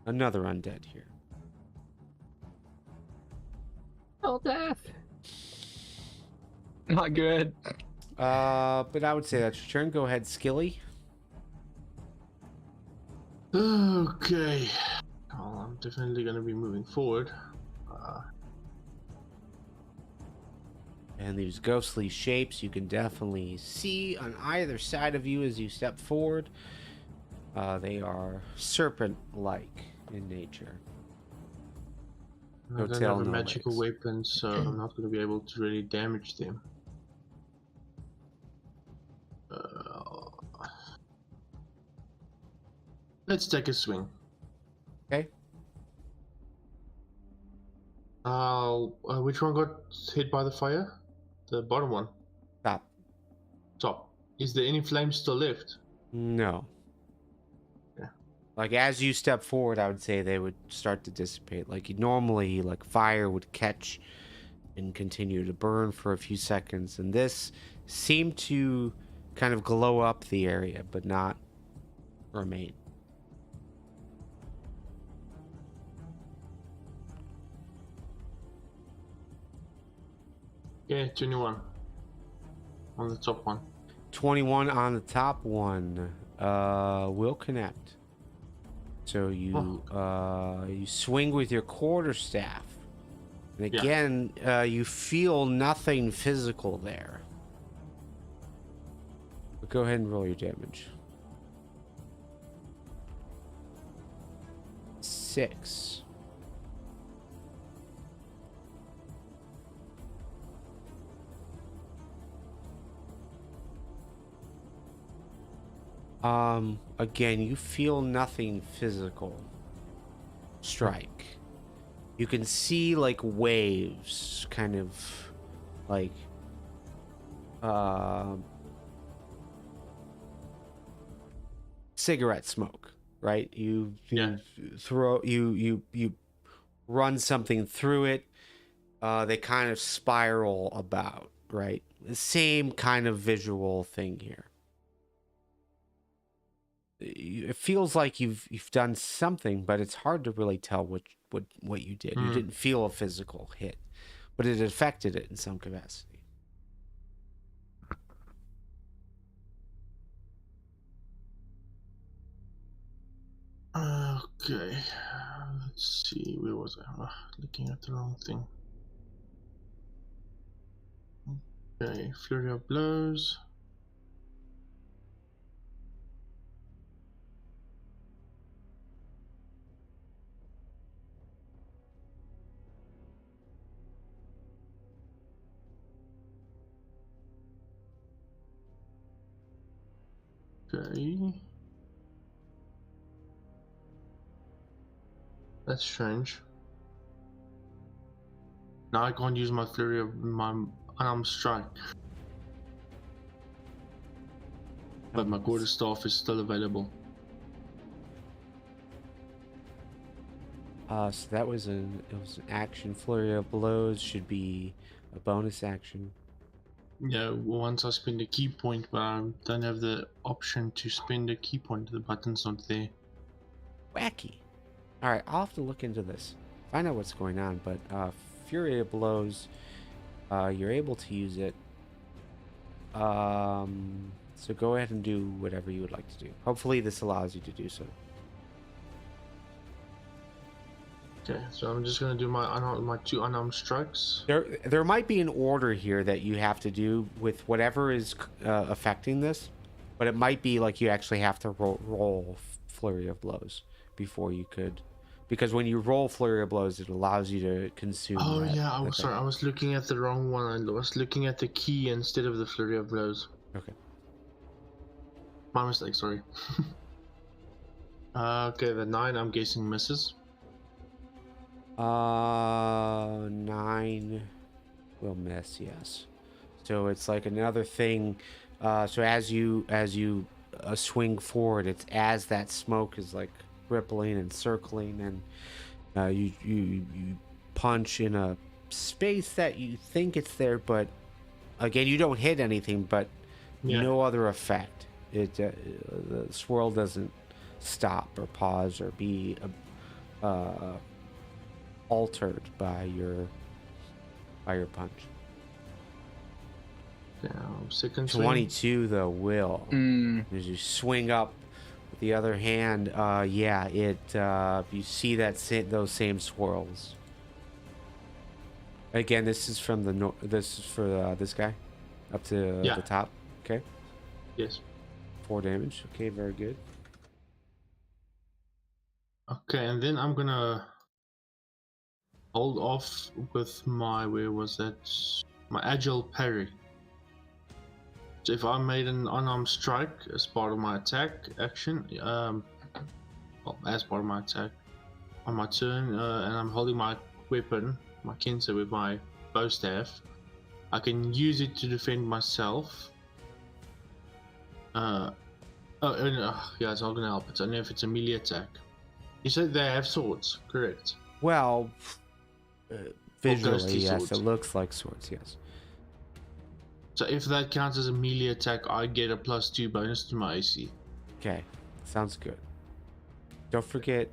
another undead here. Altath. Not good. But I would say that's your turn. Go ahead, Skilly. Okay. Well, I'm definitely going to be moving forward. And these ghostly shapes you can definitely see on either side of you as you step forward. They are serpent-like in nature. I No don't tail, have a no magical legs. weapon, so I'm not going to be able to really damage them. Let's take a swing. Okay. Which one got hit by the fire? The bottom one. Stop. Top. Is there any flames still left? No. Yeah. Like as you step forward, I would say they would start to dissipate. Like normally, like fire would catch and continue to burn for a few seconds, and this seemed to kind of glow up the area, but not remain. Yeah, 21. On the top one. 21 on the top one will connect. So you you swing with your quarterstaff, and again you feel nothing physical there. But go ahead and roll your damage. 6. Again, you feel nothing physical strike. You can see like waves, kind of like cigarette smoke, right? You throw you run something through it. They kind of spiral about, right? The same kind of visual thing here. It feels like you've done something, but it's hard to really tell what you did. You didn't feel a physical hit, but it affected it in some capacity. Okay, let's see. Where was I? Looking at the wrong thing. Okay, flurry of blows. Okay. That's strange. Now I can't use my flurry of my unarmed strike. But my quarterstaff is still available. So that was an action. Flurry of blows should be a bonus action. Yeah, once I spend a key point, but I don't have the option to spend a key point. The button's not there. Wacky. All right, I'll have to look into this, find out what's going on. But Fury of Blows, you're able to use it. So go ahead and do whatever you would like to do. Hopefully this allows you to do so. Okay, so I'm just gonna do my 2 unarmed strikes. There might be an order here that you have to do with whatever is affecting this, but it might be like you actually have to roll Flurry of Blows before you could, because when you roll Flurry of Blows, it allows you to consume. Oh yeah, I was sorry. I was looking at the wrong one. I was looking at the key instead of the Flurry of Blows. Okay. My mistake. Sorry. Okay, the 9 I'm guessing misses. 9 will miss, yes. So it's like another thing. So as you swing forward, it's as that smoke is like rippling and circling, and you punch in a space that you think it's there, but again, you don't hit anything, but no other effect. The swirl doesn't stop or pause or be altered by your punch. Down, second swing. 22 though will. As you swing up with the other hand, you see those same swirls. Again, this is from the this is for this guy, up to Yeah. the top. Okay, Yes. 4 damage. Okay, very good. Okay, and then I'm gonna hold off with my, where was that? My agile parry. So if I made an unarmed strike as part of my attack action, well, as part of my attack on my turn, and I'm holding my weapon, my Kensa with my bow staff, I can use it to defend myself. Yeah, it's not gonna help. It's only if it's a melee attack. You said they have swords, correct? Well, visually, ghostly yes, swords. it looks like swords. Yes. So if that counts as a melee attack, I get a +2 bonus to my AC. Okay, sounds good. Don't forget,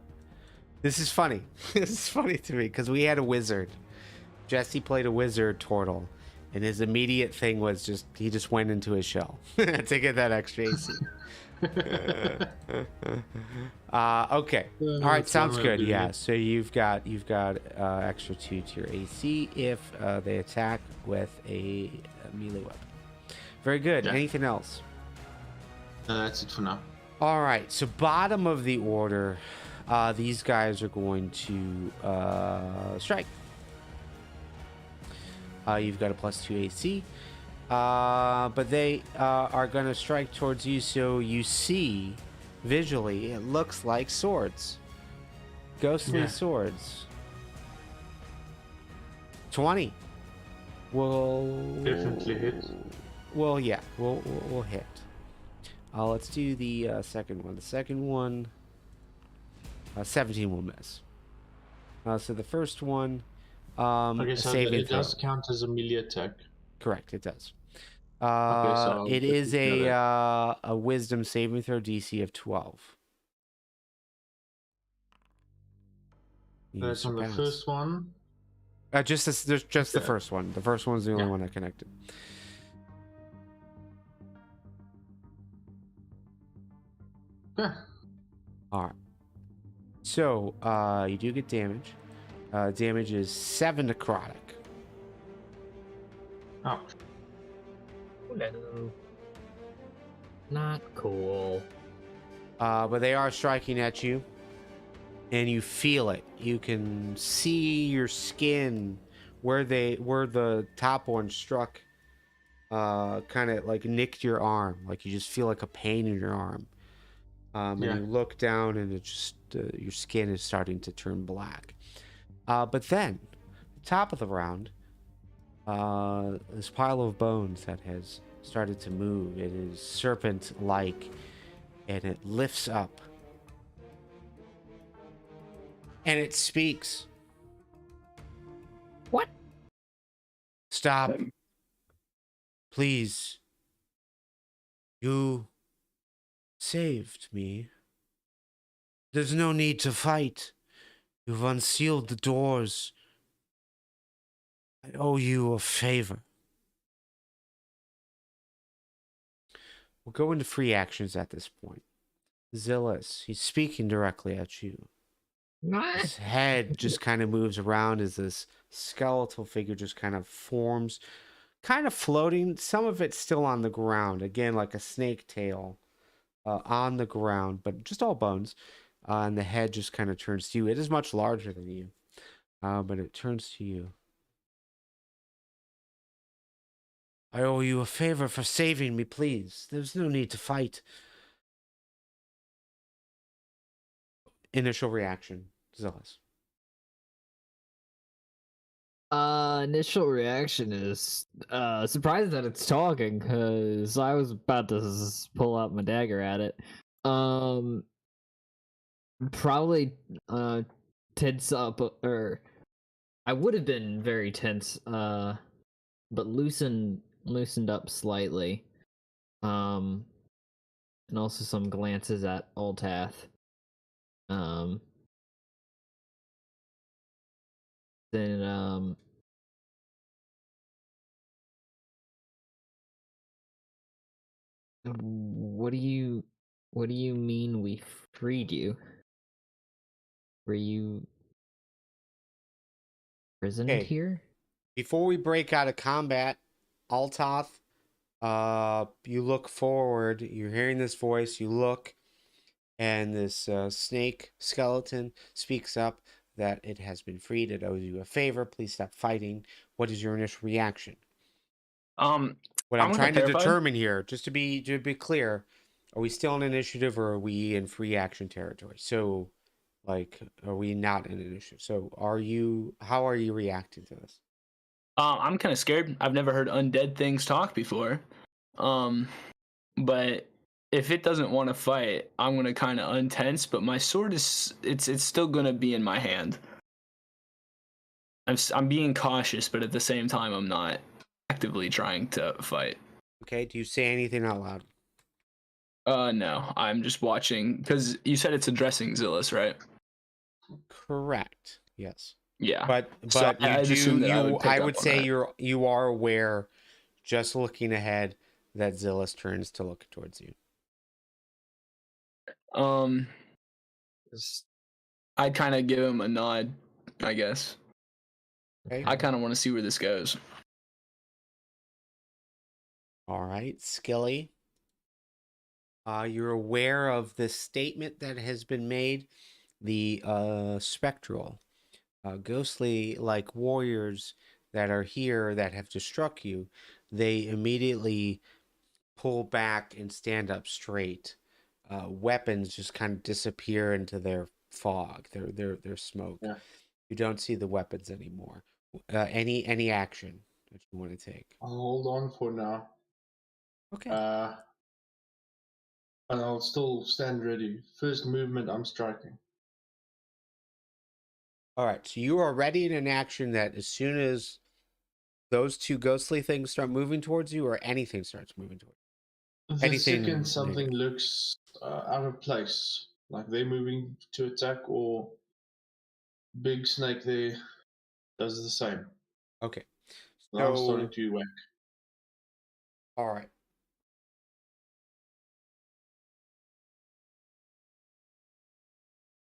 this is funny. This is funny to me because we had a wizard. Jesse played a wizard turtle, and his immediate thing was he just went into his shell to get that extra AC. Okay. All right, That's one sounds way of good. doing Yeah. it. So you've got extra 2 to your AC if they attack with a melee weapon. Very good. Yeah. Anything else? That's it for now. All right. So bottom of the order, these guys are going to strike. You've got a +2 AC. But they are going to strike towards you, so you see visually it looks like swords, ghostly Yeah. swords. 20 will Definitely hit. Well, yeah, we'll hit. Let's do the second one. The second one, 17 will miss. So the first one, Okay, a so saving it does throw. count as a melee attack. Correct, it does. Okay, so I'll It is definitely know a wisdom saving throw DC of 12. You that's on the surpass. first one. There's just the Okay. first one. The first one's the only Yeah. one I connected. Yeah. All right. So you do get damage. Damage is 7 necrotic. Oh, No. Not cool. But they are striking at you, and you feel it. You can see your skin where the top one struck. Kind of like nicked your arm. Like you just feel like a pain in your arm. And Yeah. you look down, and it just your skin is starting to turn black. But then, top of the round, this pile of bones that has started to move. It is serpent-like, and it lifts up, and it speaks. What? Stop, please. You saved me. There's no need to fight. You've unsealed the doors. I owe you a favor. We'll go into free actions at this point. Zilis, he's speaking directly at you. His head just kind of moves around as this skeletal figure just kind of forms, kind of floating. Some of it's still on the ground, again, like a snake tail on the ground, but just all bones. And the head just kind of turns to you. It is much larger than you, but it turns to you. I owe you a favor for saving me, please. There's no need to fight. Initial reaction, Zilis. Initial reaction is surprised that it's talking, because I was about to pull out my dagger at it. Probably tense up, or I would have been very tense, but loosened up slightly. And also some glances at Altath. Then what do you mean we freed you? Were you imprisoned Okay. here? Before we break out of combat, Altath, you look forward. You're hearing this voice. You look, and this snake skeleton speaks up that it has been freed. It owes you a favor. Please stop fighting. What is your initial reaction? Um, What I'm I'm gonna trying to terrified. determine here, just to be clear, are we still in initiative or are we in free action territory? So, like, are we not in initiative? So, how are you reacting to this? I'm kind of scared. I've never heard undead things talk before. Um, but if it doesn't want to fight, I'm gonna kind of untense. But my sword is it's still gonna be in my hand. I'm being cautious, but at the same time, I'm not actively trying to fight. Okay, do you say anything out loud? No, I'm just watching because you said it's addressing Zilis, right? Correct. Yes. Yeah. But So you I'd assume that I would I pick up would on say that. you are aware, just looking ahead, that Zillus turns to look towards you. Um, I'd kind of give him a nod, I guess. Okay. I kind of want to see where this goes. All right, Skilly. You're aware of this statement that has been made. The spectral, ghostly like warriors that are here that have just struck you, they immediately pull back and stand up straight. Weapons just kind of disappear into their fog, their smoke. Yeah. You don't see the weapons anymore. Any action that you want to take? I'll hold on for now. Okay. And I'll still stand ready. First movement, I'm striking. All right. So you are ready in an action that as soon as those two ghostly things start moving towards you, or anything starts moving towards you. The Anything second something negative. looks out of place, like they're moving to attack, or big snake there does the same. Okay. Now I'm starting So, to whack. all right.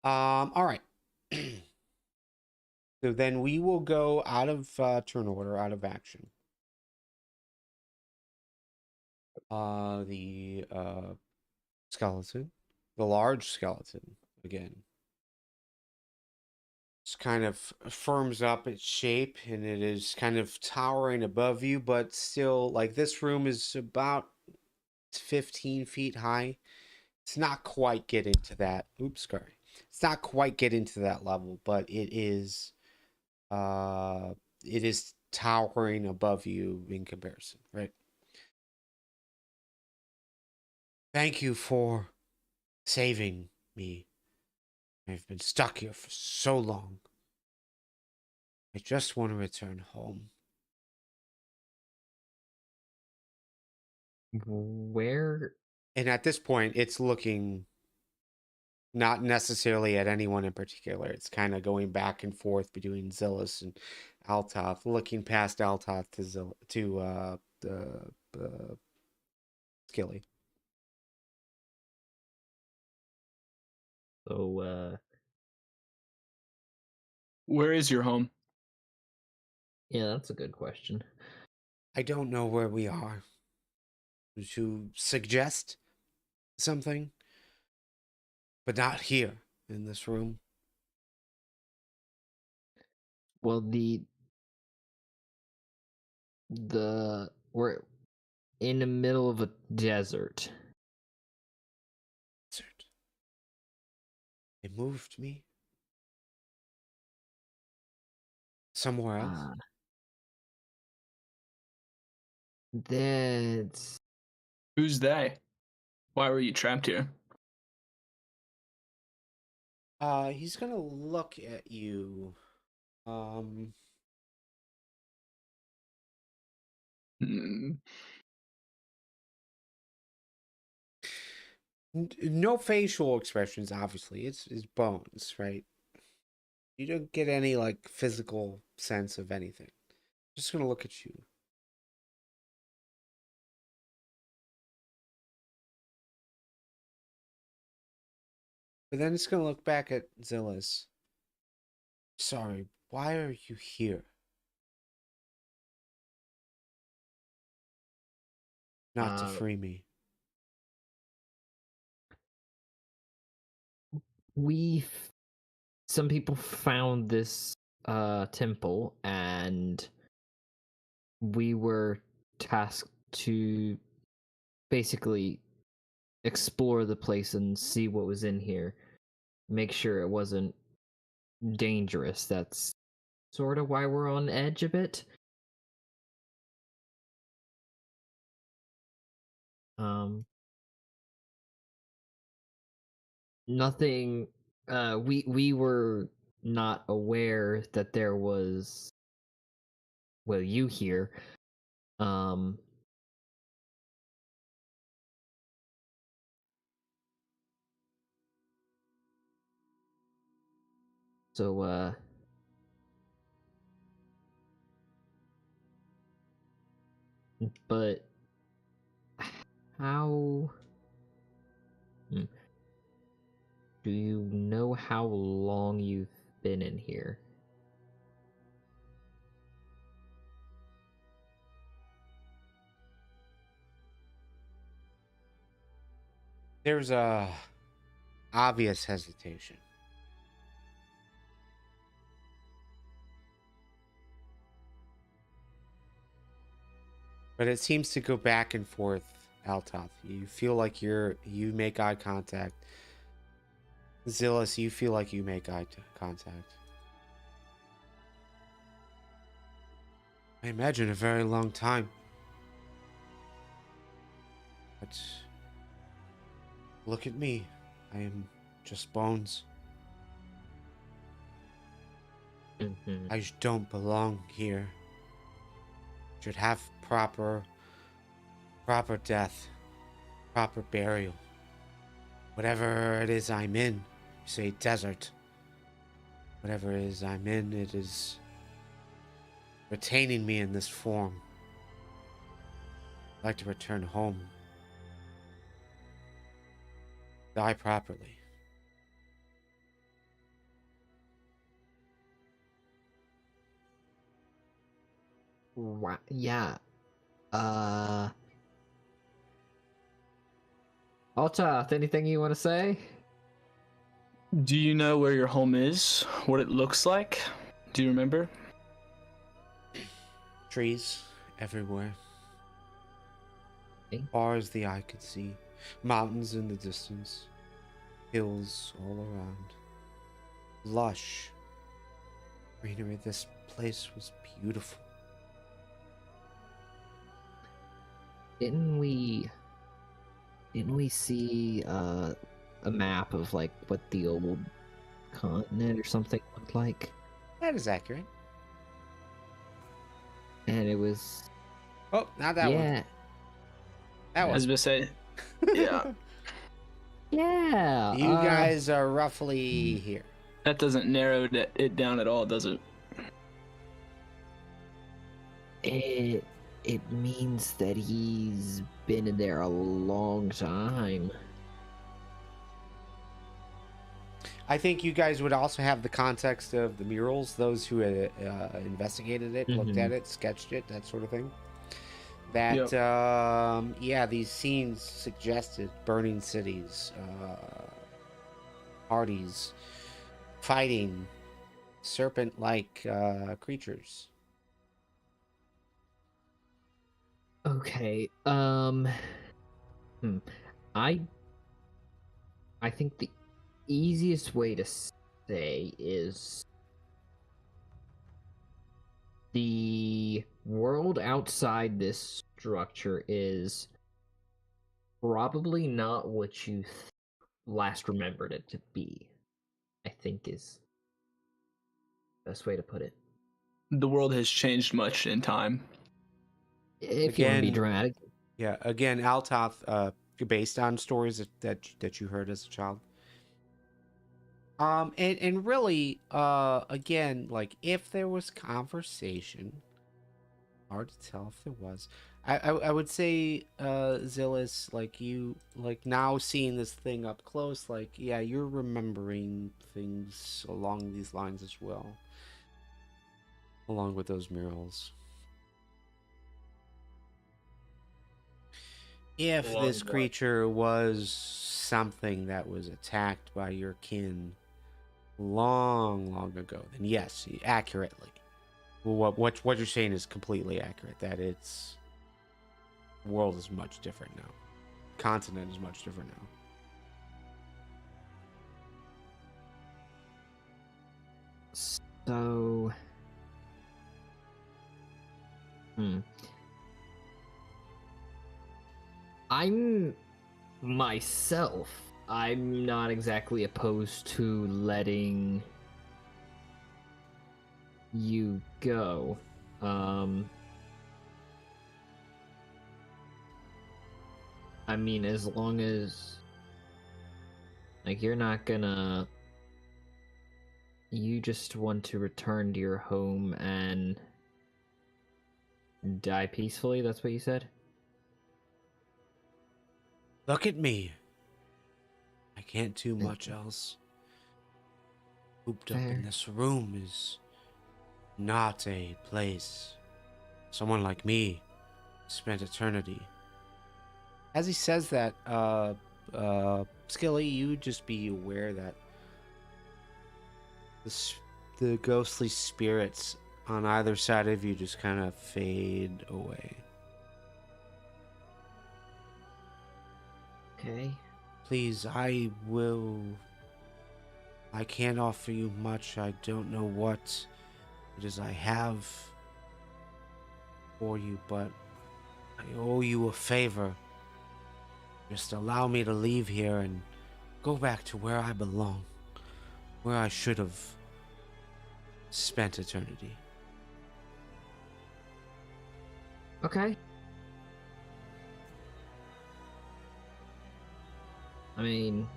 All right. So then we will go out of turn order, out of action. The skeleton, the large skeleton again. Just kind of firms up its shape and it is kind of towering above you, but still, like, this room is about 15 feet high. It's not quite getting to that. Oops, sorry. It's not quite getting to that level, but uh it is towering above you in comparison, right? Thank you for saving me. I've been stuck here for so long. I just want to return home. Where? And at this point, it's looking not necessarily at anyone in particular. It's kind of going back and forth between Zilis and Altath, looking past Altath to the Skilly. So, Where is your home? yeah, that's a good question. I don't know where we are. Would you suggest something? But not here in this room. Well, we're in the middle of a desert. Desert. It moved me somewhere else. That's Who's they? Why were you trapped here? He's gonna look at you. Um, Hmm. no facial expressions, obviously. It's bones, right? You don't get any like physical sense of anything. Just gonna look at you. But then it's gonna look back at Zilis. Sorry, why are you here? not to free me. Some people found this temple, and we were tasked to basically explore the place and see what was in here, make sure it wasn't dangerous. That's sort of why we're on edge a bit. Nothing. We were not aware that there was. Well, you here. Um. So. But how? Do you know how long you've been in here? There's a obvious hesitation. But it seems to go back and forth, Altath. You feel like you make eye contact. Zilis, you feel like you make eye contact. I imagine a very long time. But look at me. I am just bones. Mm-hmm. I don't belong here. Should have proper death, proper burial. Whatever it is I'm in, you say desert. Whatever it is I'm in, it is retaining me in this form. I'd like to return home. Die properly. Yeah. Altath, anything you want to say? Do you know where your home is? What it looks like? Do you remember? Trees everywhere. Okay. Far as the eye could see. Mountains in the distance. Hills all around. Lush greenery. This place was beautiful. Didn't we see a map of like what the old continent or something looked like? That is accurate. And it was Oh, not that one. That I one. was gonna say, yeah. Yeah. You guys are roughly here. That doesn't narrow it down at all, does it? It means that he's been in there a long time. I think you guys would also have the context of the murals, those who had investigated it, looked at it, sketched it, that sort of thing. That, yeah, these scenes suggested burning cities, parties, fighting, serpent-like creatures. Okay. I think the easiest way to say is the world outside this structure is probably not what you last remembered it to be. I think is the best way to put it. The world has changed much in time. If you want to be dramatic. Yeah, again, Altath, based on stories that you heard as a child. And really, again, like if there was conversation, hard to tell if there was. I would say, Zilis, like you, like now seeing this thing up close, like yeah, you're remembering things along these lines as well, along with those murals. If Long this one. creature was something that was attacked by your kin long, long ago, then yes, accurately. Well, what you're saying is completely accurate. That it's the world is much different now. Continent is much different now. So, I'm myself. I'm not exactly opposed to letting you go. I mean, as long as, like, you're not gonna. You just want to return to your home and die peacefully? That's what you said? Look at me. I can't do much else. Cooped up Fair. in this room is not a place someone like me spent eternity. As he says that, Skilly, you just be aware that the ghostly spirits on either side of you just kind of fade away. Okay. Please, I can't offer you much. I don't know what it is I have for you, but I owe you a favor. Just allow me to leave here and go back to where I belong, where I should have spent eternity. Okay. I mean,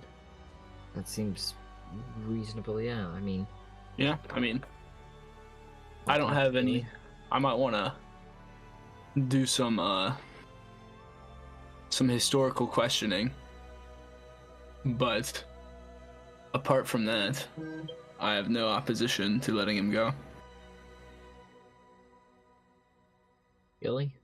that seems reasonable, yeah. I mean, Yeah, I mean, I don't have any. I might want to do some historical questioning, but apart from that, I have no opposition to letting him go. Skilly?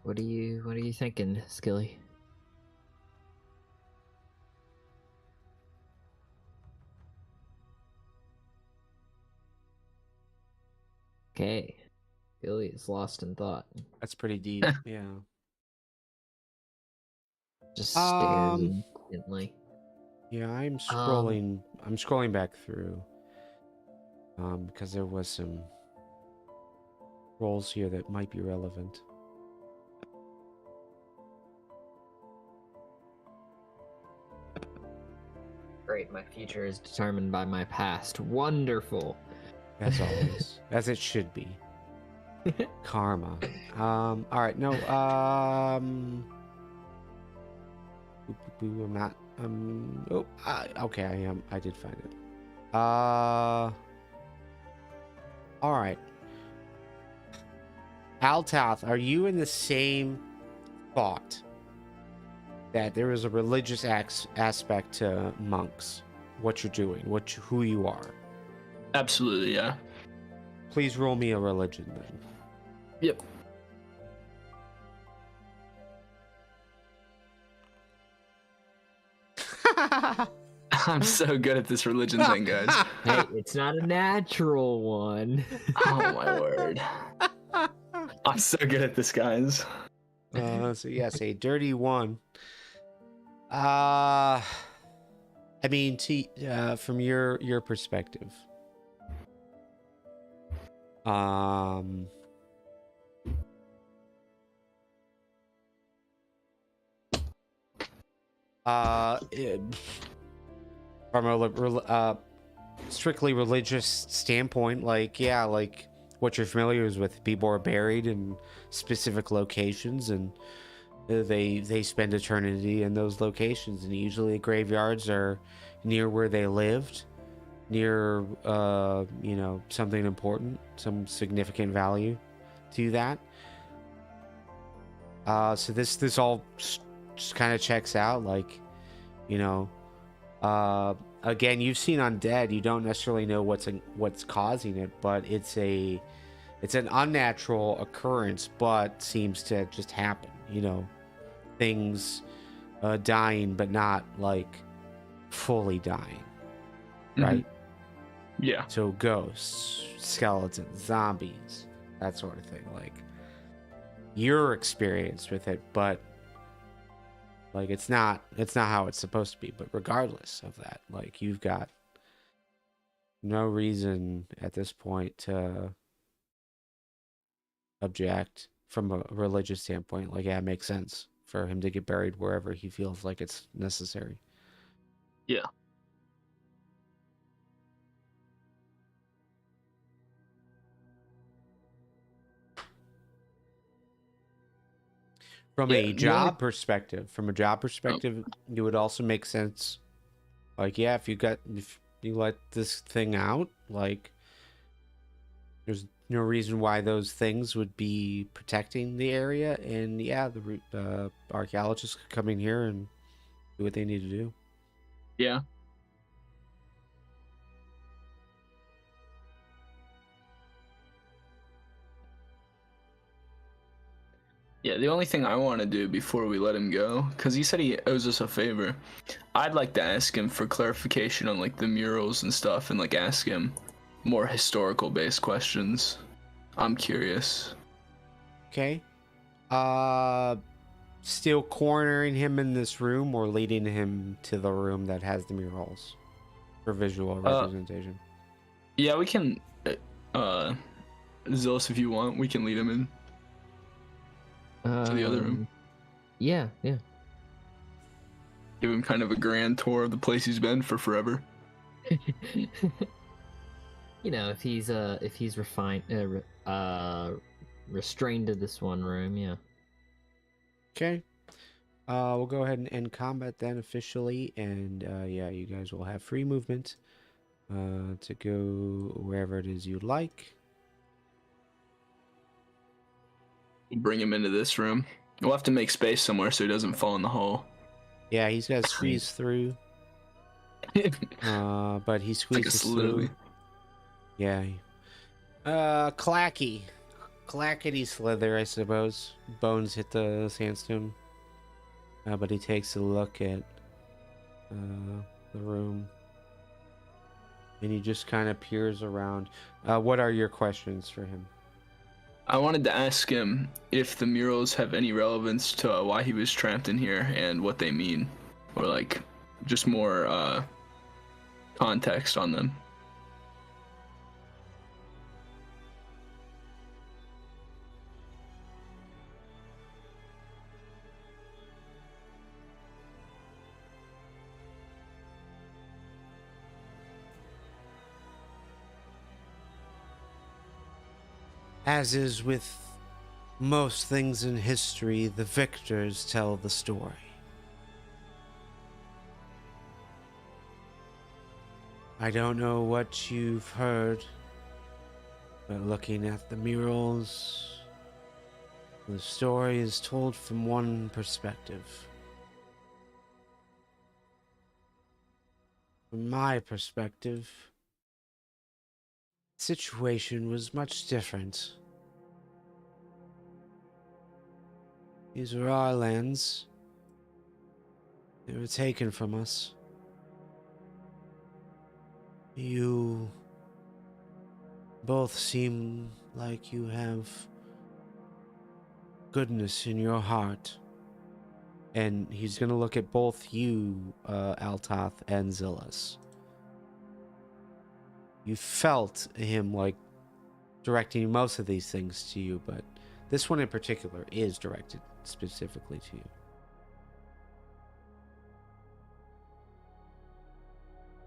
What are you thinking, Skilly? Okay. Skilly is lost in thought. That's pretty deep. Yeah. Just stares intently. Yeah, I'm scrolling back through. Because there was some roles here that might be relevant. Great, my future is determined by my past. Wonderful. As always. As it should be. Karma. Alright, no, I'm not, okay, I am. I did find it. Alright. Altath, are you in the same thought that there is a religious aspect to monks? What you're doing, who you are? Absolutely, yeah. Please roll me a religion then. Yep. I'm so good at this religion thing, guys. Hey, it's not a natural one. Oh my word. I'm so good at this, guys. So yes, a dirty one. I mean, from your perspective, from a strictly religious standpoint, like, yeah, like what you're familiar with, people are buried in specific locations, and they spend eternity in those locations, and usually graveyards are near where they lived, near something important, some significant value to that. So this all just kind of checks out, like, Again, you've seen undead. You don't necessarily know what's causing it, but it's an unnatural occurrence, but seems to just happen. You know, things dying, but not like fully dying, right? Yeah. So ghosts, skeletons, zombies, that sort of thing. Like your experience with it, but like it's not how it's supposed to be. But regardless of that, like you've got no reason at this point to object from a religious standpoint. Like, yeah, it makes sense for him to get buried wherever he feels like it's necessary. Yeah. From Yeah, a job perspective, it would also make sense. Like, yeah, if you let this thing out, like, there's no reason why those things would be protecting the area. And yeah, the archaeologists could come in here and do what they need to do. Yeah. Yeah, the only thing I want to do before we let him go, because he said he owes us a favor, I'd like to ask him for clarification on like the murals and stuff, and like ask him more historical based questions. I'm curious. Okay. Still cornering him in this room or leading him to the room that has the murals for visual representation? Yeah, we can. Zilis, if you want, we can lead him in to the other room. Yeah. Give him kind of a grand tour of the place he's been for forever. You know, if he's restrained to this one room, yeah. Okay. We'll go ahead and end combat then officially, and yeah, you guys will have free movement to go wherever it is you'd like. Bring him into this room. We'll have to make space somewhere so he doesn't fall in the hole. Yeah, he's got to squeeze through. But he squeezes through. Yeah. Clackety slither, I suppose. Bones hit the sandstone. But he takes a look at the room. And he just kind of peers around. What are your questions for him? I wanted to ask him if the murals have any relevance to why he was trapped in here and what they mean. Or like just more context on them. As is with most things in history, the victors tell the story. I don't know what you've heard, but looking at the murals, the story is told from one perspective. From my perspective, the situation was much different. These were our lands. They were taken from us. You both seem like you have goodness in your heart. And he's gonna look at both you, Altath, and Zilis. You felt him, like, directing most of these things to you, but this one in particular is directed specifically to you.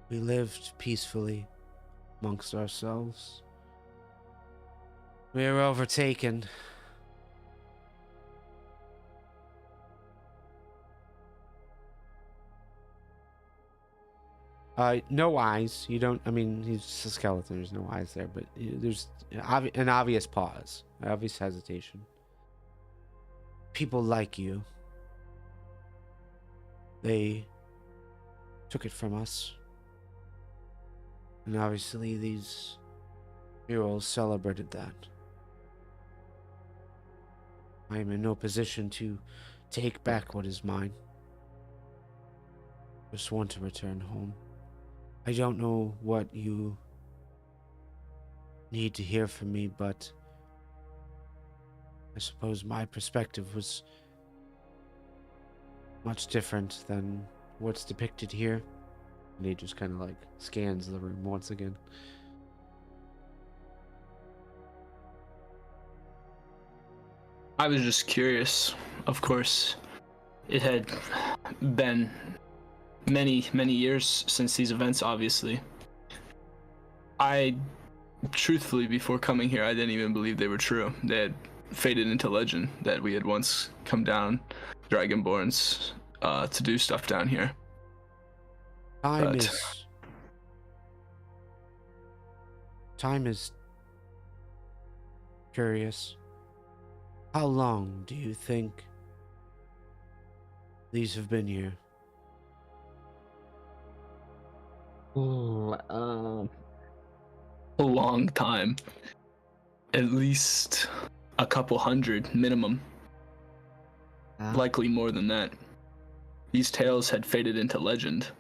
We lived peacefully amongst ourselves. We were overtaken. No eyes. You don't, I mean, he's just a skeleton. There's no eyes there, but there's an obvious pause, obvious hesitation. People like you. They took it from us. And obviously these heroes celebrated that. I am in no position to take back what is mine. Just want to return home. I don't know what you need to hear from me, but I suppose my perspective was much different than what's depicted here. And he just kind of like scans the room once again. I was just curious. Of course, it had been many, many years since these events, obviously. I, truthfully, before coming here, I didn't even believe they were true. They had faded into legend that we had once come down, Dragonborns, to do stuff down here. Time is curious. How long do you think these have been here? A long time. At least a couple hundred minimum. Likely more than that. These tales had faded into legend.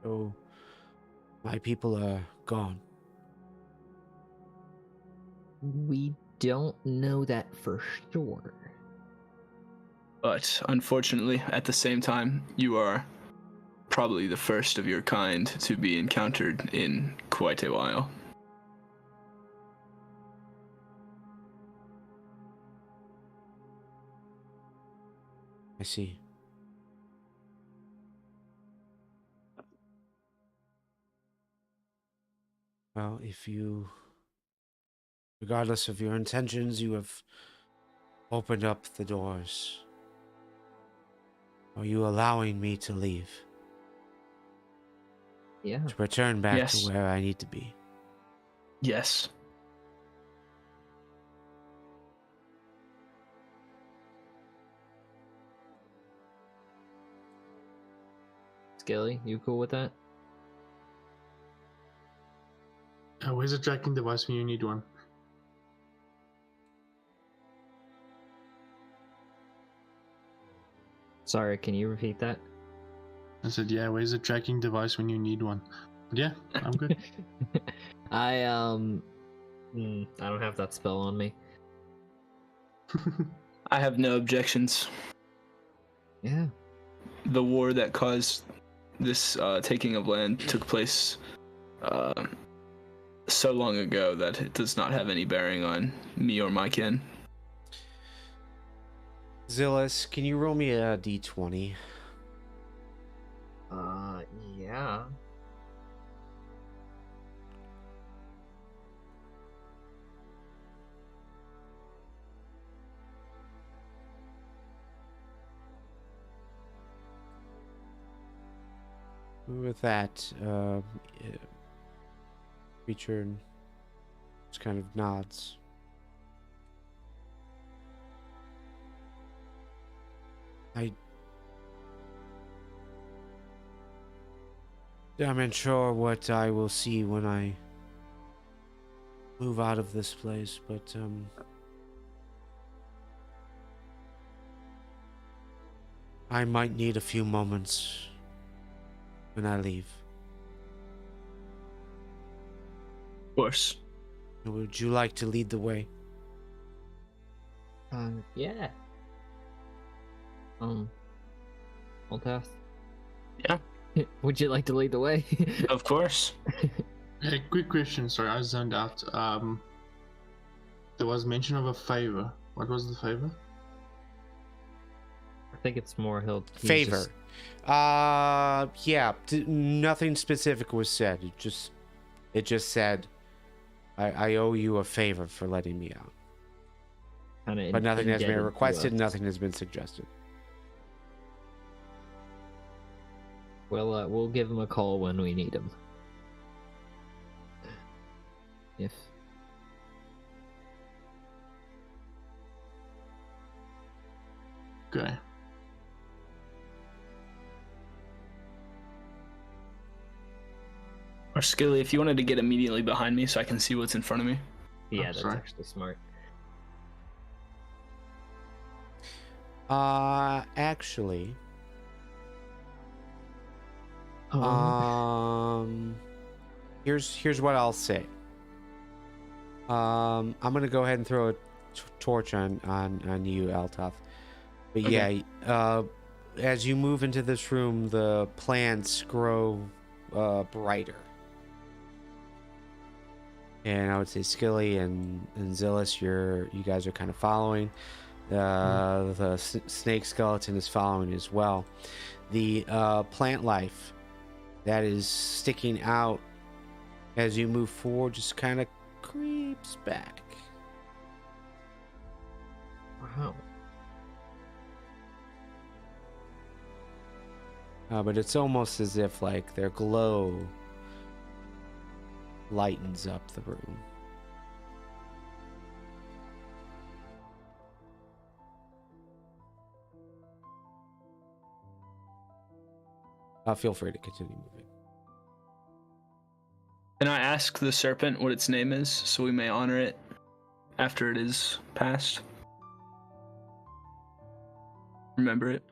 So, my people are gone. We don't know that for sure. But unfortunately, at the same time, you are probably the first of your kind to be encountered in quite a while. I see. Well, if you, regardless of your intentions, you have opened up the doors. Are you allowing me to leave? Yeah. To return back Yes. to where I need to be? Yes. Skilly, you cool with that? Where's the tracking device when you need one? Sorry, can you repeat that? I said, yeah, where's the tracking device when you need one? But yeah, I'm good. I don't have that spell on me. I have no objections. Yeah. The war that caused this taking of land took place so long ago that it does not have any bearing on me or my kin. Zilis, can you roll me a d20? Yeah. With that, creature just kind of nods. I'm unsure what I will see when I move out of this place, but I might need a few moments when I leave. Of course. Would you like to lead the way? Yeah. Altath? Yeah. Would you like to lead the way? Of course. Hey, quick question. Sorry, I zoned out. There was mention of a favor. What was the favor? I think it's more he'll Favor. Yeah. Nothing specific was said. It just said, I owe you a favor for letting me out. But nothing has been requested. Nothing has been suggested. Well, we'll give him a call when we need him. If Okay. Or Skilly, if you wanted to get immediately behind me so I can see what's in front of me. Yeah, that's sorry. actually smart. Actually, here's what I'll say. I'm gonna go ahead and throw a torch on you, Altath. But Okay. yeah, as you move into this room, the plants grow brighter. And I would say Skilly and Zilis, you guys are kind of following. The snake skeleton is following as well. The plant life that is sticking out as you move forward just kind of creeps back. Wow. But it's almost as if like their glow lightens up the room. Feel free to continue moving. Can I ask the serpent what its name is so we may honor it after it is passed? Remember it?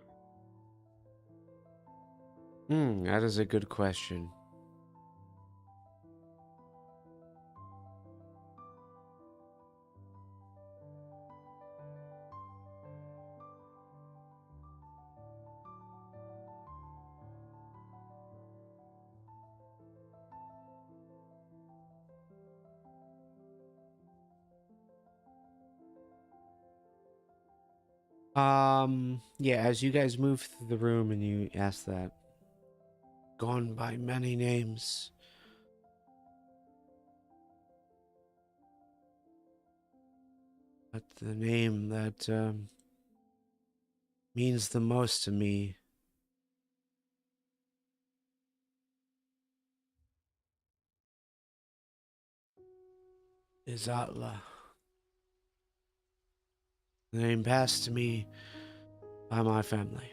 That is a good question. Yeah, as you guys move through the room and you ask that, gone by many names. But the name that means the most to me is Atla. The name passed to me by my family.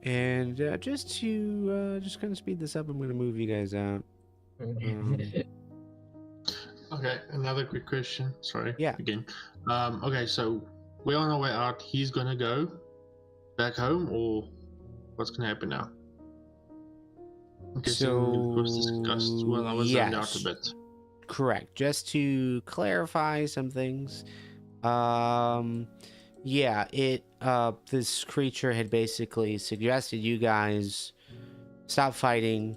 And just to just kind of speed this up, I'm going to move you guys out. Okay, another quick question. Sorry. Yeah. Again. Okay, so we're on our way out. He's gonna go back home, or what's gonna happen now? Okay, so it was discussed. Well, I was zoned out a yes, bit. correct. Just to clarify some things. Yeah, this creature had basically suggested you guys stop fighting.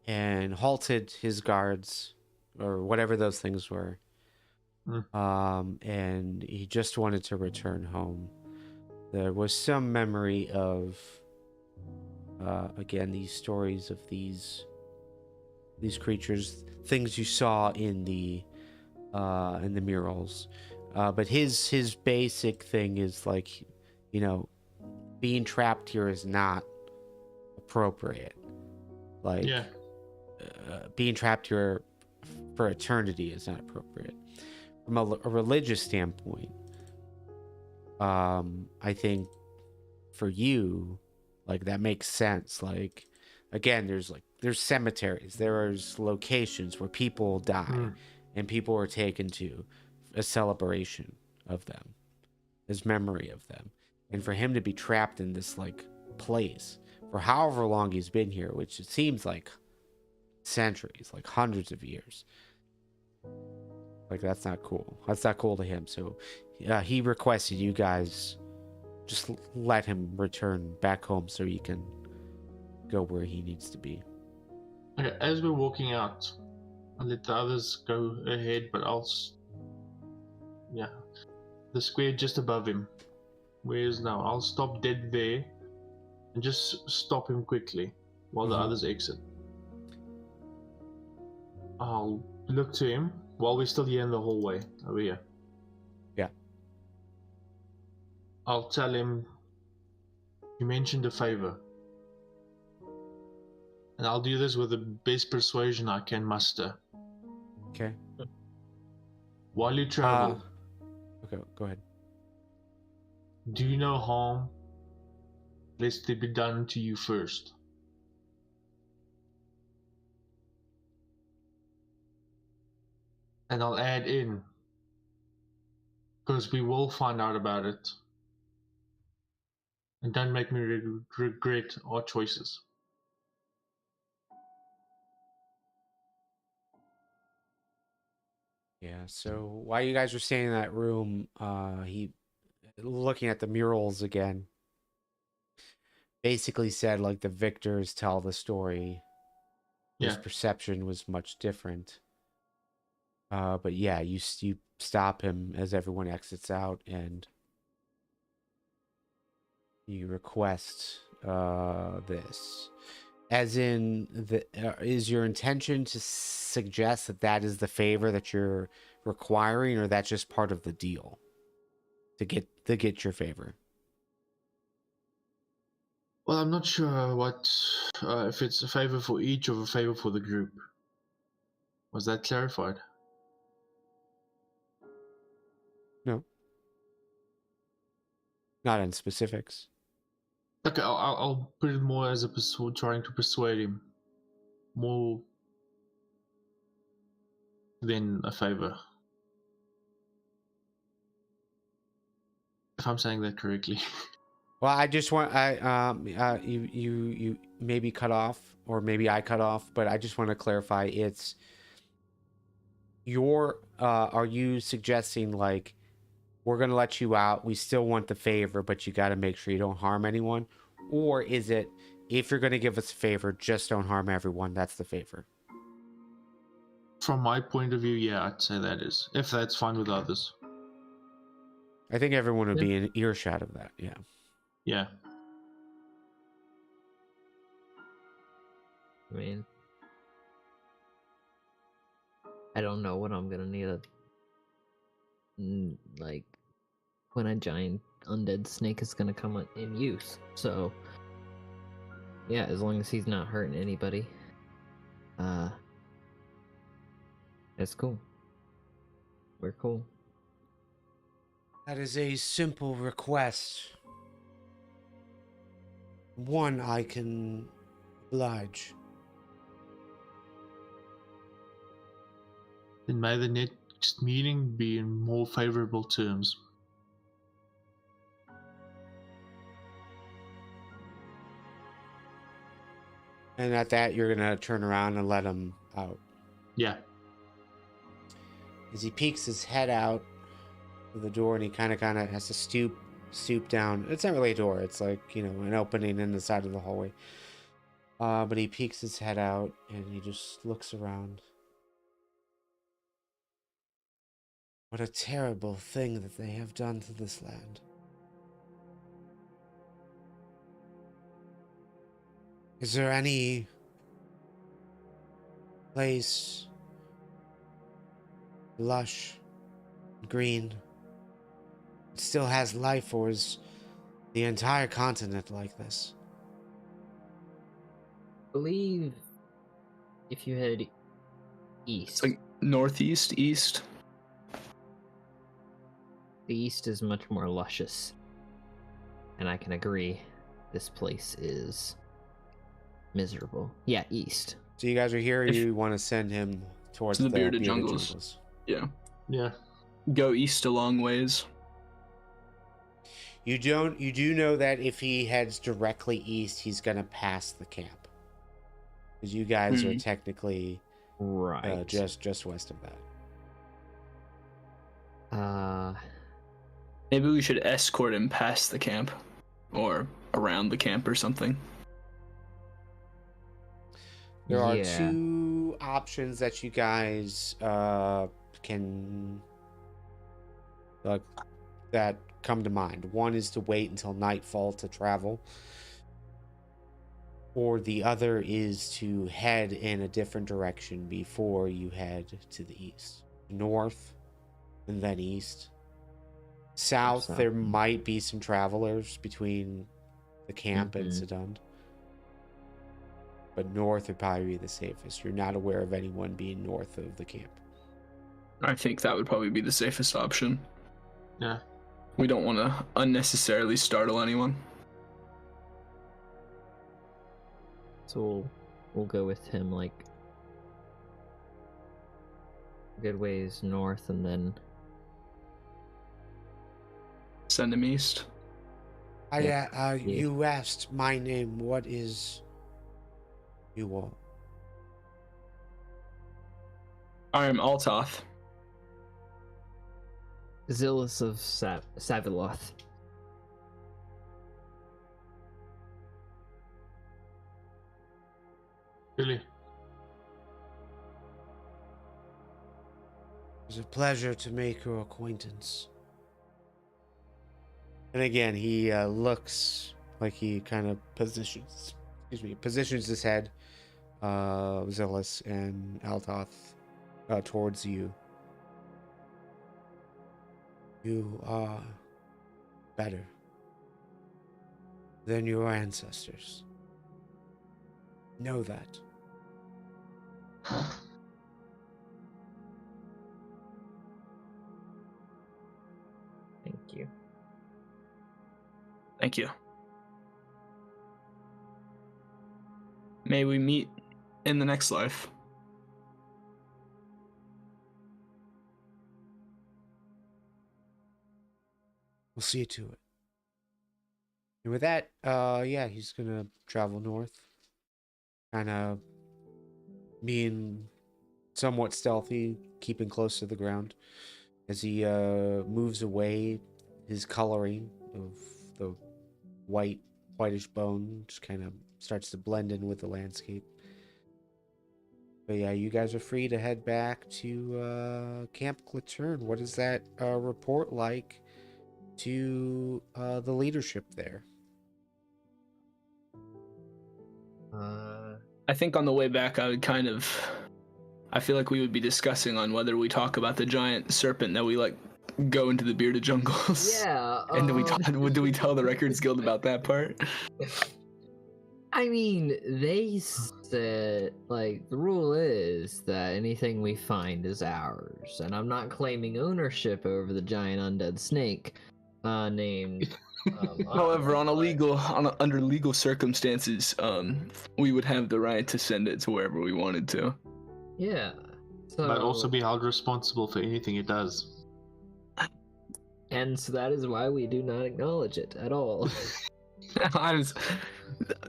And halted his guards, or whatever those things were. And he just wanted to return home. There was some memory of, again, these stories of these creatures, things you saw in the murals. But his basic thing is like, being trapped here is not appropriate. Like, Yeah. Being trapped here for eternity is not appropriate. From a religious standpoint, I think for you, like, that makes sense. Like, again, there's cemeteries, there's locations where people die, and people are taken to a celebration of them, as memory of them. And for him to be trapped in this like place for however long he's been here, which it seems like centuries, like hundreds of years, like, that's not cool. That's not cool to him. So he requested you guys just let him return back home so he can go where he needs to be. Okay, as we're walking out, I'll let the others go ahead, but the square just above him, where he is now, I'll stop dead there and just stop him quickly while the others exit. I'll look to him while we're still here in the hallway over here. Yeah. I'll tell him, You mentioned a favor. And I'll do this with the best persuasion I can muster. Okay. While you travel, Okay, go ahead. do no harm lest it be done to you first. And I'll add in, because we will find out about it. And don't make me regret our choices. Yeah, so while you guys were staying in that room, he, looking at the murals again, basically said, like, the victors tell the story. His Yeah. perception was much different. But yeah, you stop him as everyone exits out, and you request this. As in, is your intention to suggest that that is the favor that you're requiring, or that's just part of the deal to get your favor? Well, I'm not sure what if it's a favor for each or a favor for the group. Was that clarified? No, not in specifics. Okay, I'll put it more as a trying to persuade him more than a favor. If I'm saying that correctly. Well, I just want you maybe cut off, or maybe I cut off, but I just want to clarify. It's your are you suggesting, like, we're gonna let you out, we still want the favor, but you got to make sure you don't harm anyone? Or is it, if you're gonna give us a favor, just don't harm everyone, that's the favor? From my point of view, yeah, I'd say that is. If that's fine with others. I think everyone would be in earshot of that. Yeah. Yeah. I mean, I don't know what I'm gonna need like when a giant undead snake is gonna come in use. So yeah, as long as he's not hurting anybody, that's cool. We're cool. That is a simple request. One I can oblige. Then may the next meeting be in more favorable terms. And at that, you're gonna turn around and let him out. Yeah. As he peeks his head out of the door, and he kind of has to stoop down. It's not really a door. It's like, an opening in the side of the hallway. But he peeks his head out, and he just looks around. What a terrible thing that they have done to this land. Is there any place lush, green, it still has life, or is the entire continent like this? I believe if you head east, It's like northeast, east. the east is much more luscious, and I can agree, this place is miserable. Yeah, east. So you guys are here, or you want to send him towards To the the bearded bearded jungles. Yeah. Yeah. Go east a long ways. You do know that if he heads directly east, he's gonna pass the camp, because you guys are technically Right. just west of that. Maybe we should escort him past the camp, or around the camp or something. There are Yeah. two options that you guys can that come to mind. One is to wait until nightfall to travel, or the other is to head in a different direction before you head to the east. North, and then east. South, there might be some travelers between the camp in Sedund. But north would probably be the safest. You're not aware of anyone being north of the camp. I think that would probably be the safest option. Yeah. We don't want to unnecessarily startle anyone. So we'll go with him like a good ways north and then Send him east. You asked my name. What is you want? I am Altath. Zilis of Saviloth. Really? It was a pleasure to make your acquaintance. And again, he looks like he kind of positions his head, Zilis and Altath, towards you. You are better than your ancestors. Know that. Thank you. Thank you. May we meet in the next life. We'll see to it. And with that, he's gonna travel north. Kind of being somewhat stealthy, keeping close to the ground. As he moves away, his coloring of the whitish bone just kind of starts to blend in with the landscape. But yeah, you guys are free to head back to Camp Klitterne. What is that report like to the leadership there? I think on the way back, I feel like we would be discussing on whether we talk about the giant serpent that we go into the bearded jungles. Yeah. And do we tell the Records Guild about that part? I mean, they said, the rule is that anything we find is ours, and I'm not claiming ownership over the giant undead snake named... However, under legal circumstances, we would have the right to send it to wherever we wanted to. Yeah. So... But also be held responsible for anything it does. And so that is why we do not acknowledge it at all.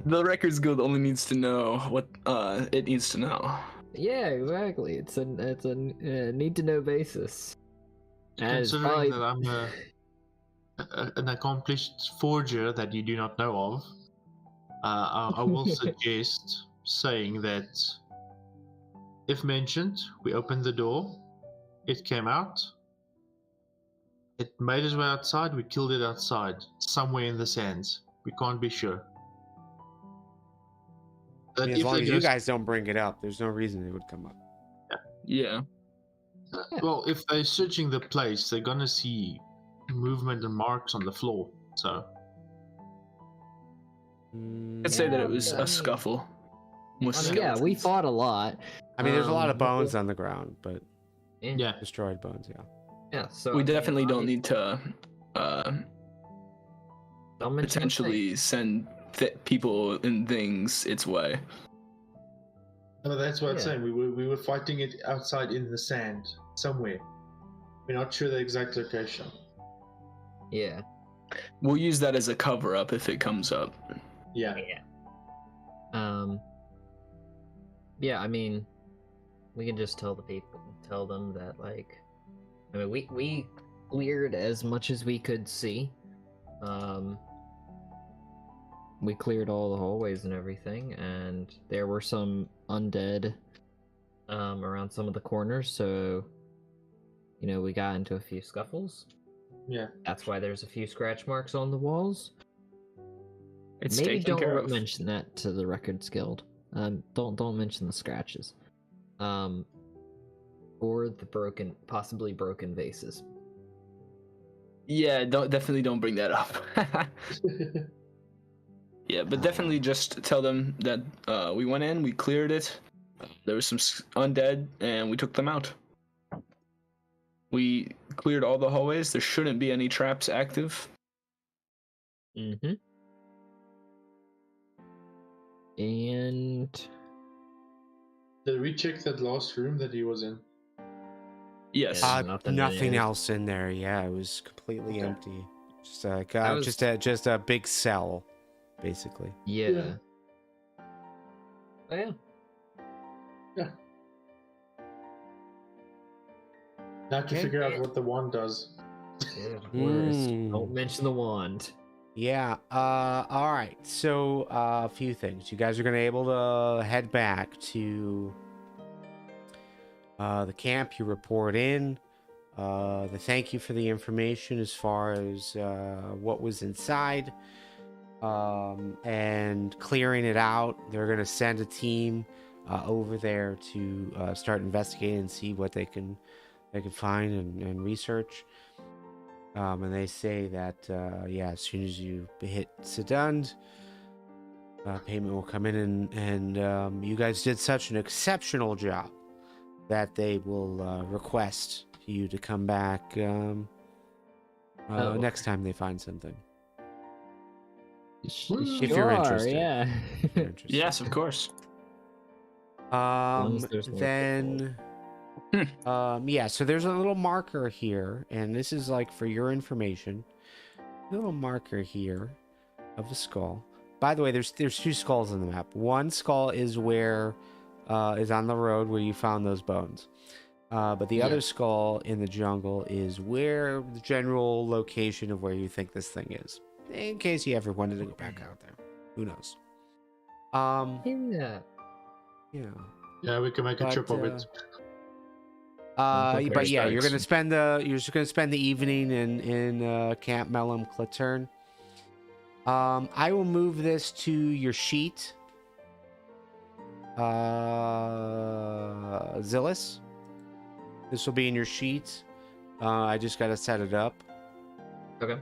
The Records Guild only needs to know what it needs to know. Yeah, exactly. It's a need to know basis. Considering that I'm an accomplished forger that you do not know of, I will suggest saying that if mentioned, we opened the door, it came out, it made its way outside, we killed it outside, somewhere in the sands. We can't be sure. I mean, as long as you guys don't bring it up, there's no reason it would come up. Yeah. Well, if they're searching the place, they're gonna see movement and marks on the floor, so... I'd say that it was a scuffle. Yeah, we fought a lot. I mean, there's a lot of bones on the ground, but... Yeah. Destroyed bones, yeah. Yeah, so... We definitely don't need to potentially send people and things its way. No, that's what I'm saying. We were fighting it outside in the sand, somewhere. We're not sure the exact location. Yeah. We'll use that as a cover-up if it comes up. Yeah. Yeah, I mean, we can just tell them that, we cleared as much as we could see. We cleared all the hallways and everything, and there were some undead around some of the corners, so, we got into a few scuffles. Yeah. That's why there's a few scratch marks on the walls. It's Maybe taken care don't of. mention that to the Records Guild. Don't mention the scratches. Or the possibly broken vases. Yeah, definitely don't bring that up. Yeah, but definitely just tell them that we went in, we cleared it. There was some undead, and we took them out. We cleared all the hallways. There shouldn't be any traps active. Mm-hmm. And Did we check that last room that he was in? Yes. Yeah. Nothing Nothing in it. else in there. Yeah, it was completely Okay. empty. Just like That was- just a big cell, basically. yeah. Yeah. Oh, yeah. Yeah. Now to Okay. figure out what the wand does. Yeah, worse. Mm. Don't mention the wand. Yeah. All right. So a few things. You guys are gonna able to head back to the camp. You report in. They thank you for the information as far as what was inside, and clearing it out. They're gonna send a team over there to start investigating and see what they can find and research. And they say that yeah, as soon as you hit Sedund, payment will come in, and you guys did such an exceptional job that they will request you to come back next time they find something. If you're interested. Yeah. If you're interested. Yes, of course. long as there's more Then yeah, so there's a little marker here, and this is like for your information. A little marker here of a skull. By the way, there's two skulls on the map. One skull is where is on the road where you found those bones. But the other skull in the jungle is where the general location of where you think this thing is. In case you ever wanted to go back out there. Who knows? Yeah. Yeah. Yeah, we can make a trip of it. But yeah, you're Strikes. gonna spend the evening in Camp Mellem Klitterne. I will move this to your sheet. Zilis. This will be in your sheet. I just gotta set it up. Okay.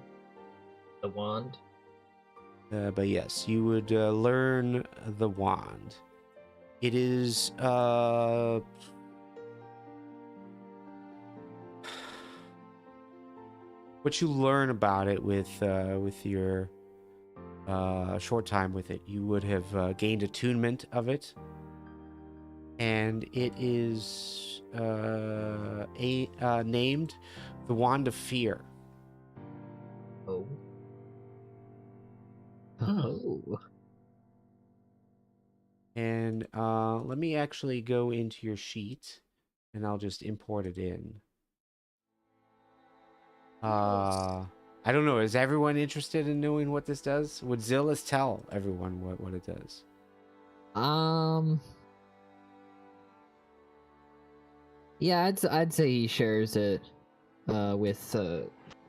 The wand. But yes, you would learn the wand. It is what you learn about it with your short time with it. You would have gained attunement of it, and it is named the Wand of Fear. Oh. Huh. Oh. And let me actually go into your sheet, and I'll just import it in. I don't know. Is everyone interested in knowing what this does? Would Zilis tell everyone what it does? Yeah, I'd say he shares it with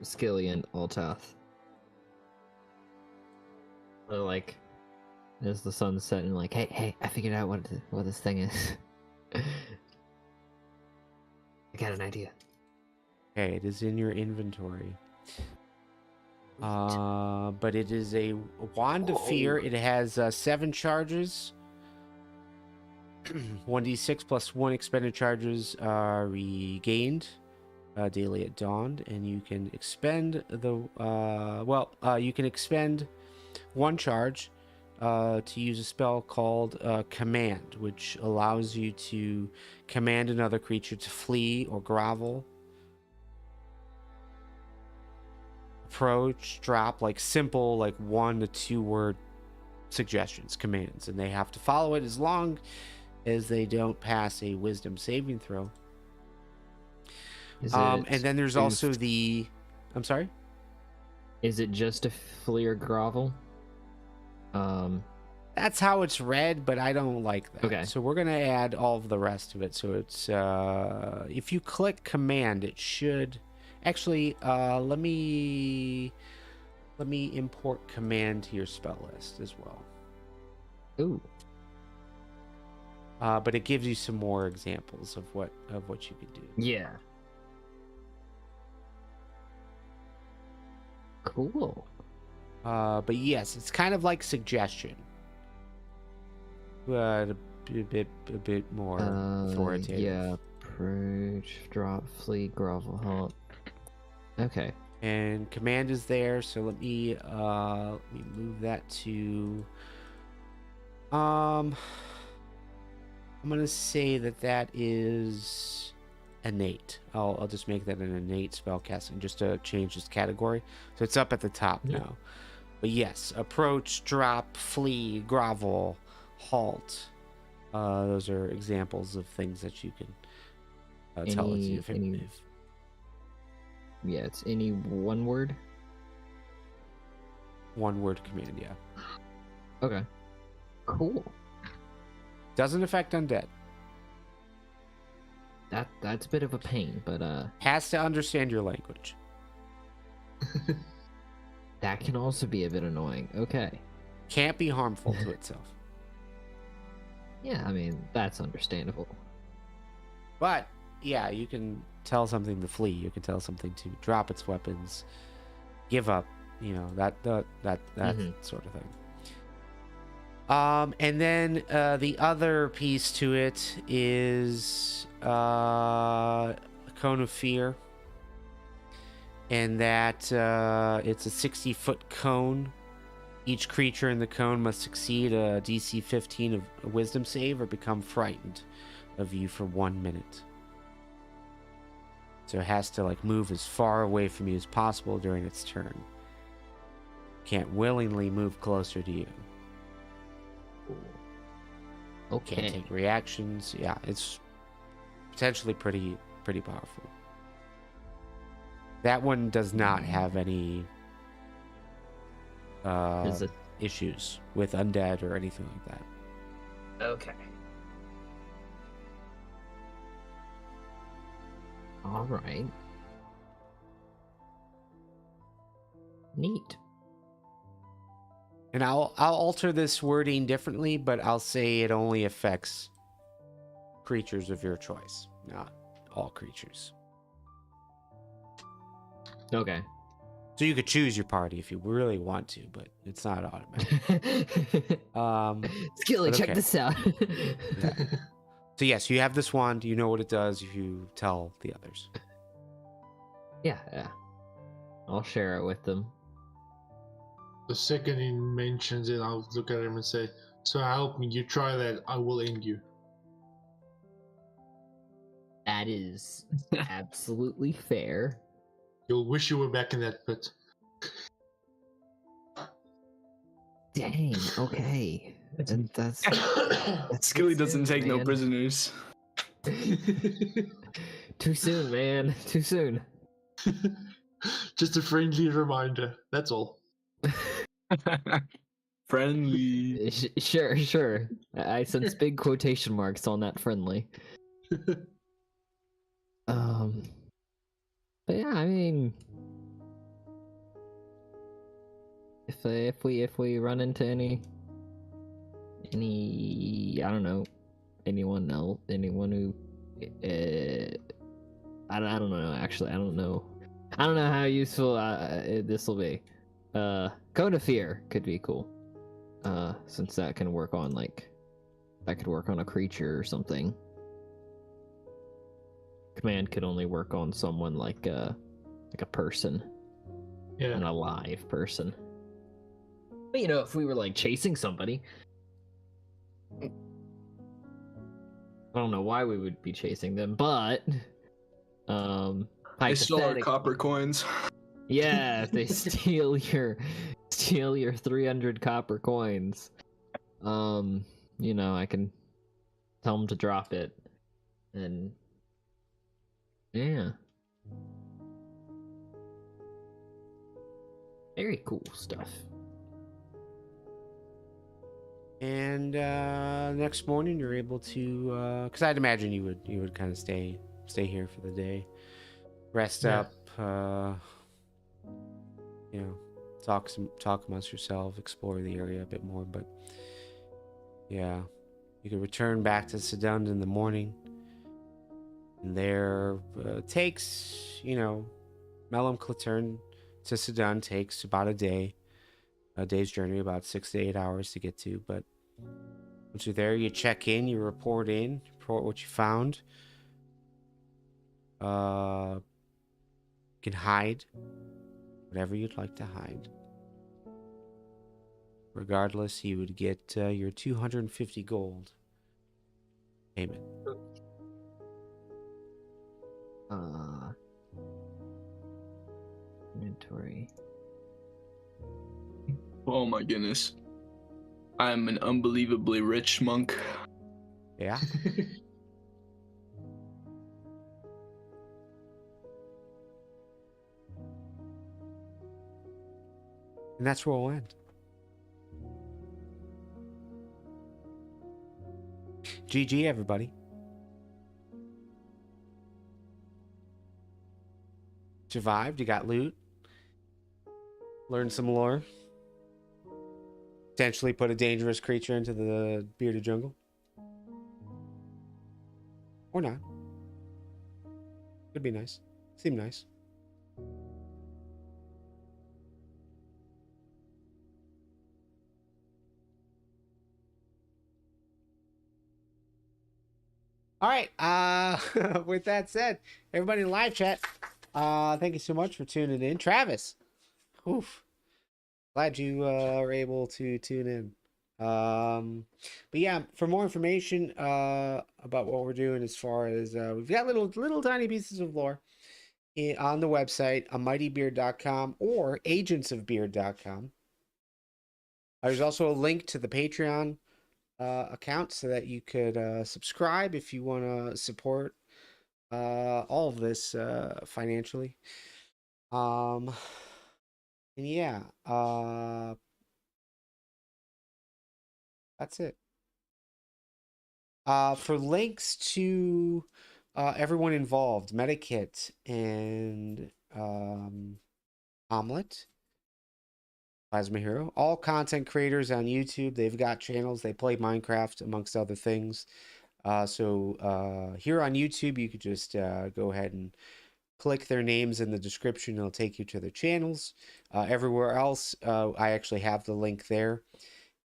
Skilly and Altath. They're like, as the sun's setting, like, hey, I figured out what this thing is. I got an idea. Okay, it is in your inventory. But it is a Wand of Fear. It has 7 charges. 1d6 plus 1 expended charges are regained daily at dawn, and you can expend you can expend 1 charge to use a spell called Command, which allows you to command another creature to flee or grovel, approach, drop, like simple, like 1 to 2 word suggestions, commands, and they have to follow it as long as they don't pass a wisdom saving throw. And then there's also the... I'm sorry? Is it just a flee or grovel? That's how it's read, but I don't like that. Okay. So we're going to add all of the rest of it. So it's... if you click command, it should... Actually, let me import command to your spell list as well. Ooh. But it gives you some more examples of what you could do. Yeah. Cool. But yes, it's kind of like suggestion, but a bit more authoritative. Yeah, approach, drop, flee, grovel, halt. Okay. And command is there, so let me move that to I'm gonna say that is innate. I'll just make that an innate spellcasting just to change this category. So it's up at the top now. But yes, approach, drop, flee, grovel, halt. Those are examples of things that you can tell it if Yeah, it's any one word. one word command, yeah. Okay. Cool. Doesn't affect undead. That's a bit of a pain, but Has to understand your language. that can also be a bit annoying. Okay. Can't be harmful to itself. Yeah, I mean, that's understandable. But yeah, you can tell something to flee. You can tell something to drop its weapons, give up. You know, that sort of thing. And then the other piece to it is a cone of fear, and that it's a 60-foot cone. Each creature in the cone must succeed a DC 15 of wisdom save or become frightened of you for 1 minute. So it has to like move as far away from you as possible during its turn. Can't willingly move closer to you. Okay. Can't take reactions. Yeah, it's potentially pretty powerful. That one does not have any Is it issues with undead or anything like that. okay? All right. Neat. And I'll alter this wording differently, but I'll say it only affects creatures of your choice, not all creatures. Okay. So you could choose your party if you really want to, but it's not automatic. Skilly, but check okay. this out. Yeah. So yes, you have this wand. You know what it does if you tell the others. Yeah. I'll share it with them. The second he mentions it, I'll look at him and say, "So help me, you try that, I will end you." That is absolutely fair. You'll wish you were back in that pit. Dang. Okay. And that's Skilly doesn't take no man. prisoners. Too soon, man. Too soon. Just a friendly reminder, that's all. Friendly. Sure. I sense big quotation marks on that friendly. But yeah, I mean, if we run into any I don't know, anyone who I don't know, actually. I don't know how useful this will be. Cone of Fear could be cool, since that can work on a creature or something. Command could only work on someone like a person, Yeah. an alive person. But you know, if we were like chasing somebody, I don't know why we would be chasing them, but They stole our hypothetic- copper coins. yeah, if they steal your 300 copper coins, you know, I can tell them to drop it, and yeah, very cool stuff. And next morning you're able to, because I'd imagine you would kind of stay here for the day, rest Yeah. up, you know, talk amongst yourself, explore the area a bit more. But yeah, you could return back to Sedund in the morning, and there takes, you know, Mellem Klitterne to Sedund takes about a day. a day's journey, about 6 to 8 hours to get to. But once you're there, you check in, you report what you found. You can hide whatever you'd like to hide. Regardless, you would get your 250 gold payment. Inventory. Oh my goodness. I'm an unbelievably rich monk. Yeah. And that's where we'll end. GG, everybody. Survived. You got loot. Learned some lore. Potentially put a dangerous creature into the bearded jungle. Or not. Could be nice. Seem nice. All right. With that said, everybody in live chat, thank you so much for tuning in. Travis, oof, glad you were able to tune in. But yeah, for more information about what we're doing, as far as we've got little tiny pieces of lore on the website, mightybeard.com or agentsofbeard.com. There's also a link to the Patreon account so that you could subscribe if you want to support all of this financially. And yeah, that's it. For links to everyone involved, Medikit and Omelet, Plasma Hero, all content creators on YouTube. They've got channels. They play Minecraft amongst other things. So here on YouTube, you could just go ahead and click their names in the description. It'll take you to their channels. Everywhere else, I actually have the link there.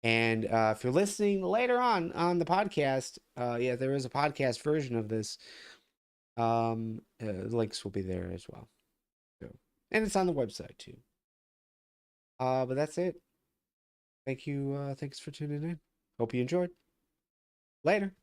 And if you're listening later on the podcast, yeah, there is a podcast version of this. Links will be there as well. So, and it's on the website too. But that's it. Thank you. Thanks for tuning in. Hope you enjoyed. Later.